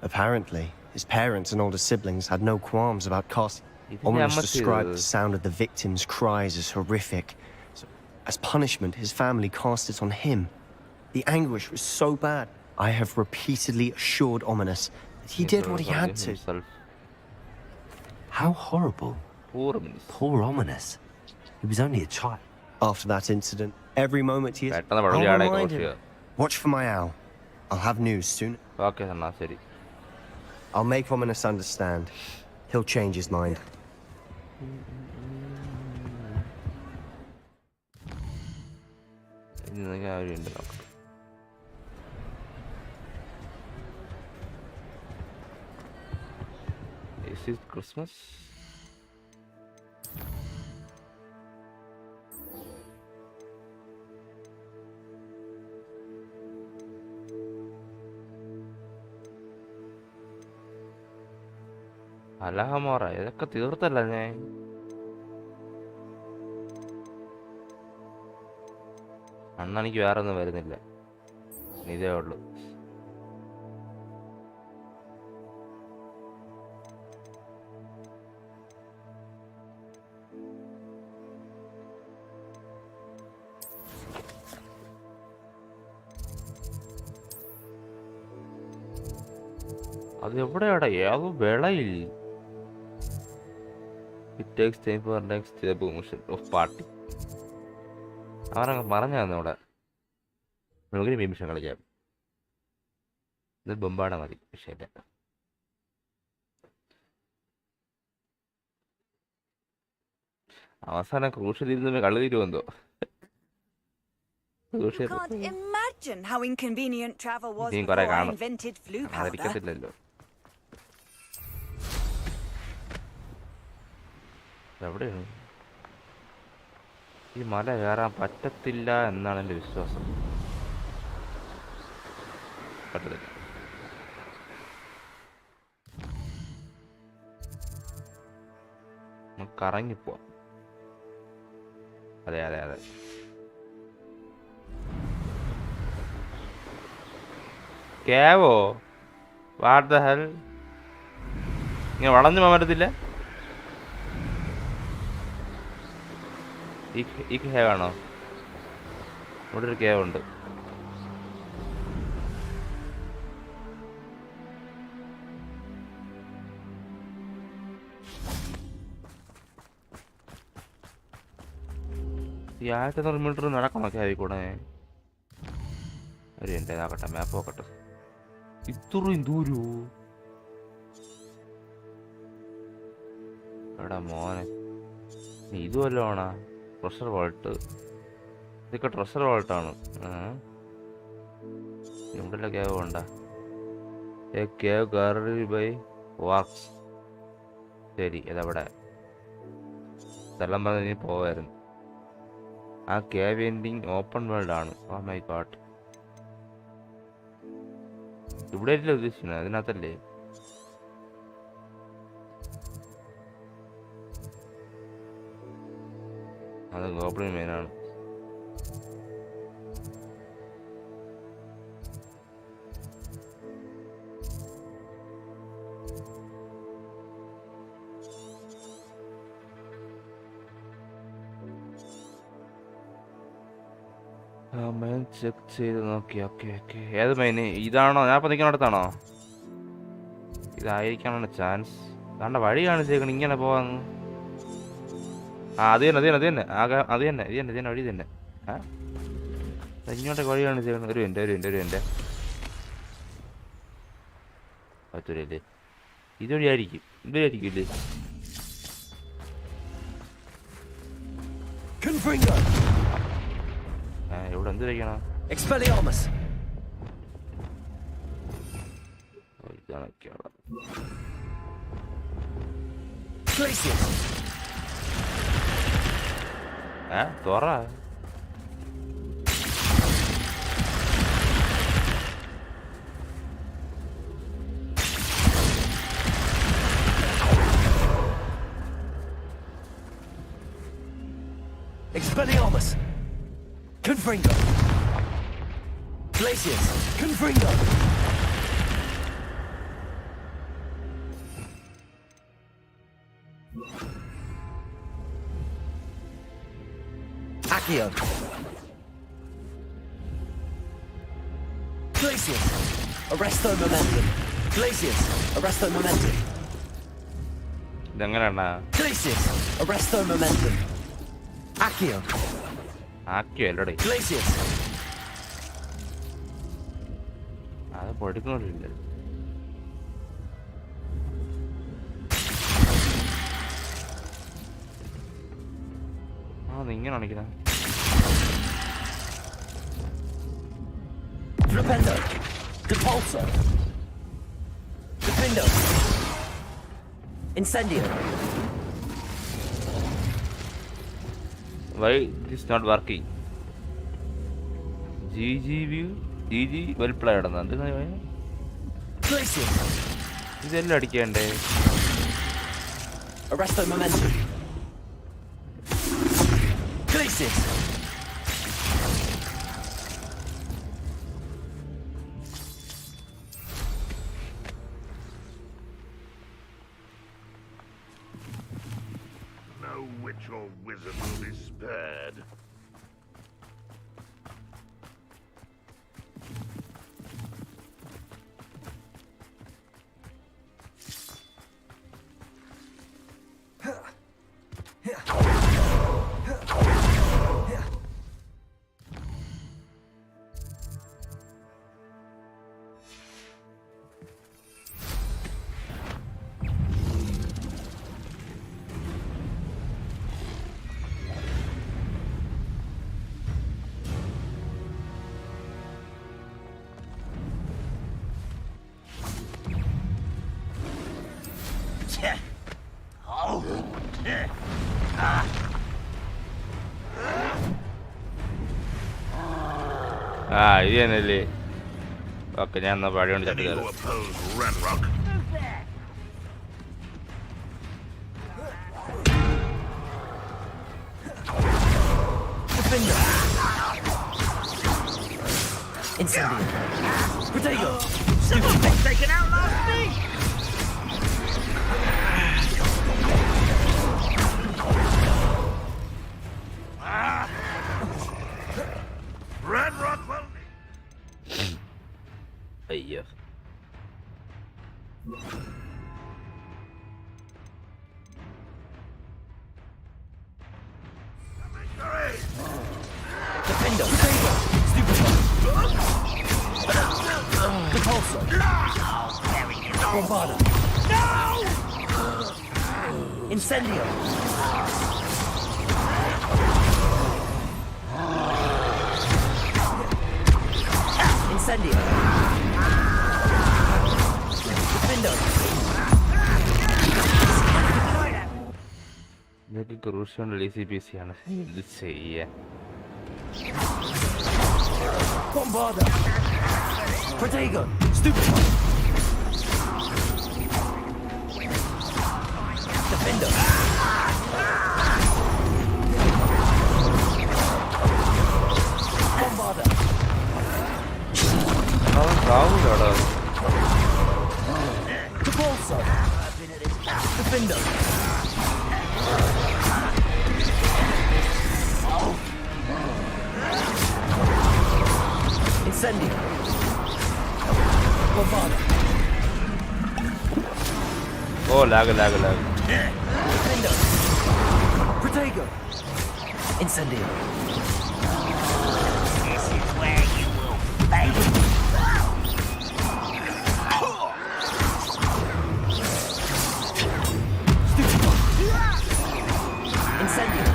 Apparently, his parents and older siblings had no qualms about casting. Ominous described the sound of the victim's cries as horrific. So, as punishment, his family cast it on him. The anguish was so bad. I have repeatedly assured Ominous that he did what he had to. How horrible. Poor Ominous. He was only a child. After that incident, every moment he is... I'll remind him. Watch for my owl. I'll have news soon. Okay, Seri. I'll make Ominous understand. He'll change his mind. Is it Christmas? അലഹമോറ ഇതൊക്കെ തീർത്തല്ല ഞാൻ അന്നെനിക്ക് വേറെ ഒന്നും വരുന്നില്ല ഇതേ ഉള്ളു അത് എവിടെയാടാ ഏതോ വിളയിൽ It takes time for next step of party. അവനങ്ങ് പറഞ്ഞു തന്നെ ഇവിടെ നമുക്കിനി മിഷൻ കളിക്കാം ഇത് ബൊമ്പാട മതി വിഷയമില്ല അവസാനം ക്രൂഷ്യൽ ഇരുന്ന് കളി തീരുമെന്തോ Can't imagine how inconvenient travel was ഇനിയും before കുറെ I കാണും invented flu powder. അതിരിക്കത്തില്ലല്ലോ എവിടെയാണ് ഈ മല കയറാൻ പറ്റത്തില്ല എന്നാണ് എൻ്റെ വിശ്വാസം പറ്റത്തില്ല കറങ്ങിപ്പോവാം അതെ അതെ അതെ കേവോ വാട്ട് ദ ഹെൽ ഇങ്ങനെ വളഞ്ഞു പോകാൻ പറ്റത്തില്ല ഈ കേവാണോ ഇവിടെ ഒരു കേവുണ്ട് ഈ 1400 മീറ്റർ നടക്കണൊക്കെ ആയിക്കൂടെ ഒരു എൻ്റെ ഇതാക്കട്ടെ മാപ്പ് നോക്കട്ടെ ഇത്രയും ദൂരോ എടാ മോനെ ഇത് വല്ലതും ആണോ ട്രഷർ വാൾട്ട് ഇതൊക്കെ ട്രഷർ വാൾട്ടാണ് ഇവിടെയുള്ള കേവ് വേണ്ട കേവ് ഗാർഡ് ബൈ വാർക്സ് ശരി ഇതവിടെ സ്ഥലം പറഞ്ഞ് പോവായിരുന്നു ആ കേവ് എൻഡിങ് ഓപ്പൺ വേൾഡ് ആണ് ഓ മൈ ഗോഡ് ഇവിടെ അല്ലേ ഉദ്ദേശിക്കുന്നത്, അതിനകത്തല്ലേ? അത് ഗോബ്ലിൻ മെയിനാണ്. മെയിൻ ചെക്ക് ചെയ്ത് നോക്കി. ഓക്കെ ഓക്കെ, ഏത് മെയിന്? ഇതാണോ? ഞാൻ ഇപ്പം നിൽക്കുന്ന അടുത്താണോ? ഇതായിരിക്കാനാണ് ചാൻസ്. താണ്ട വഴി കാണിച്ചേക്കണം ഇങ്ങനെ പോവാന്ന്. ആ അത് തന്നെ അത് തന്നെ ആകെ അത് തന്നെ വഴി തന്നെ. ആ ഇങ്ങോട്ടേക്ക് വഴി കാണിച്ചേക്കണം. ഒരു എൻ്റെ പറ്റൂലല്ലേ? ഇതുവഴി ആയിരിക്കും, ഇല്ലേ? ഇവിടെ എന്ത് കഴിക്കണം? ഇതാണൊക്കെയാണ്. തുറ Expelliarmus! Confringo! Glacius! Confringo! Accio! Glacius! Arresto momentum! Glacius! Arresto momentum! ഇതെങ്ങനെയാണ? Glacius! Arresto momentum! Accio! Accio അല്ലടേ. Glacius! അത് പഠിക്കുന്നില്ല. ഇങ്ങനെ കാണിക്കണ. Flipendo! Depulso! Defindo! Incendio! Why it is not working? GG well played. ഇതെല്ലാം അടിക്കണ്ടേ? Arresto momentum! Glacius! No witch or wizard will be spared. ഇത് തന്നെയല്ലേ? Okay, ഞാൻ എന്നാ പാടി കൊണ്ട് ചട്ടി തരാം. Incendio! Protego! Taken out last week! Red Rock will... അയ്യോ, Defendo! Stupid! Repulsor! Bombada! No! Incendio! Incendio! Defendo! ഇതൊക്കെ ക്രൂഷ്യൽ DCPC ആണ്. ഇത് ചെയ്യാ. Bombada! Protego! Stupid one! Defender! Bombarder! Repulsor! Defender! Incendio! Bombarder! Oh, lag. Defender! Protego! Incendio! This is where you will fail. Stupid one! Incendio!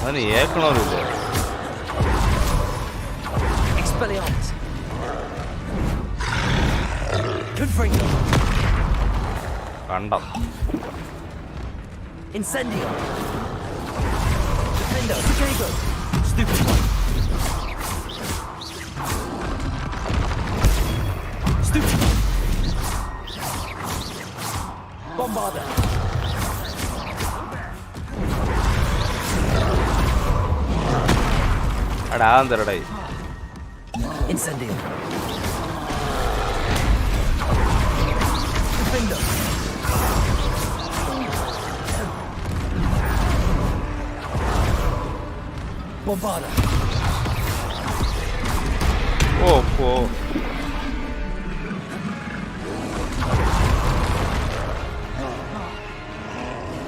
Honey, Expelliarmus. Confringo. Kandam. Incendio. Defendo. Protego. Stupid one. Stupid one. Bombarder. Incendio. Defender. Bombarder. Oh.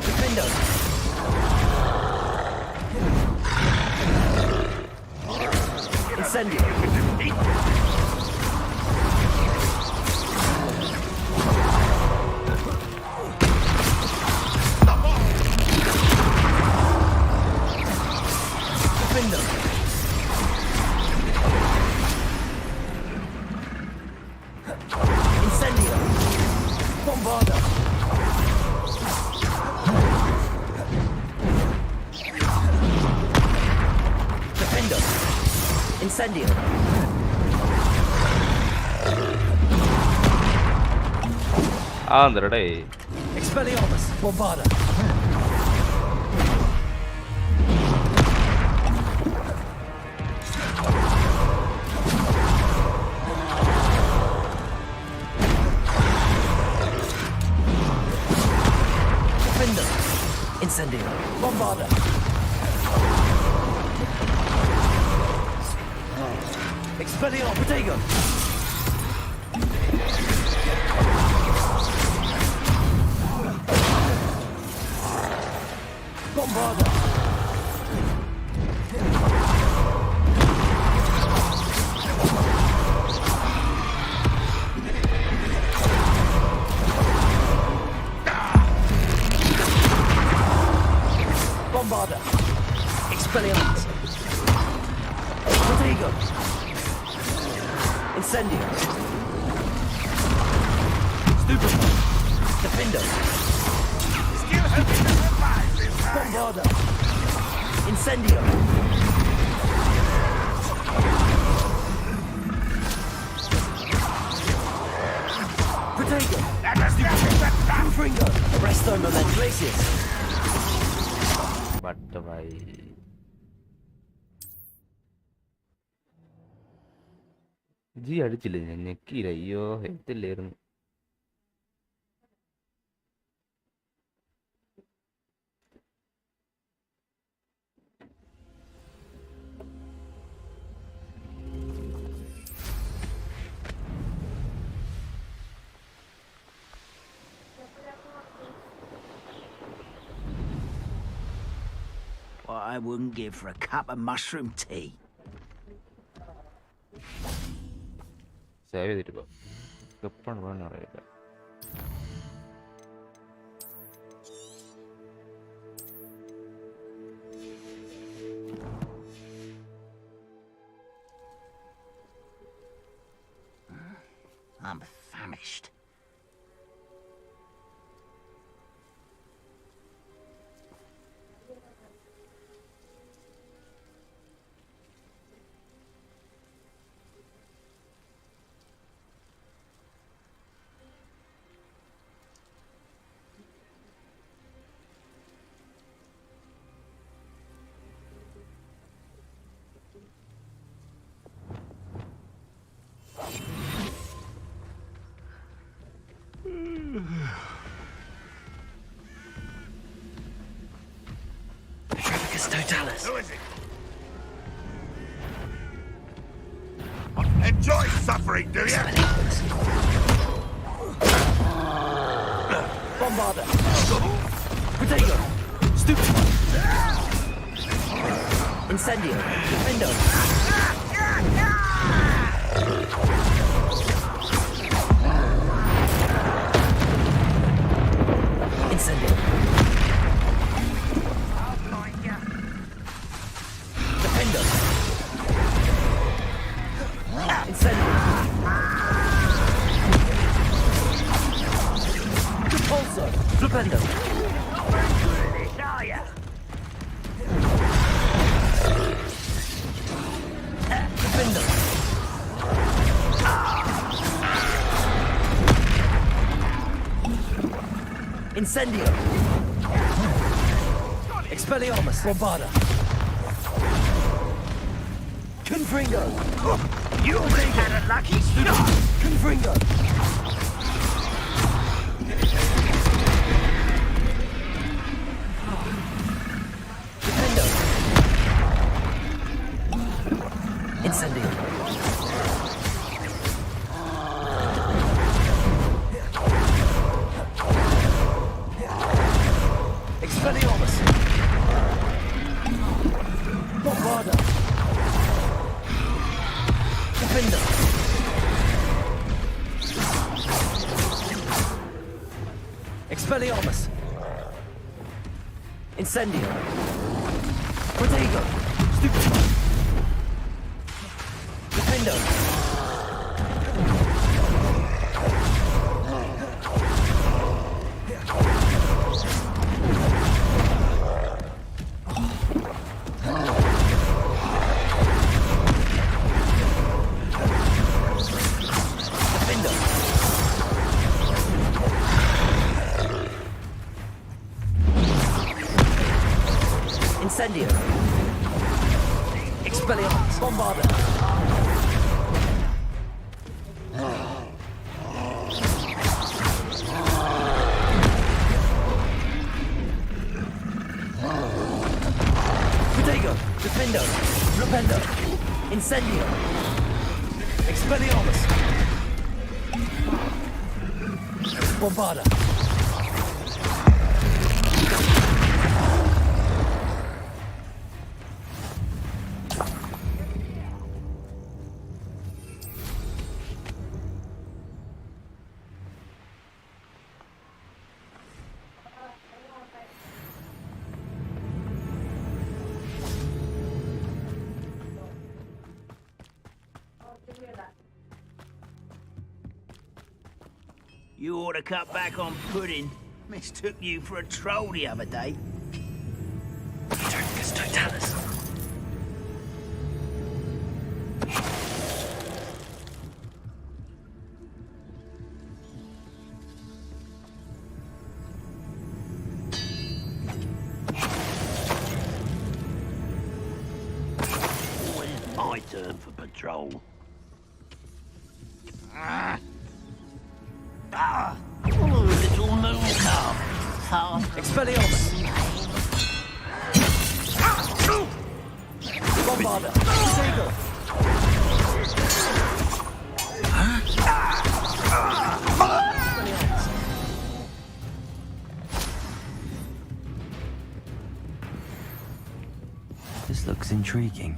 Defender. Incendio. Defender. Incendio. Bombarder. Defender. Incendio. Expelliarmus. Bombarder. Defender. Incendio. Bombarder. Expelliarmus. Protego. Bombarder. Bombarder. Expelliarmus. Protego. Incendio. Stupid. Defender. Still hoping to survive this time. Bombarder. Incendio. Protego. Confringo. Arresto moment glacius. Butterfly. G അടിച്ചില്ല ഞാൻ ഞെക്കിയില്ല അയ്യോ ഹെൽത്തില്ലായിരുന്നു What I wouldn't give for a cup of mushroom tea. Save ചെയ്തിട്ട് പോ എപ്പോഴും വേണം അറിയില്ല I'm famished. Totalis. Who is it? Enjoy suffering, do you? Bombarder. Potato. Stoop. Incendio. Window. Incendio. Defender. Incendio. Repulsor. Flipendo. Defender. Incendio. Expelliarmus. Bombarda. Confringo. You had a lucky start. Confringo. Defendo. Incendio. Expelliarmus. Bombarda. Defender. Expelliarmus. Incendio. Protego. Defendo. Incendio. Expelliarmus. Bombarda. Protego. Defendo. Rependo. Incendio. Expelliarmus. Bombarda. You ought to cut back on pudding. Mistook you for a troll the other day. Dricus Totalis. Always my turn for patrol. Little moon calf. Expelliarmus. Bombarda. Protego. This looks intriguing.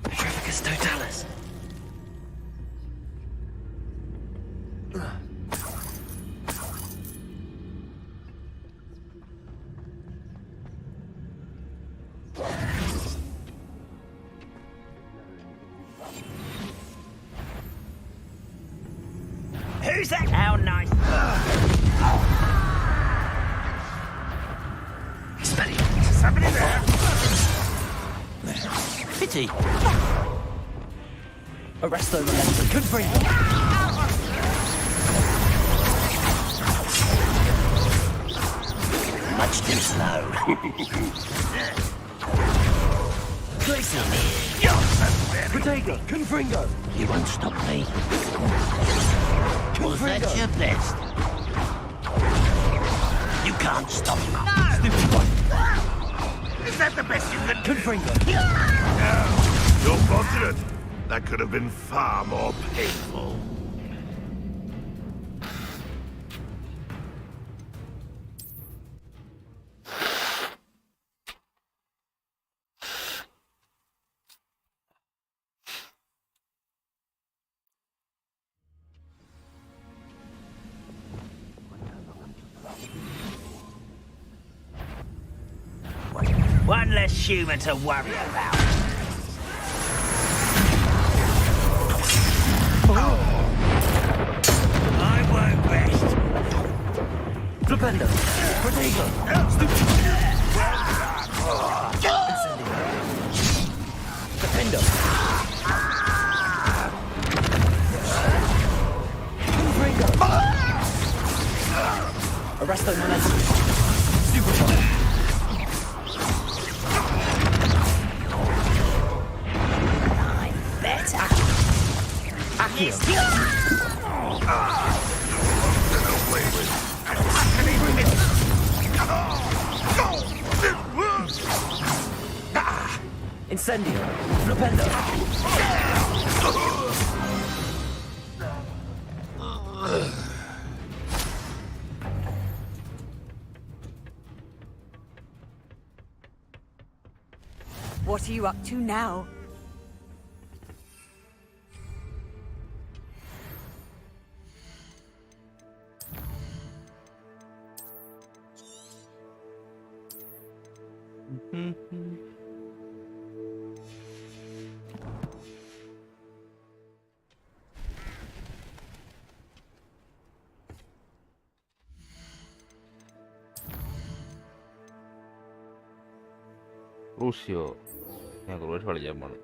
Dricus Totalis. Who's that? How nice. Smelly. Somebody there. Pity. Arresto momentum. Good for you. Much too slow. Gleason. Potato. Confringo. You won't stop me. Was that your best? You can't stop me. No. Stupid one. Is that the best you can do? Confringo. You're fortunate. That could have been far more painful. One less human to worry about. I won't rest. Flipendo. Potato. Stupid. Flipendo. Confringo. Arresto momentum. Stupid one. Incendio. Flipendo. What are you up to now? Rusio. ഞാൻ കുറച്ച് കളിക്കാൻ പോണം.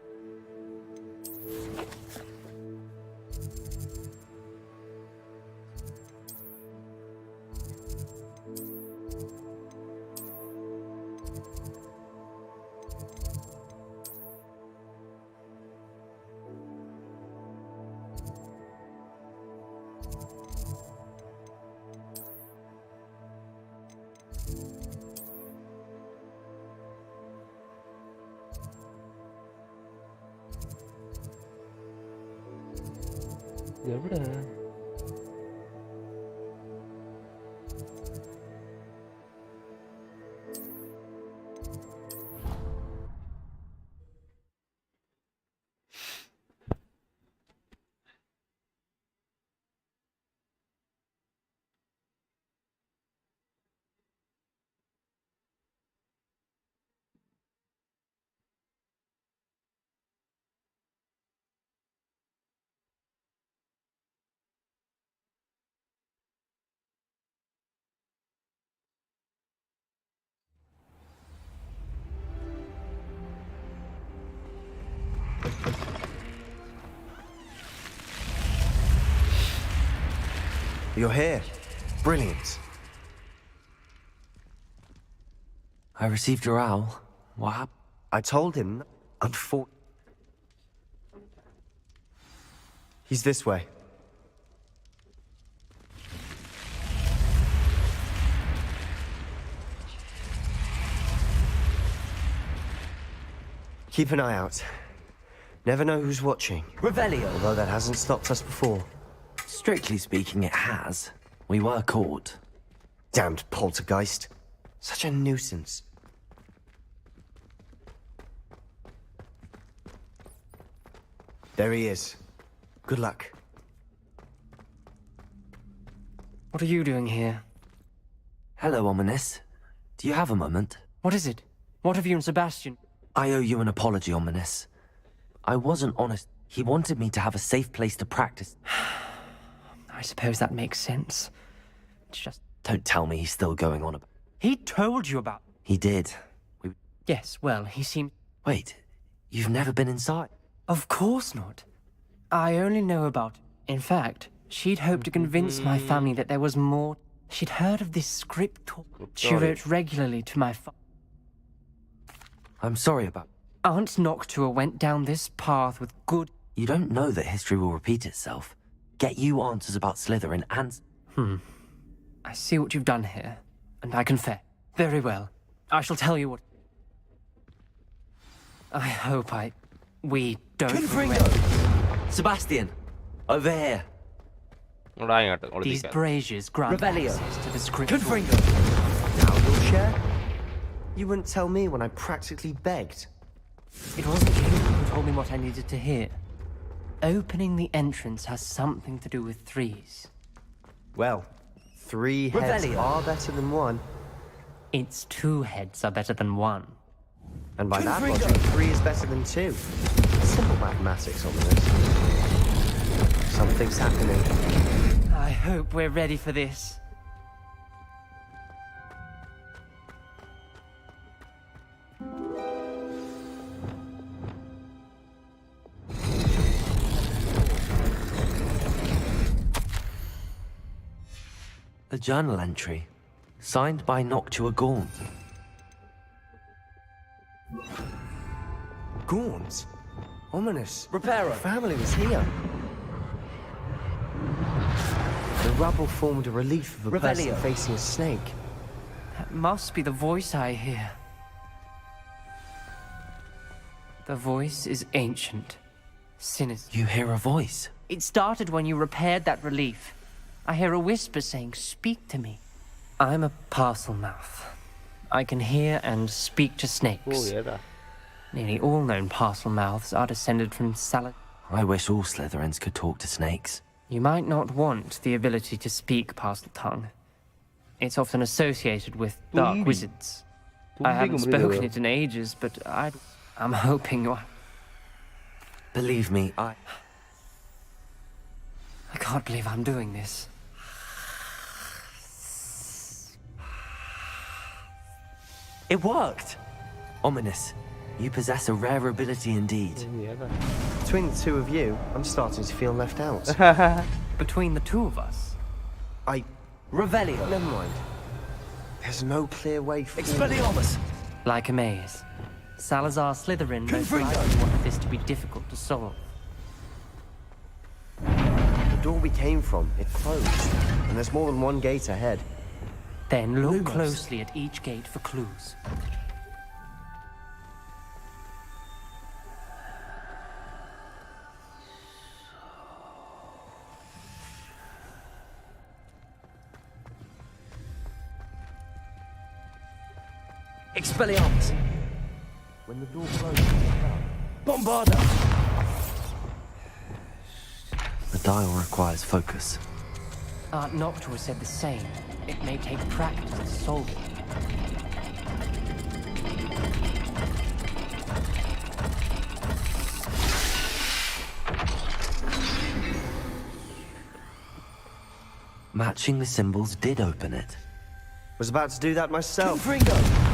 എവിടെ You're here. Brilliant. I received your owl. What happened? I told him, unfortunately. He's this way. Keep an eye out. Never know who's watching. Revelio. Although that hasn't stopped us before. Strictly speaking, it has. We were caught. Damned poltergeist. Such a nuisance. There he is. Good luck. What are you doing here? Hello, Ominous. Do you have a moment? What is it? What have you and Sebastian? I owe you an apology, Ominous. I wasn't honest. He wanted me to have a safe place to practice. I suppose that makes sense. It's just... Don't tell me he's still going on about... He told you about... He did. Yes, well, he seemed... Wait, you've never been inside? Of course not. I only know about... In fact, she'd hoped to convince my family that there was more... She'd heard of this script talk. She wrote regularly to my I'm sorry about... Aunt Noctua went down this path with good... You don't know that history will repeat itself. Get you answers about Slytherin and... I see what you've done here, and I confess. Very well. I shall tell you what... I hope we don't regret... Sebastian! Over here! These braziers grant access to the script. Now you'll share? You wouldn't tell me when I practically begged. It wasn't you who told me what I needed to hear. Opening the entrance has something to do with threes. Well, 3 heads are better than 1. It's 2 heads are better than 1. And by that logic, 3 is better than 2. Simple mathematics on this. Something's happening. I hope we're ready for this. A journal entry, signed by Noctua Gaunt. Gaunt? Ominous. Reparo. The family was here. The rubble formed a relief of a person facing a snake. That must be the voice I hear. The voice is ancient, sinister. You hear a voice? It started when you repaired that relief. I hear a whisper saying, "Speak to me." I'm a parcel mouth. I can hear and speak to snakes. Nearly all known parcel mouths are descended from salad. I wish all Slytherins could talk to snakes. You might not want the ability to speak parcel tongue. It's often associated with dark wizards. I haven't spoken it in ages, but I'm hoping you're... Believe me, I can't believe I'm doing this. It worked! Ominous. You possess a rare ability indeed. Between the 2 of you, I'm starting to feel left out. Between the 2 of us? Revelio. Never mind. There's no clear way forward. Expelliarmus! Like a maze. Salazar Slytherin most likely wanted this to be difficult to solve. The door we came from, it closed. And there's more than one gate ahead. Then look closely at each gate for clues. Expelliarmus! When the door closes, Bombarda! The dial requires focus. Aunt Noctua said the same. It may take practice to solve it. Matching the symbols did open it. Was about to do that myself. But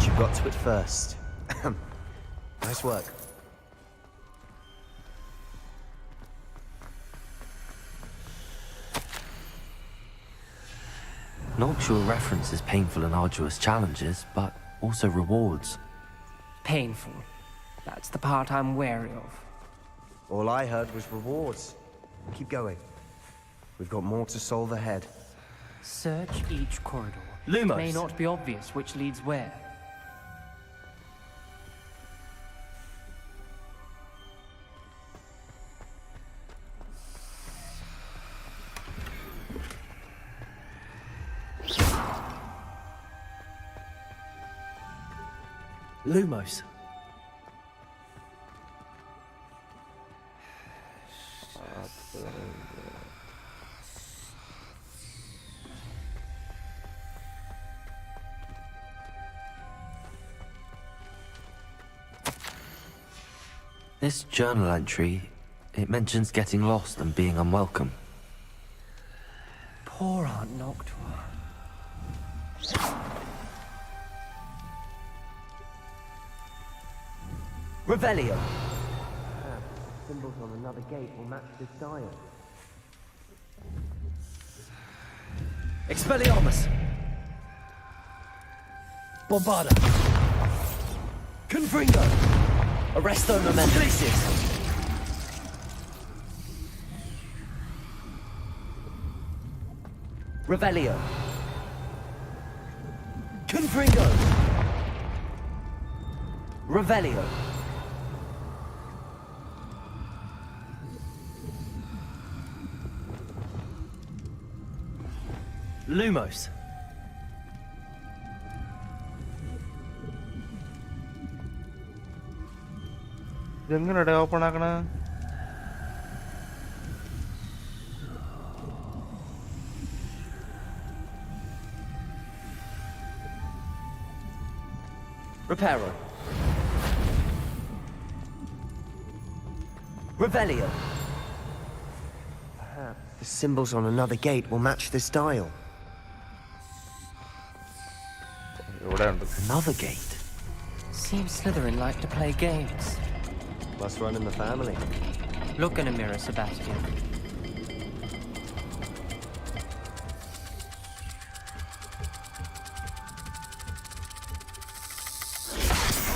you got to it first. Nice work. Noctua references painful and arduous challenges, but also rewards. Painful. That's the part I'm wary of. All I heard was rewards. Keep going. We've got more to solve ahead. Search each corridor. Lumos. It may not be obvious which leads where. Lumos. This journal entry, it mentions getting lost and being unwelcome. Poor Aunt Noctua. Revelio. Symbols on another gate will match this dial. Expelliarmus. Bombarda. Confringo. Arresto Momentum. Revelio. Confringo. Revelio. Lumos. ഇതെങ്ങനെയാ open ആക്കണ? Reparo. Revelio. Perhaps the symbols on another gate will match this dial. Another gate? Seems Slytherin like to play games. Must run in the family. Look in a mirror, Sebastian.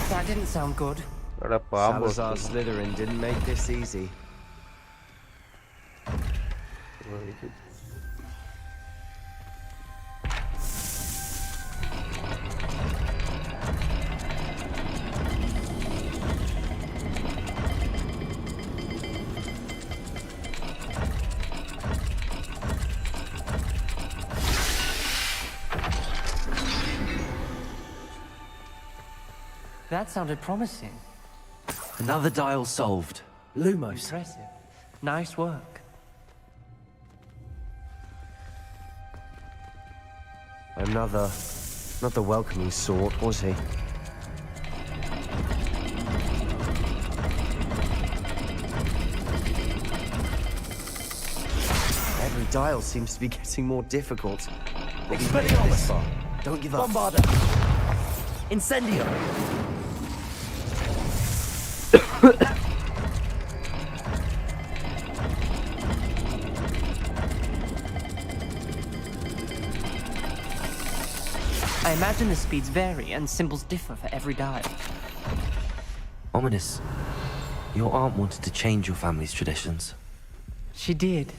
That didn't sound good. Salazar Slytherin didn't make this easy. That sounded promising. Another dial solved. Lumos. Impressive. Nice work. Another not the welcoming sort, was he? Every dial seems to be getting more difficult. Expelliarmus. Don't give up. Bombarda. Incendio. I imagine the speeds vary and symbols differ for every dial. Ominous. Your aunt wanted to change your family's traditions. She did.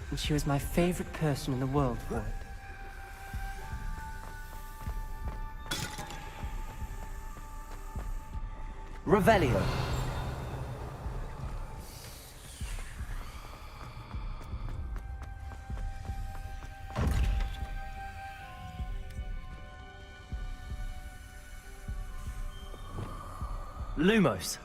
And she was my favorite person in the world for it. Revelio. Lumos.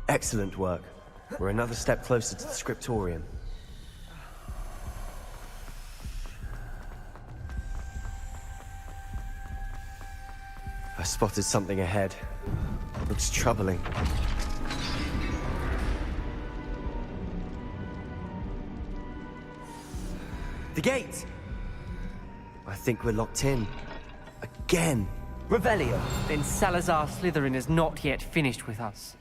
Excellent work. We're another step closer to the scriptorium. I spotted something ahead. Looks troubling. The gate! I think we're locked in. Again! Revelio. Then Salazar Slytherin is not yet finished with us.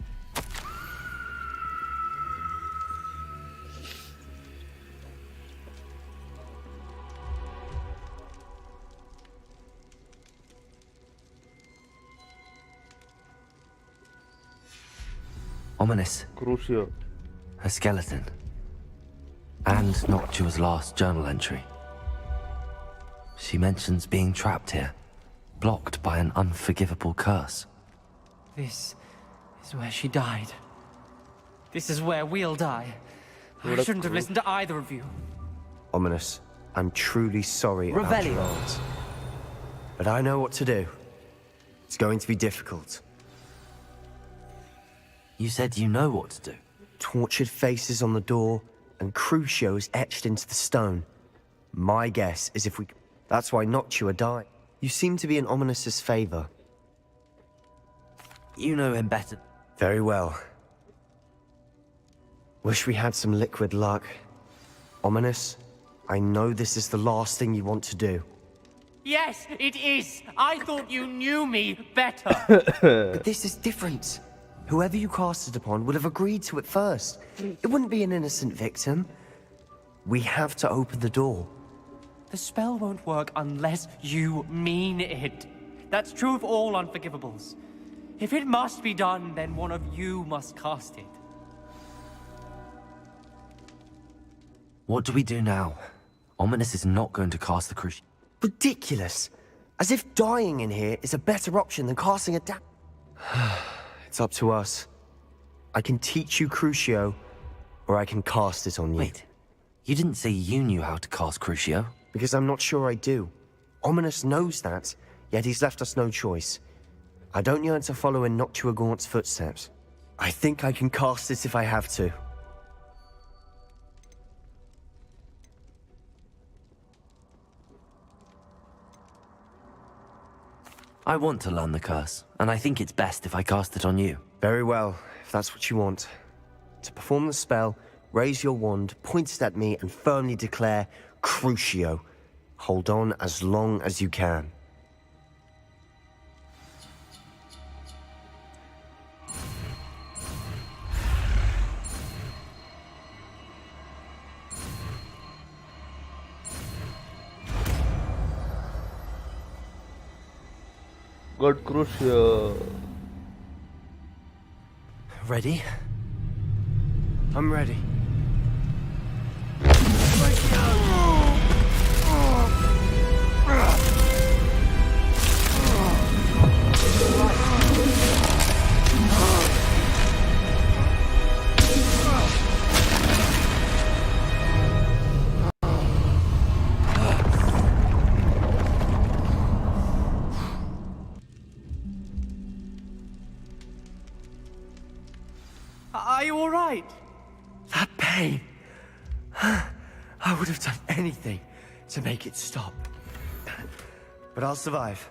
Ominous. Crucio. A skeleton. And Noctua's last journal entry. She mentions being trapped here, blocked by an unforgivable curse. This is where she died. This is where we'll die. I shouldn't have listened to either of you. Ominous, I'm truly sorry about your aunt. But I know what to do. It's going to be difficult. You said you know what to do. Tortured faces on the door, and Crucios etched into the stone. My guess is if we... That's why Noctua died. You seem to be in Ominous's favor. You know him better. Very well. Wish we had some liquid luck. Ominous, I know this is the last thing you want to do. Yes, it is. I thought you knew me better. But this is different. Whoever you cast it upon would have agreed to it first. It wouldn't be an innocent victim. We have to open the door. The spell won't work unless you mean it. That's true of all unforgivables. If it must be done, then one of you must cast it. What do we do now? Ominous is not going to cast the Crucio. Ridiculous. As if dying in here is a better option than casting a It's up to us. I can teach you Crucio, or I can cast it on you. Wait, you didn't say you knew how to cast Crucio? Because I'm not sure I do. Ominous knows that, yet he's left us no choice. I don't yearn to follow in Noctua Gaunt's footsteps. I think I can cast it if I have to. I want to learn the curse, and I think it's best if I cast it on you. Very well, if that's what you want. To perform the spell, raise your wand, point it at me, and firmly declare, Crucio. Hold on as long as you can. God Crucio. Ready? I'm ready. Are you all right? That pain. I would have done anything to make it stop. But I'll survive.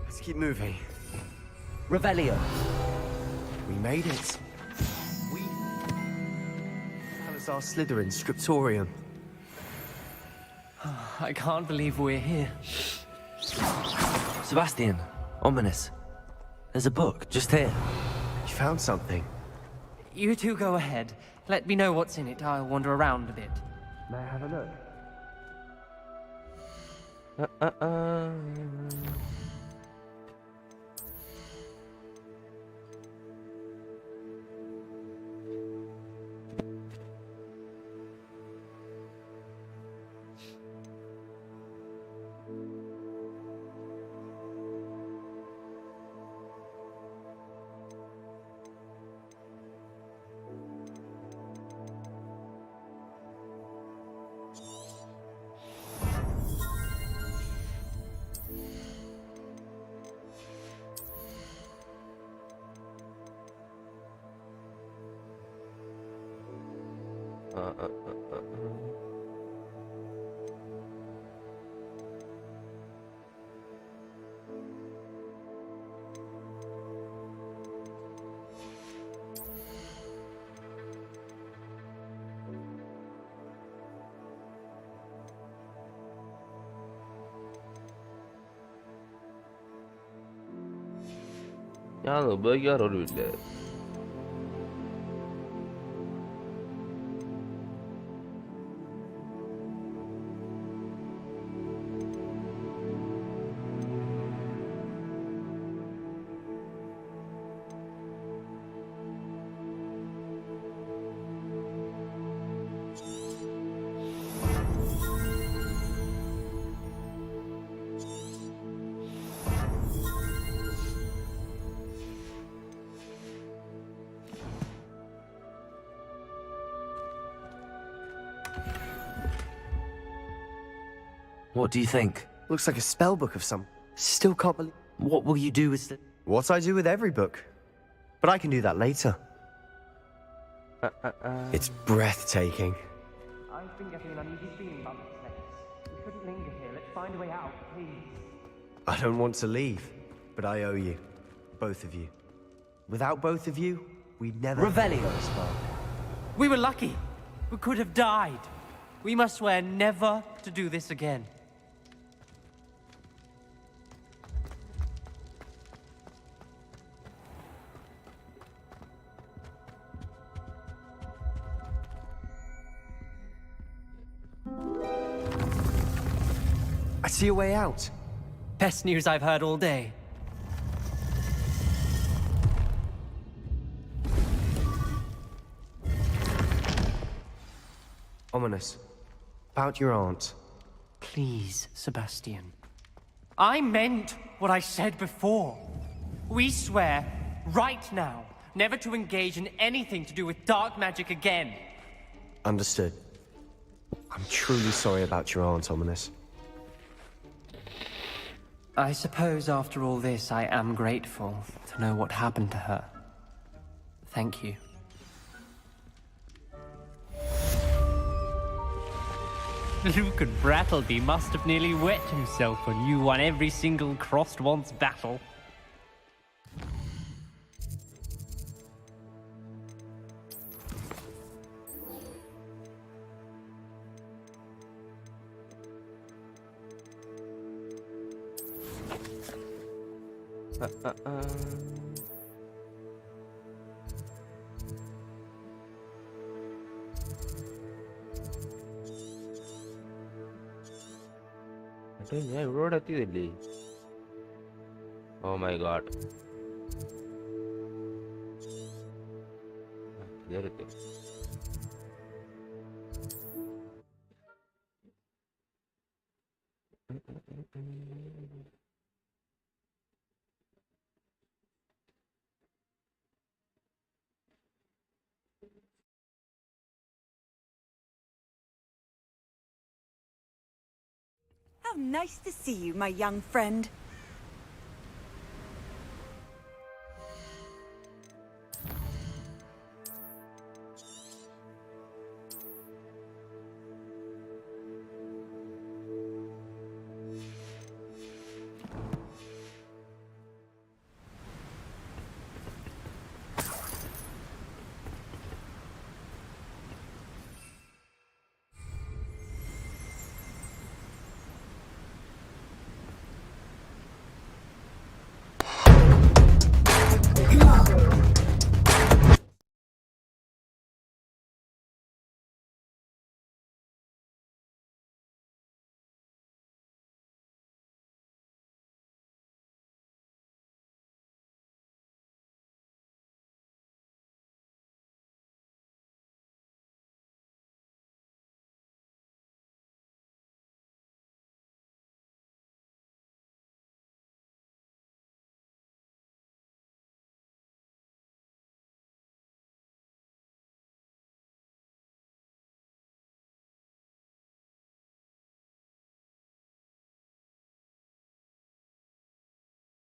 Let's keep moving. Revelio. We made it. We... Salazar Slytherin Scriptorium. I can't believe we're here. Sebastian, Ominous. There's a book just here. You found something. You two go ahead. Let me know what's in it. I'll wander around a bit. May I have a look? ഞാൻ ഉപയോഗിക്കാറൊന്നുമില്ല. What do you think? Looks like a spell book of some. Still can't believe... What will you do with the... What I do with every book. But I can do that later. It's breathtaking. I've been getting an uneasy feeling about this place. We shouldn't linger here. Let's find a way out, please. I don't want to leave, but I owe you. Both of you. Without both of you, we'd never... Revelio. We were lucky. We could have died. We must swear never to do this again. I see a way out. Best news I've heard all day. Ominous. About your aunt. Please, Sebastian. I meant what I said before. We swear, right now, never to engage in anything to do with dark magic again. Understood. I'm truly sorry about your aunt, Ominous. I suppose after all this, I am grateful to know what happened to her. Thank you. Luke and Brattleby must have nearly wet himself when you won every single crossed once battle. Oh my god. How nice to see you, my young friend.